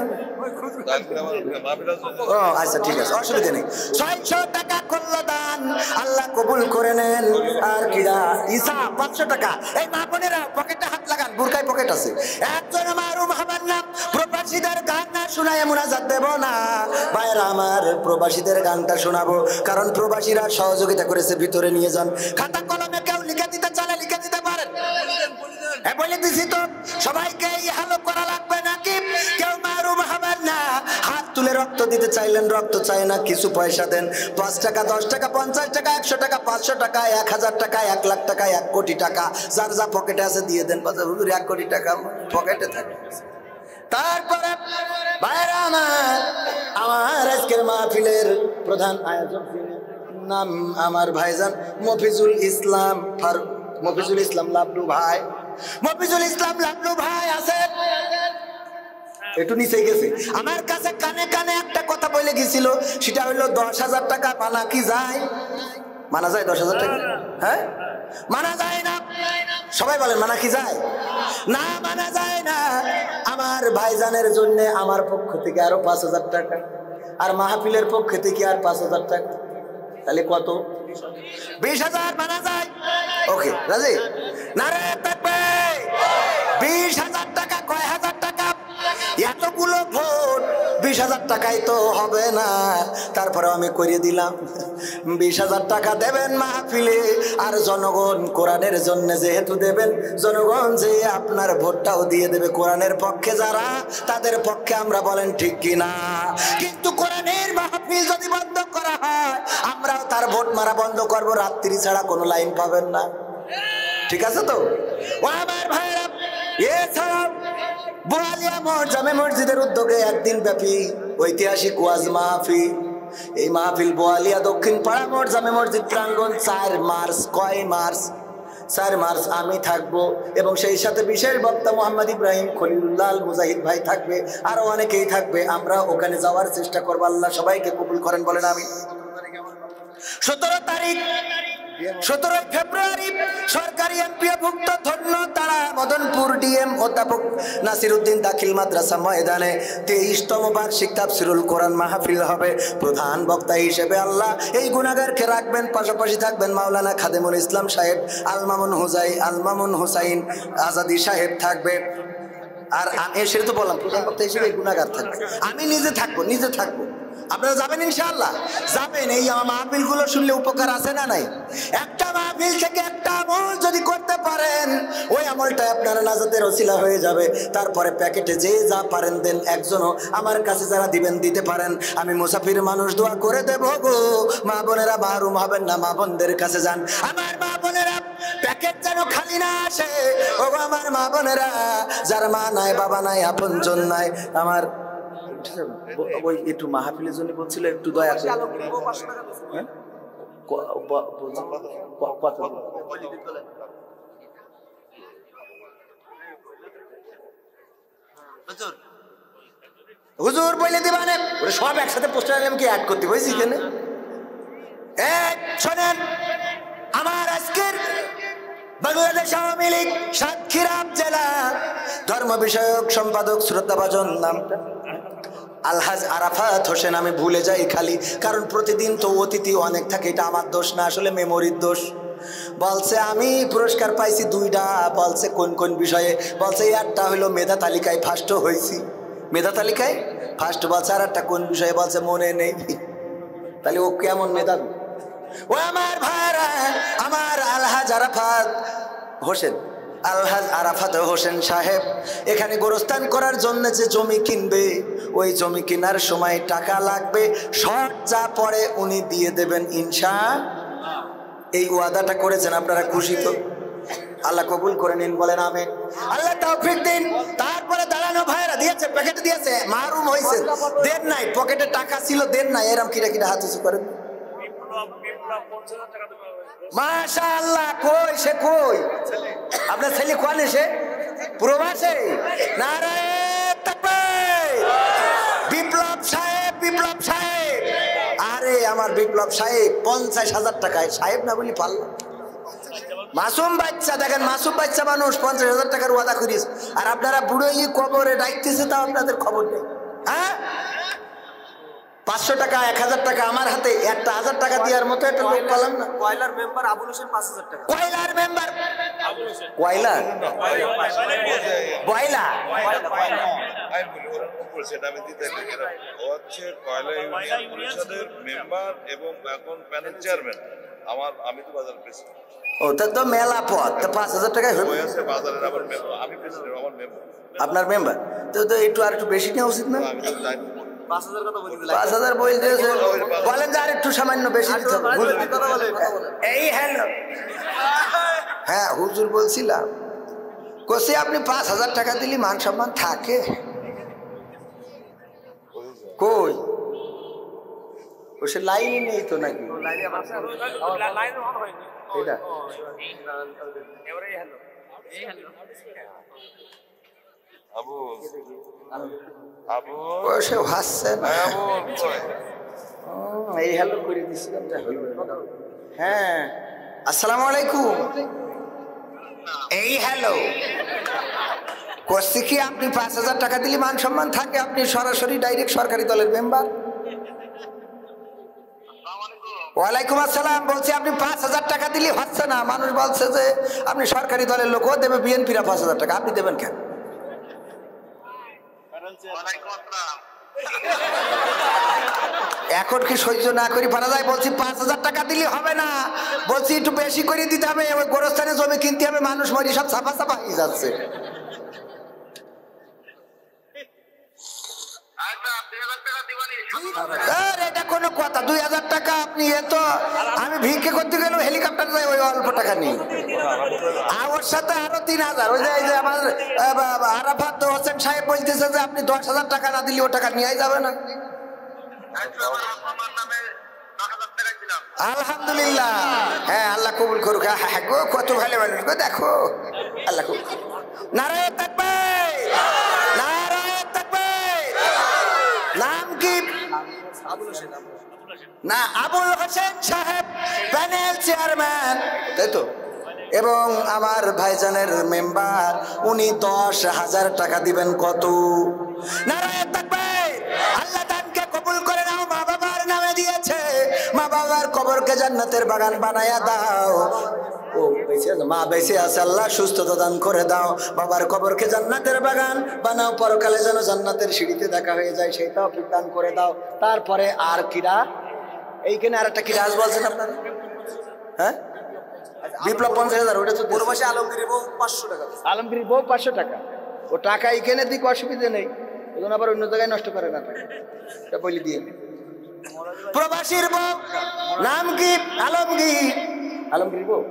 ও আচ্ছা ঠিক আছে, অসুবিধা নেই। 600 টাকা করলো দান, আল্লাহ কবুল করে নেন। আর কিরা ঈসা 500 টাকা। এই মা বোনেরা পকেটে হাত লাগান, বুরকায় পকেট আছে। একজন মারুম হবার নাম, প্রবাসীদের গান না শোনায় মুনাজাত দেব না ভাইরা আমার, প্রবাসীদের গানটা শোনাবো, কারণ প্রবাসীরা সহযোগিতা করেছে। ভিতরে নিয়ে যান, খাতা কলমে কেউ লিখে দিতে চাইলে লিখে দিতে পারেন। বলে দিছি তো, সবাইকে ইহালো করা লাগবে নাকি? কেউ মারুম হবেন না। হাত তুলে রক্ত দিতে চাইলেন, রক্ত চাই না, কিছু পয়সা দেন। 5 টাকা, 10 টাকা, 50 টাকা, 100 টাকা, 500 টাকা, 1000 টাকা, 1 লাখ টাকা, 1 কোটি টাকা, যার যা পকেটে আছে দিয়ে দেন। 1 কোটি টাকা পকেটে থাকে। তারপরে ভাইরা আমার আজকের মাহফিলের প্রধান আয়োজক নাম আমার ভাইজান মফিজুল ইসলাম ফারুক, মফিজুল ইসলাম লাবলু ভাই। মফিজুল ইসলাম লাবলু ভাই আছে, একটু নিচে গেছে। আমার কাছে কানে কানে একটা কথা বলে গেছিল, সেটা হইলো 10,000 টাকা মানা কি যায়? মানা যায় 10,000 টাকা? হ্যাঁ, মানা যায় না। সবাই বলেন মানা কি যায়? না, মানা যায় না। আমার ভাইজানের জন্য আমার পক্ষ থেকে আরো 5,000 টাকা, আর মাহফিলের পক্ষ থেকে আর 5,000 টাকা, তাহলে কত? 20,000 মানা যায়। ওকে রাজি? নারে তাকবীর! 20,000 টাকা, কয় হাজার টাকা? এতগুলো ভোট 20,000 টাকায় তো হবে না। তারপরে আমি করিয়ে দিলাম 20,000 টাকা দেবেন মাহফিলে, আর জনগণ কোরআনের জন্য যেহেতু দেবেন, জনগণ যে আপনার ভোটটাও দিয়ে দেবে কোরআনের পক্ষে যারা, তাদের পক্ষে আমরা, বলেন ঠিক কিনা? কিন্তু কোরআনের মাহফিল যদি বন্ধ করা হয়, আমরাও তার ভোট মারা বন্ধ করবো। রাত্রি ছাড়া কোনো লাইন পাবেন না। ঠিক আছে তো? ও আমার ভাইরা, এছাড়া বোয়ালিয়া জামে মসজিদের উদ্যোগে একদিন ব্যাপী ঐতিহাসিক ওয়াজ মাহফিল। এই মাহফিল বোয়ালিয়া দক্ষিণ পাড়া জামে মসজিদ প্রাঙ্গণ 4 মার্চ। কয় মার্চ? 4 মার্চ আমি থাকবো, এবং সেই সাথে বিশেষ বক্তা মোহাম্মদ ইব্রাহিম খলিলুল্লাহ মুজাহিদ ভাই থাকবে, আরো অনেকেই থাকবে। আমরা ওখানে যাওয়ার চেষ্টা করবো, আল্লাহ সবাইকে কবুল করেন, বলেন আমি। 17 তারিখ 17 ফেব্রুয়ারি সরকারি এমপিওভুক্ত ধন্য তারা মদনপুর ডিএম অধ্যাপক নাসিরউদ্দিন দাখিল মাদ্রাসা ময়দানে 23তম বার্ষিক তাফসিরুল কোরআন মাহফিল হবে। প্রধান বক্তা হিসেবে আল্লাহ এই গুনাহগারকে রাখবেন। পাশাপাশি থাকবেন মাওলানা খাদেমুল ইসলাম সাহেব, আলমামুন হুসাইন আজাদি সাহেব থাকবে। আর আমি সেটা তো বললাম, প্রধান বক্তা হিসেবে এই গুনাহগার থাকবে। আমি নিজে থাকবো। আপনারা যাবেন ইনশাআল্লাহ? যাবেন। এই মাহফিল গুলো শুনলে উপকার আছে না নাই? একটা মাহফিল থেকে একটা আমল যদি করতে পারেন, ওই আমলটা আপনার নাজাতের ওসিলা হয়ে যাবে। তারপরে প্যাকেটে যে যা পারেন দেন। একজনও আমার কাছে যারা দিবেন দিতে পারেন, আমি মুসাফির মানুষ, দোয়া করে দেব গো। মা বোনেরা মাহরুম হবেন না, মা বোনদের কাছে যান। আমার মা বোনেরা প্যাকেট যেন খালি না আসে। ও আমার মা বোনেরা, যার মা নাই, বাবা নাই, আপনজন নাই, আমার ওই একটু মাহফিলের জন্য বলছিল, একটু দয়া করে। হুজুর বলে দিবানে, সব একসাথে পোস্টার কি অ্যাড করতে হয়েছি কেন? শোনেন, আমার আজকের বাংলাদেশ আওয়ামী লীগ সাতক্ষীরা জেলা ধর্ম বিষয়ক সম্পাদক শ্রদ্ধাভাজন নামটা আলহাজ আরাফাত হোসেন। আমি ভুলে যাই খালি, কারণ প্রতিদিন তো অতিথি অনেক থাকে। এটা আমার দোষ না, আসলে মেমোরির দোষ। বলছে আমি পুরস্কার পাইছি 2টা। বলছে কোন কোন বিষয়ে? বলছে একটা হলো মেধা তালিকায় ফার্স্ট হয়েছি, মেধা তালিকায় ফার্স্ট। বলছে আর একটা কোন বিষয়ে? বলছে মনে নেই। তাহলে ও কেমন মেধাবী? ও আমার ভাইরা, আমার আলহাজ আরাফাত হোসেন সাহেব এখানে গোরস্থান করার জন্য যে জমি কিনবে, ওই জমি কেনার সময় টাকা লাগবে, শর্ট যা পড়ে উনি দিয়ে দেবেন ইনশাআল্লাহ। এই ওয়াদাটা করেছেন, আপনারা খুশি তো? আল্লাহ কবুল করে নিন, বলেন আমিন। আল্লাহ তৌফিক দিন। তারপরে দাঁড়ানো ভাইরা দিয়েছে, প্যাকেটে দিয়েছে, মাহরুম হয়েছে, দেন নাই, পকেটে টাকা ছিল, দেন নাই, এরকম কিটা হাত উঁচু করেন। মাশাআল্লাহ। কই সে? কই আপনার ছেলে? কোয়ানে সে? প্রবাসে? নারায়ে তাকবীর! বিপ্লব সাহেব। আরে আমার বিপ্লব সাহেব 50,000 টাকায়, সাহেব না বলি পারলাম, মাসুম বাচ্চা, দেখেন মাসুম বাচ্চা মানুষ 50,000 টাকার ওয়াদা করিস, আর আপনারা বুড়োই কবরে ডাকতেছে, তাও আপনাদের খবর নেই। হ্যাঁ, 500 টাকা 1000 টাকা আমার হাতে, একটা 1000 টাকা দেওয়ার মতো একটা লোক পেলাম না। কয়লার মেম্বার আবুল হোসেন 5,000 টাকা। কয়লার মেম্বার, কয়লা বয়লা আমি দিতে হচ্ছে কয়লা ইউনিয়ন পরিষদের মেম্বার এবং এখন প্যানেল চেয়ারম্যান আমার, আমি তো বাজার প্রেসিডেন্ট। ওটা তো মেলা পথ, 5,000 টাকায় হবে বাজারের আমার মেম্বার, আমি প্রেসিডেন্ট, আমার মেম্বার। আপনার মেম্বার তো একটু আর একটু বেশি নেওয়া উচিত না? আমি তো জানি 5,000 কথা বলি, 5,000 বলতে বলেন যে আর একটু সামান্য বেশি দিতে হবে। এই হ্যালো, হ্যাঁ হুজুর বলছিলাম, কষে আপনি 5,000 টাকা দিলি মান সম্মান থাকে কই? ও সে লাইনই নেই তো নাকি? এটা সে হাসছে না, এই হ্যালো করে দিচ্ছিলাম। হ্যাঁ আসসালামু আলাইকুম। এই হ্যালো করছি কি, আপনি 5,000 টাকা দিলে মান সম্মান থাকে? আপনি সরাসরি ডাইরেক্ট সরকারি দলের মেম্বার। ওয়ালাইকুম আসসালাম, বলছি আপনি 5,000 টাকা দিলে হচ্ছে না, মানুষ বলছে যে আপনি সরকারি দলের লোক, দেবে বিএনপিরা 5,000 টাকা, আপনি দেবেন কেন? এখন কি সহ্য না করি পারা যায়? বলছি 5,000 টাকা দিলে হবে না, বলছি একটু বেশি করে দিতে হবে, ওই গোরস্থানে জমি কিনতে হবে, মানুষ মরি সব ছাপা ছাপা হয়ে যাচ্ছে। এটা কোনো কথা? 2,000 টাকা আপনি, এত আমি ভিক্ষে করতে গেলেও হেলিকপ্টার যাই, ওই অল্প টাকা নেই। আর ওর সাথে আরো 3,000, ওই যে আমার আরাফাত হোসেন সাহেব বলতেছে যে আপনি 10,000 টাকা না দিলে ও টাকা নিয়ে যাবে না। আলহামদুলিল্লাহ, হ্যাঁ আল্লাহ কবুল করুক। হ্যাঁ গো, কত ভালো মানুষ গো, দেখো আল্লাহ কবুল। নারায়ে তাকবীর, নারায়ে তাকবীর। নাম কি? না, আবুল হোসেন সাহেব প্যানেল চেয়ারম্যান, তাই তো? এবং আমার ভাইজানের মেম্বার, উনি 10,000 টাকা দিবেন। কত? নারায়ে তাকবীর। আল্লাহ দানকে কবুল করে নাও, মা বাবার নামে দিয়েছে, মা বাবার কবরকে জান্নাতের বাগান বানায়া দাও। ও বেঁচে আছে, মা বেঁচে আছে, আল্লাহ সুস্থতা দান করে দাও, বাবার কবরকে জান্নাতের বাগান বানাও, পরকালে যেন জান্নাতের সিঁড়িতে দেখা হয়ে যায়, সেটাও দান করে দাও। তারপরে আর কিরা, এইখানে আর একটা কিরাজ বলছেন আপনারা? হ্যাঁ, বিপ্লব 50,000, ওটা তো প্রবাসী আলমগীর বউ 500 টাকা। আলমগীর বউ 500 টাকা, ও টাকা এখানে দিক অসুবিধে নেই, এখন আবার অন্য জায়গায় নষ্ট করে না টাকা, এটা বলে দিয়ে। প্রবাসীর বউ নাম কি? আলমগীর, আলমগীর বউ।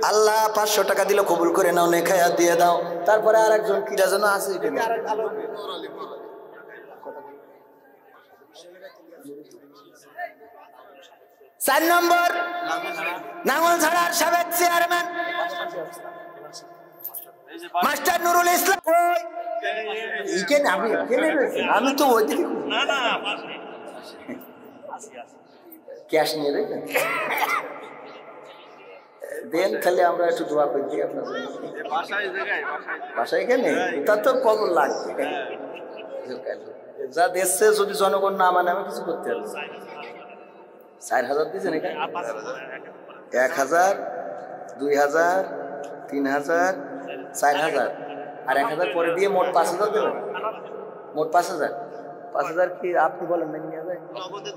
আল্লাহ 500 টাকা দিল, কবুল করে নাও, নেখায়া দিয়ে দাও। তারপরে আর একজন কিরা যেন আছে, 4 নম্বর নাঙ্গলঝাড়ার সাবেক চেয়ারম্যান মাস্টার নুরুল ইসলাম। আমি তো ওই দিকে ক্যাশ নিয়ে দেখবেন দেন, তাহলে আমরা একটু দোয়া করে দিই আপনার বাসায়। এখানে তা তো কবর লাগবে, যা দেখছে যদি জনগণ না মানে আমি কিছু করতে পারবো। 4,000 দিয়েছেন এখানে, 1,000, 2,000, 3,000, 4,000 আর 1,000 পরে দিয়ে মোট 5,000 দেবেন। মোট 5,000। 5,000 কি আপনি বলেন নাকি নিয়ে যায়?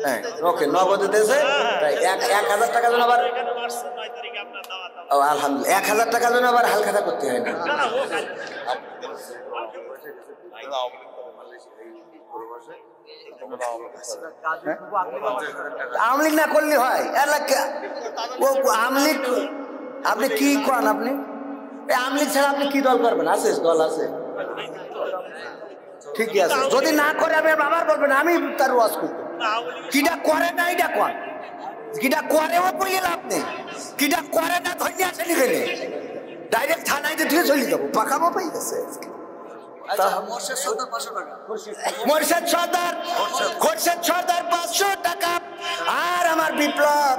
হ্যাঁ ওকে, নগদে দিয়েছে। তাই 1,000 টাকা যেন আবার, ও আলহামদুলিল্লাহ, 1,000 টাকা যেন আবার হালখাতা করতে হয় না। আমলিক না করলে হয় এলাকা, ও আমলিক। আপনি কি করেন? আপনি আমলিক ছাড়া আপনি কি দল করবেন? আছে দল আছে, ঠিকই আছে। যদি না করে আমি আবার বলবেন, আমি তার ওয়াজ করব। কিটা করে না এটা কন, কিটা করে ও বলে লাভ নেই, কিটা করে না ধরে আসেনি গেলে ডাইরেক্ট থানায় দিয়ে চলে যাবো, পাকাবো পাই গেছে। মোর্শেদ সর্দার 500 টাকা। মোর্শেদ সর্দার 500 টাকা। আর আমার বিপ্লব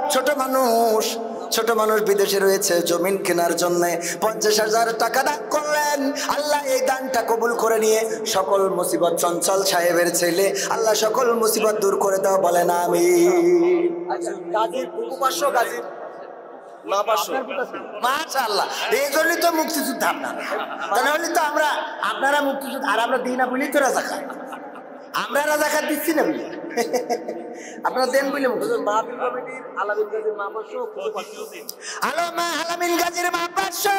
ছোট মানুষ বিদেশে রয়েছে, জমিন কেনার জন্য 50,000 টাকা দান করলেন। আল্লাহ এই দানটা কবুল করে নিয়ে সকল মুসিবত, চঞ্চল সাহেবের ছেলে, আল্লাহ সকল মুসিবত দূর করে দাও, বলেন আমিন। গাজীর বুকু 500, গাজীর মা 500। মাশাআল্লাহ, এই জন্যই তো মুক্তিযুদ্ধ তাহলে তো আপনারা মুক্তিযুদ্ধ, আর আমরা দিই না বলি তো রাজাকার, আমরা রাজাকার দিচ্ছি না বলি আপনারা দেন বলে মাহফিল কমিটির আলামিন গাজীর মা 500, ফুপু 500। আলামা আলামিন গাজীর মা 500,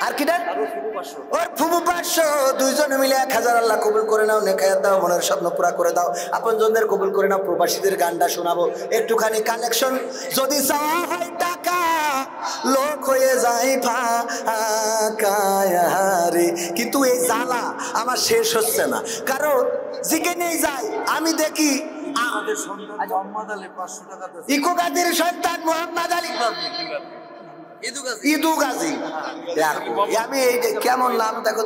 আর কি দেন? ফুপু 500। ওর ফুপু 500, দুইজনে মিলে 1000। আল্লাহ কবুল করে নাও, নেকায়াত দাও, মনের স্বপ্ন পুরা করে দাও, আপনজনদের কবুল করে নাও। প্রবাসীদের গানটা শোনাবো, একটুখানি কালেকশন। যদি চাওয়া হয় টাকা, লোক হয়ে যায় ফাঁকায়ারে। কিন্তু এই জ্বালা আমার শেষ হচ্ছে না, কারণ যেখানেই যাই আমি দেখি ইকো গাজীর সন্তান মোহাম্মদ আলী, ইদু গাজী। আমি এই যে কেমন নাম দেখো,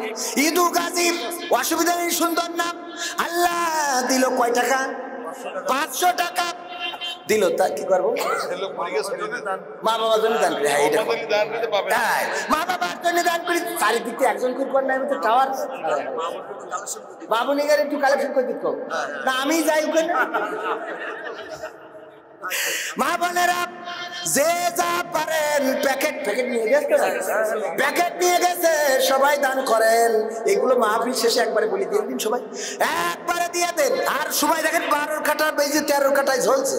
ইদু গাজী, অসুবিধা নেই, সুন্দর নাম। আল্লাহ দিল কয় টাকা? 500 টাকা দিল। তা কি করবো? মা বাবার জন্য দান করি। হ্যাঁ, মা বাবার জন্য দান করি। চারিদিকে একজন করে কর নাই তো টাওয়ার। বাবু নিগার একটু কালেকশন করে দিত না, আমি যাই ওখানে। মা বোনেরা যে যা পারেন, প্যাকেট নিয়ে গেছে, সবাই দান করেন। এগুলো মাহফিল শেষে একবারে বলি দিয়ে দিন, সবাই একবারে দিয়ে দেন। আর সময় দেখেন 12 কাটা বেজে 13 কাটায় ঝলছে।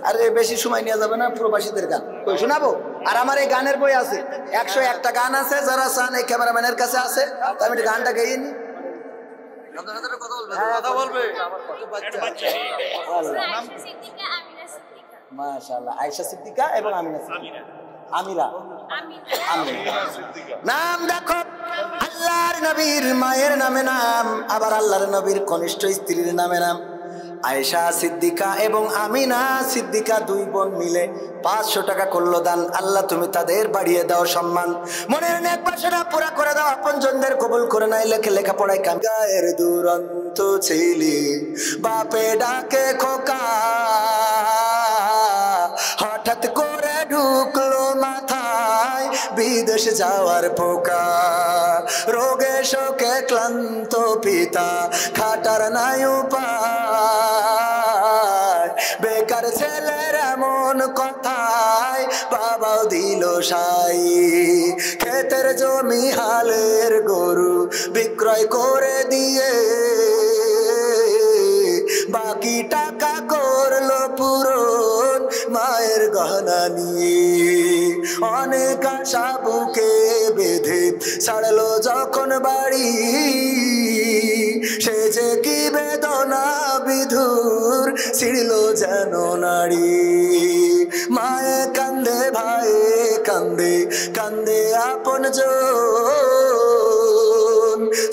আরে বেশি সময় নেওয়া যাবে না, প্রবাসীদের গান কই শোনাবো। আর আমার এই গানের বই আছে, 101টা গান আছে। যারা চান এই ক্যামেরাম্যানের কাছে আছে, আমি গানটা গেয়ে নি। কথা বলবে। মাশাআল্লাহ, আয়েশা সিদ্দিকা এবং আমিরা। নাম দেখো, আল্লাহর নবীর মায়ের নামে নাম, আবার আল্লাহর নবীর কনিষ্ঠ স্ত্রীর নামে নাম। আয়েশা সিদ্দিকা এবং আমিনা সিদ্দিকা, 2 বোন মিলে 500 টাকা করলো দান। আল্লাহ তুমি তাদের বাড়িয়ে দাও সম্মান, মনের নেক বাসনা পুরা করে দাও, আপনজনদের কবুল করে নাই। লেখাপড়ায় কাম গায়ের দুরন্ত ছিলি, বাপে ডাকে খোকা, হঠাৎ করে ঢুকলো মাথায় বিদেশ যাওয়ার পোকা। রোগে শোকে ক্লান্ত পিতা, খাটার নাই উপায়, বেকার ছেলের এমন কথায় বাবাও দিল সাই। ক্ষেতের জমি হালের গরু বিক্রয় করে দিয়ে, বাকি টাকা করলো পূরণ মায়ের গহনা নিয়ে। অনেক আশা বুকে বেঁধে ছাড়লো যখন বাড়ি, সে যে কি বেদনা বিধুর ছিড়ল যেন নারী। মায়ে কান্দে, ভাইয়ে কান্দে, কান্দে আপন জন,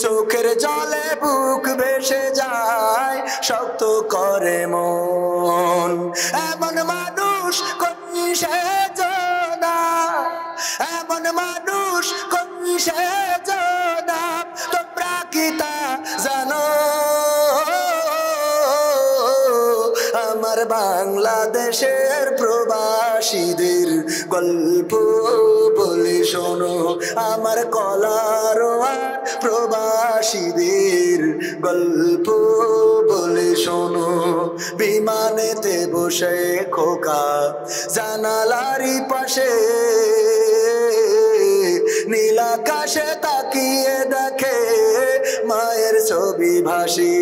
চোখের জলে বুক ভেসে যায়, শক্ত করে মন। এমন মানুষ কোন সেজনা, এমন মানুষ কোন সেজনা, তোমরা কি তা জানো? আমার বাংলাদেশের প্রবাসীদের গল্প বলে শোনো, আমার কলারোয়া প্রবাসীদের গল্প বলে শোনো। বিমানেতে বসে খোকা জানালারি পাশে, নীল আকাশে তাকিয়ে দেখে মায়ের ছবি ভাসি।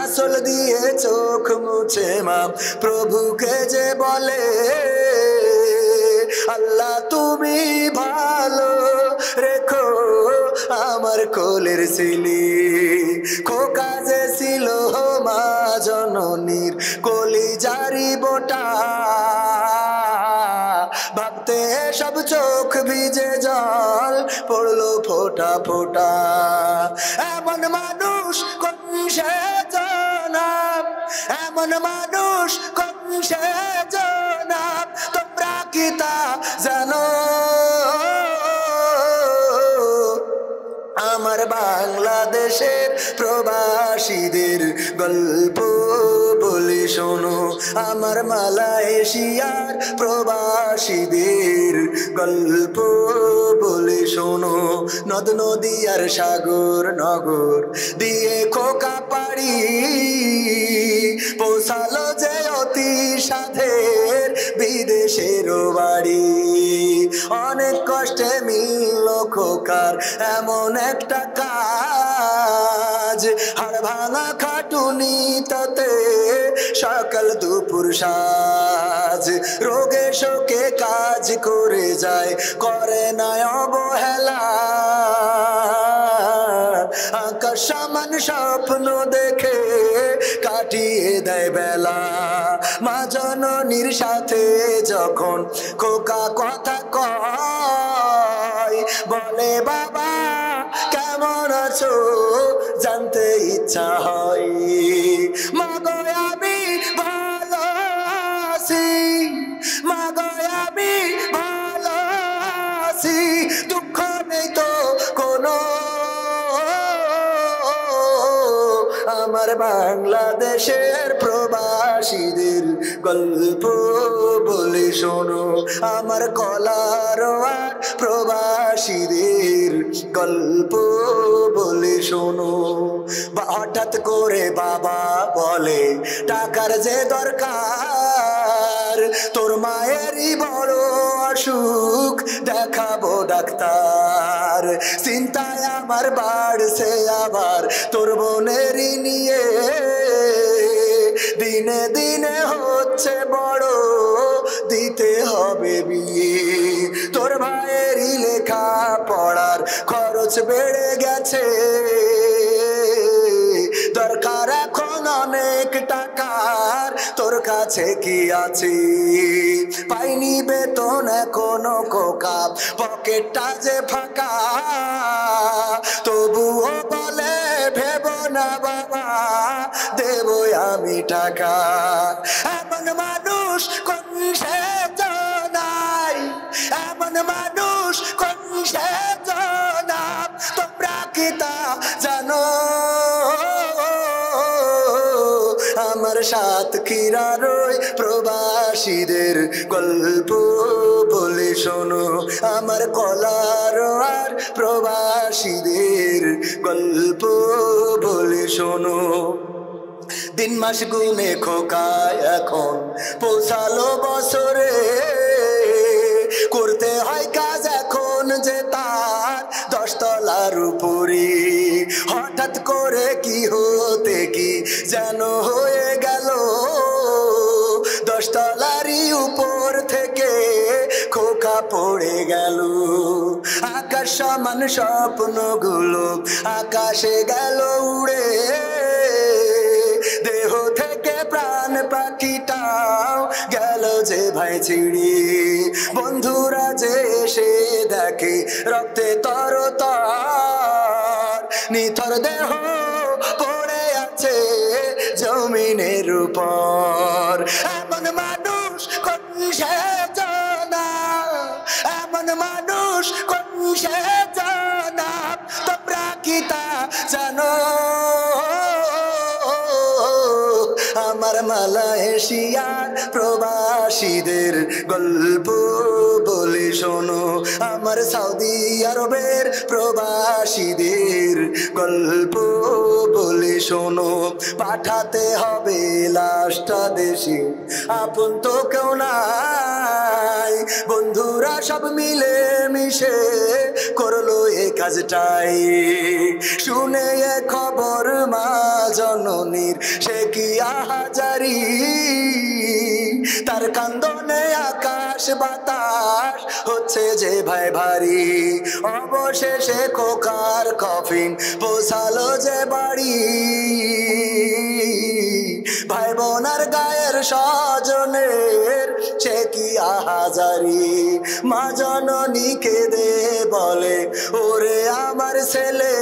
আসল দিয়ে চোখ মুছে মা প্রভুকে যে বলে, আল্লাহ তুমি ভালো রেখো আমার কোলের ছেলে। খোকা যে ছিল মা জননীর কলিজারি বোটা, ভাবতে সব চোখ ভিজে জল পড়লো ফোটা ফোটা। এমন মানুষ কোন সেজনা, এমন মানুষ কোন সেজনা, তোমরা কি তা জানো? আমার বাংলাদেশের প্রবাসীদের গল্প বলি শোনো, আমার মালয়েশিয়ার প্রবাসীদের গল্প বলি শোনো। নদ নদী আর সাগর নগর দিয়ে খোকা পাড়ি পৌঁছালো যে অতি সাধের বিদেশের বাড়ি। অনেক কষ্টে মিলল খোকার এমন একটা কাজ, হাড় ভাঙা খাটুনি তাতে সকাল দুপুর সাজ। রোগে শোকে কাজ করে যায়, করে না অবহেলা, আকাশ সমান স্বপ্ন দেখে কাটিয়ে দেয় বেলা। মা জননীর সাথে যখন খোকা কথা কয়, বলে বাবা কেমন আছো জানতে ইচ্ছা হয়। মা গো আমি ভালো আছি, মা গো আমি ভালো আছি, দুঃখ নেই তো কোনো। আমার বাংলাদেশের প্রবাসীদের গল্প বলে শোনো, আমার কলারোয়ার প্রবাসীদের গল্প বলে শোনো। হঠাৎ করে বাবা বলে টাকার যে দরকার, তোর মায়েরই বড় অসুখ দেখাবো ডাক্তার। চিন্তায় আমার বাড়ছে আবার তোর বোনেরই নিয়ে, দিনে দিনে হচ্ছে বড় দিতে হবে বিয়ে। তোর ভাইয়েরই লেখা পড়ার খরচ বেড়ে গেছে, দরকার এখন অনেক টাকার, তোর কাছে কি আছে? পাইনি বেতন এখনো খোকা, পকেটটা যে ফাঁকা, তবুও বলে ভেবো না বাবা দেব আমি টাকা। এমন মানুষ কোন সে নাই, এমন মানুষ কোন সে না, তোমরা কি তা জানো? আমার সাতক্ষীরার ওই প্রবাসীদের গল্প বলে শোনো, আমার কলারোয়ার প্রবাসীদের গল্প বলে শোনো। দিন মাস গুনে খোকায় এখন পৌঁছালো বছরে, করতে হয় কাজ এখন যে তার 10 তলার উপরে। হঠাৎ করে কি হতে কি যেন হয়ে গেল, 10 তলারই উপর থেকে খোকা পড়ে গেল। আকাশ সমান স্বপ্নগুলো আকাশে গেল উড়ে, দেহ থেকে প্রাণ পাখিটাও গেল যে ভাই ছিড়ে। বন্ধুরা যে এসে দেখে রক্তে তরতর, নিথর দেহ পড়ে আছে জমিনের উপর। এমন মানুষ কোন সে জানা, এমন মানুষ কোন সে জানা, তোমরা কি তা জানো? আমার মালয়েশিয়ার প্রবাসীদের গল্প বলে শোনো, আমার সৌদি আরবের প্রবাসীদের গল্প বলে শোনো। পাঠাতে হবে লাশটা দেশে, আপন তো কেউ নাই, বন্ধুরা সব মিলে মিশে করলো এই কাজটাই। শুনে এ খবর মা জননীর সে কি আহাজারি, তার কান্দনে আকাশ বাতাস হচ্ছে যে ভাই ভারী। অবশেষে খোকার কফিন পৌঁছালো যে বাড়ি, ভাই বোনার গায়ের স্বজনের সে কি আহাজারি। মা জননী কেঁদে বলে ওরে আমার ছেলে,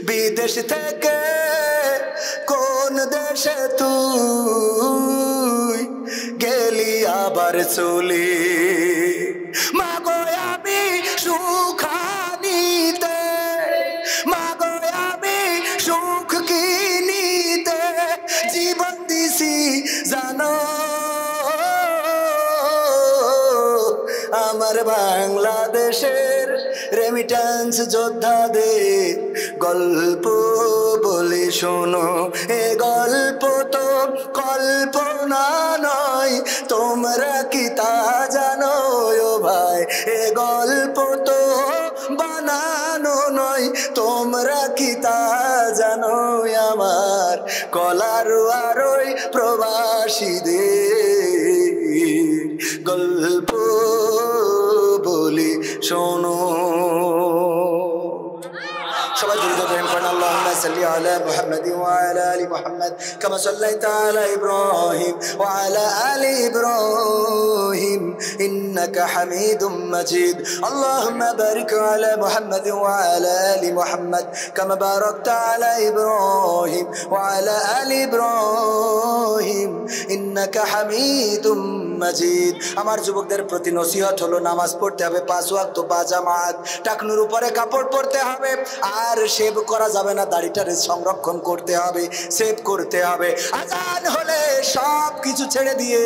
বিদেশ থেকে কোন দেশে তুই গেলি আবার চলে। মা গো আমি আমার বাংলাদেশের রেমিটেন্স যোদ্ধাদের গল্প বলে শোনো। এ গল্প তো কল্পনা নয়, তোমরা কি তা জানো ও ভাই? এ গল্প তো বানানো নয়, তোমরা কি তা জানো? আমার কলার আরোই প্রবাসীদের গল্প বলি শোনো। সবাই দ্রুত প্রেম করেন আল্লাহুম্মা সাল্লি আলা মুহাম্মাদিন ওয়া আলা আলি মুহাম্মাদ কামা সাল্লাইতা আলা ইব্রাহিম ওয়া আলা আলি ইব্রাহিম ইন্নাকা হামিদুম মাজিদ। আল্লাহুম্মা বারিক আলা মুহাম্মাদিন ওয়া আলা আলি মুহাম্মাদ কামা বারাকতা আলা ইব্রাহিম ওয়া আলা আলি ইব্রাহিম ইন্নাকা হামিদুম মাজিদ। আমার যুবকদের প্রতি নসিহত হলো, নামাজ পড়তে হবে 5 ওয়াক্ত বা জামাত, টাকনুর উপরে কাপড় পরতে হবে, আর শেভ করা যাবে না, দাড়িটারে সংরক্ষণ করতে হবে, সেভ করতে হবে। আজান হলে সব কিছু ছেড়ে দিয়ে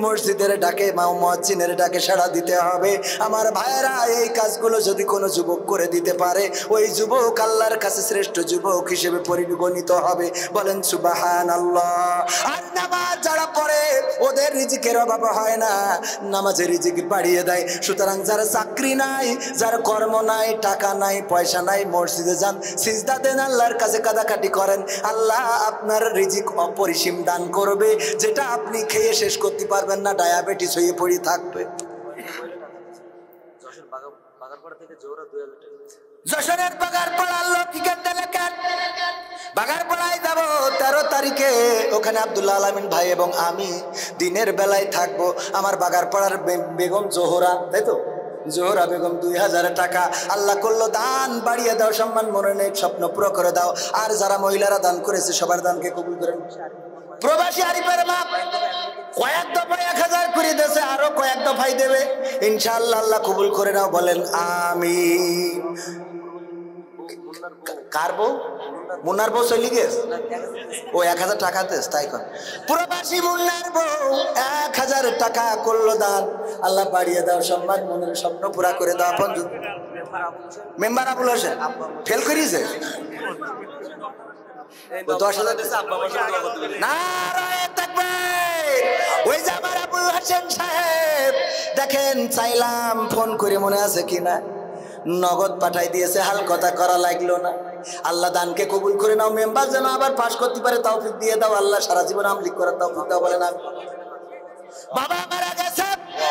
মসজিদের ডাকে মুয়াজ্জিনের ডাকে সাড়া দিতে হবে। আমার ভাইয়েরা, এই কাজগুলো যদি কোনো যুবক করে দিতে পারে, ওই যুবক আল্লাহর কাছে শ্রেষ্ঠ যুবক হিসেবে পরিগণিত হবে। বলেন সুবহানাল্লাহ। আর নামাজ যারা পড়ে ওদের রিজিকের অভাব হয় না, নামাজের রিজিক বাড়িয়ে দেয়। সুতরাং যারা চাকরি নাই, যার কর্ম নাই, টাকা নাই, পয়সা নাই, মসজিদে যান, সিজদা দেন, আল্লাহর কাছে কাদাকাটি করেন, আল্লাহ আপনার রিজিক অপরিসীম দান করবে, যেটা আপনি খেয়ে শেষ করতে পারবেন না, ডায়াবেটিস হয়ে পড়ে থাকবে। যশোরের বাগারপাড়ার লোক বাগারপাড়ায় যাব 13 তারিখে, ওখানে আব্দুল্লাহ আলামিন ভাই এবং আমি দিনের বেলায় থাকবো। আমার বাগারপাড়ার বেগম জোহরা, তাই তো, জোহরা বেগম 2000 টাকা আল্লাহ করলো দান বাড়িয়ে দাও, সম্মান মরণের স্বপ্ন পুরো করে দাও। আর যারা মহিলারা দান করেছে সবার দানকে কবুল করেন। প্রবাসী আরিফের মা কয়েক দফায় 1000 করে দিয়েছে, আরো কয়েক দফায় দেবে ইনশাআল্লাহ, আল্লাহ কবুল করে নাও, বলেন আমিন। কার বউ? মুন্নার বউ চলি গেছে, ও 1000 টাকা দেশ, তাই কর। প্রবাসী মুন্নার বউ 1000 টাকা করলো দান, আল্লাহ বাড়িয়ে দাও, সম্মান মনের স্বপ্ন পুরা করে দাও। আপন মেম্বার আবুল হোসেন ফেল করিয়েছে 10,000 নারায়ে তাকবীর। ওই যে আমার আবুল হোসেন সাহেব, দেখেন চাইলাম ফোন করে, মনে আছে কিনা, নগদ পাঠাই দিয়েছে, হাল কথা করা লাগলো না। আল্লাহ দানকে কবুল করে নাও, মেম্বার যেন আবার পাশ করতে পারে তৌফিক দিয়ে দাও, আল্লাহ সারা জীবন আমলিক করার তৌফিক দাও, বলেন আমিন। বাবা মারা গেছে,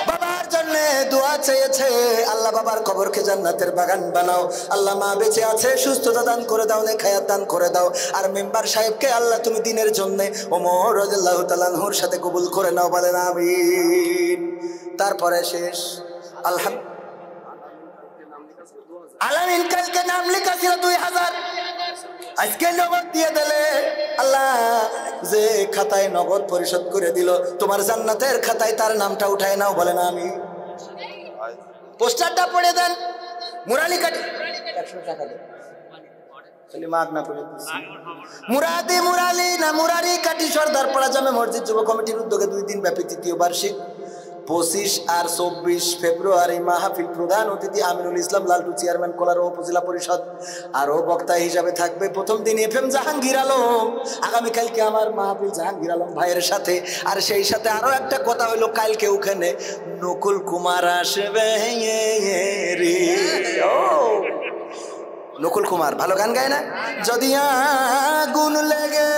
বাবার জন্য দোয়া চেয়েছে, আল্লাহ বাবার কবরকে জান্নাতের বাগান বানাও। আল্লাহ মা বেঁচে আছে, সুস্থতা দান করে দাও, নেখায়াত দান করে দাও। আর মেম্বার সাহেবকে আল্লাহ তুমি দিনের জন্য ওমর রাদিয়াল্লাহু তাআলা আনহুর সাথে কবুল করে নাও, বলেন আমিন। তারপরে শেষ আলহামদুলিল্লাহ। আলামিন কালকে নাম লেখা ছিল 2000, আজকে নগদ দিয়ে দিলে, আল্লাহ যে খাতায় নগদ পরিশোধ করে দিল, তোমার জান্নাতের খাতায় তার নামটা উঠায় নাও, বলেন আমি। পোস্টারটা পড়ে দেন, মুরালি কাটি 100 টাকা দেন, খালি মাগ না পড়ে মুরাদি মুরালি না মুরারি কাটি সর্দারপাড়া জামে মসজিদ যুব কমিটির উদ্যোগে 2 দিন ব্যাপী তৃতীয় বার্ষিক 25 আর 24 ফেব্রুয়ারি মাহফিল। প্রধান অতিথি আমিনুল ইসলাম লালটু, চেয়ারম্যান কোলারো উপজেলা পরিষদ। আরও বক্তা হিসাবে থাকবে প্রথম দিন FM জাহাঙ্গীর আলম। আগামীকালকে আমার মাহফিল জাহাঙ্গীর আলম ভাইয়ের সাথে। আর সেই সাথে আরও একটা কথা হলো, কালকে ওখানে নকুল কুমার আসবে রে। ও নকুল কুমার ভালো গান গায় না? যদি আগুন লেগে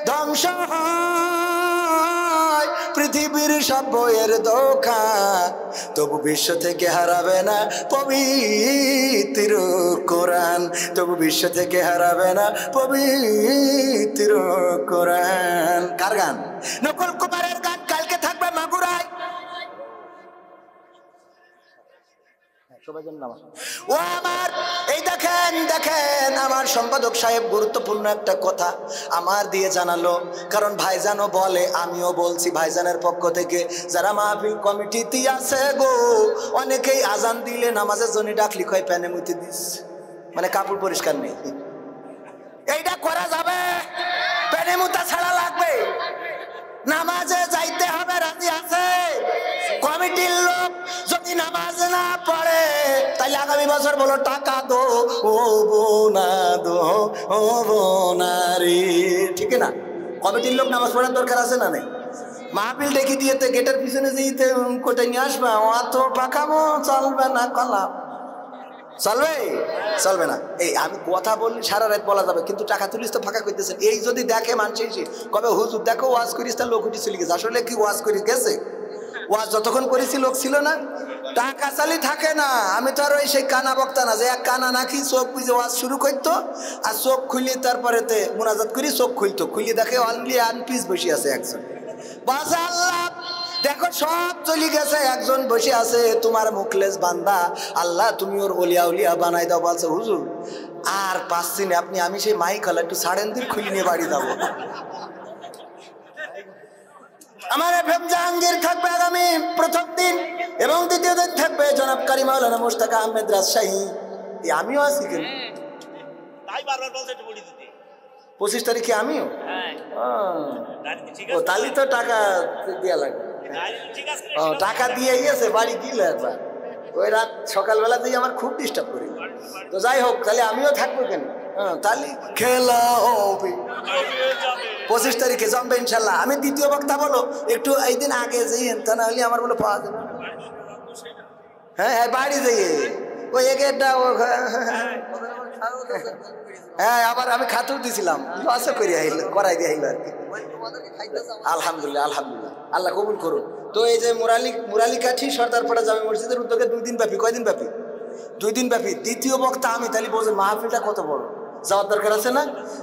ধ্বংস হয় পৃথিবীর সব বইয়ের দোকান, তবু বিশ্ব থেকে হারাবে না পবিত্র কোরআন, তবু বিশ্ব থেকে হারাবে না পবিত্র কোরআন। কার গান? নকুল কুমারের গান। কালকে থাকবে মাগুরায়। ও আমার, এই দেখেন দেখেন আমার সম্পাদক সাহেব গুরুত্বপূর্ণ একটা কথা আমার দিয়ে জানালো, কারণ ভাইজানও বলে, আমিও বলছি ভাইজানের পক্ষ থেকে, যারা মাহফিল কমিটিতে আছে গো, অনেকেই আজান দিলে নামাজের জন্য ডাকলি কয় প্যানে মুতে দিস, মানে কাপড় পরিষ্কার নেই। এইটা করা যাবে? প্যানে মুতা ছাড়া লাগবে, নামাজে যাইতে হবে, রাজি আছে? কমিটির লোক যদি নামাজ নামাজ না পড়ে তাহলে আগামী বছর বলো টাকা দো ও বোনা দো ও বোনারি, ঠিক না? কমিটির লোক নামাজ পড়ার দরকার আছে না নেই? মাহফিল ডেকে দিয়ে গেটের পিছনে যেতে কোটাই নিয়ে আসবা, অত পাকাবো চলবে না, কলাম চলবে চলবে না। এই আমি কথা বললি সারা রাত বলা যাবে, কিন্তু টাকা তুলিস তো ফাঁকা করতেছেন। এই যদি দেখে মানুষ কবে হুজুর দেখো ওয়াজ করিস, তার লোক উঠি চলে গেছে। আসলে কি ওয়াজ করিস গেছে? ওয়াজ যতক্ষণ করেছি লোক ছিল না, টাকা চালি থাকে না। আমি তো আর ওই সেই কানা বক্তা না যে এক কানা নাকি চোখ বুঝে ওয়াজ শুরু করতো আর চোখ খুলি তারপরে মোনাজাত করি, চোখ খুলতো, খুলি দেখে অনলি আনপিস বসে আছে একজন। বাস আল্লাহ দেখো সব চলে গেছে, একজন বসে আছে তোমার মুখলেস বান্দা। আল্লাহ তুমি ওর ওলিয়া উলিয়া বানাই দাও। বলছে হুজুর আর পাচ্ছি না, আপনি আমি সেই মাইক হলো একটু সাড়েন দিন খুলি নিয়ে বাড়ি যাবো। আমার এফএম জাহাঙ্গীর থাকবে আগামী প্রথম দিন এবং দ্বিতীয় দিন থাকবে জনাব কারি মাওলানা মুশতাক আহমেদ রাজশাহী। আমিও আছি কেন? 25 তারিখে আমিও। ও তাহলে তো টাকা দেওয়া লাগবে। টাকা দিয়ে গেছে বাড়ি দিল একবার, ওই রাত সকালবেলাতেই আমার খুব ডিস্টার্ব করি। তো যাই হোক তাহলে আমিও থাকবো কেন? তাহলে খেলা হবে 25 তারিখে জমবে ইনশাল্লাহ। আমি দ্বিতীয় বক্তা বলো একটু এই দিন আগে যাই, তা না হলে আমার বলে পাওয়া যাবে। হ্যাঁ হ্যাঁ বাড়ি যাই ওই এগেটা হ্যাঁ আবার আমি খাতেও দিছিলাম, লসও করিয়া করাই দিয়ে আইলো আর কি। আলহামদুলিল্লাহ আলহামদুলিল্লাহ, আল্লাহ কবুল করুন। তো এই যে মুরালি কাঠি সর্দারপাড়া জামে মসজিদের উদ্যোগে 2 দিন ব্যাপী, কয়দিন ব্যাপী? 2 দিন ব্যাপী। দ্বিতীয় বক্তা আমি, তাহলে বোঝেন মাহফিলটা কত বড়, যাওয়ার দরকার আছে না?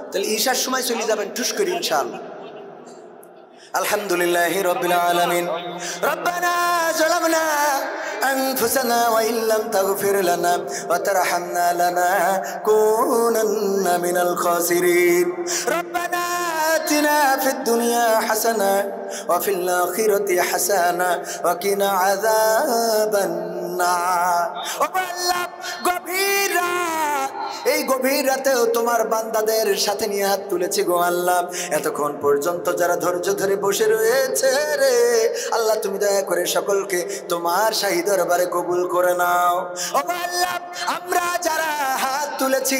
তাহলে ঈশার সময় চলে যাবেন ঠুস করি ইনশাআল্লাহ। আলহামদুলিল্লাহি রাব্বিল আলামিন। রব্বানা যালামনা আনফুসানা ওয়া ইল্লাম তাগফির লানা ওয়া তারহামনা লানাকুনান্না মিনাল খাসিরিন। রব্বানা আতিনা ফিদ দুনিয়া হাসানা ওয়া ফিল আখিরাতি হাসানা ওয়া কিনা আযাবান নার। ও আল্লাহ গভীর রাত, এই গভীর রাতেও তোমার বান্দাদের সাথে নিয়ে হাত তুলেছি গো আল্লাহ। এতক্ষণ পর্যন্ত যারা ধৈর্য ধরে বসে রয়েছে রে আল্লাহ, তুমি দয়া করে সকলকে তোমার শাহী দরবারে কবুল করে নাও। ও আল্লাহ আমরা যারা হাত তুলেছি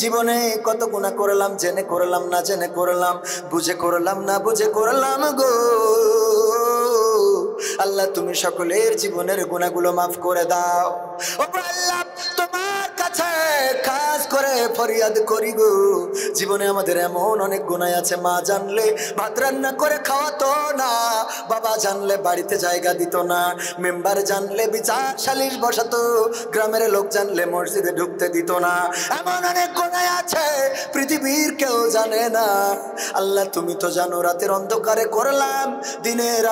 জীবনে কত গুনাহ করলাম, জেনে করলাম না জেনে করলাম, বুঝে করলাম না বুঝে করলাম গো আল্লাহ, তুমি সকলের জীবনের গুনাহগুলো মাফ করে দাও। ও আল্লাহ তোমার কাছে কাজ করে ফরিয়াদ করি গো, জীবনে আমাদের এমন অনেক গুনাহ আছে, মা জানলে ভাত রান্না করে খাওয়াতো না, বাবা জানলে বাড়িতে জায়গা দিত না, মেম্বার জানলে বিচার সালিশ বসাতো, গ্রামের লোক জানলে মসজিদে ঢুকতে দিত না। এমন অনেক গুনাহ আছে পৃথিবীর কেউ জানে না। আল্লাহ তুমি তো জানো, রাতের অন্ধকারে করলাম, দিনের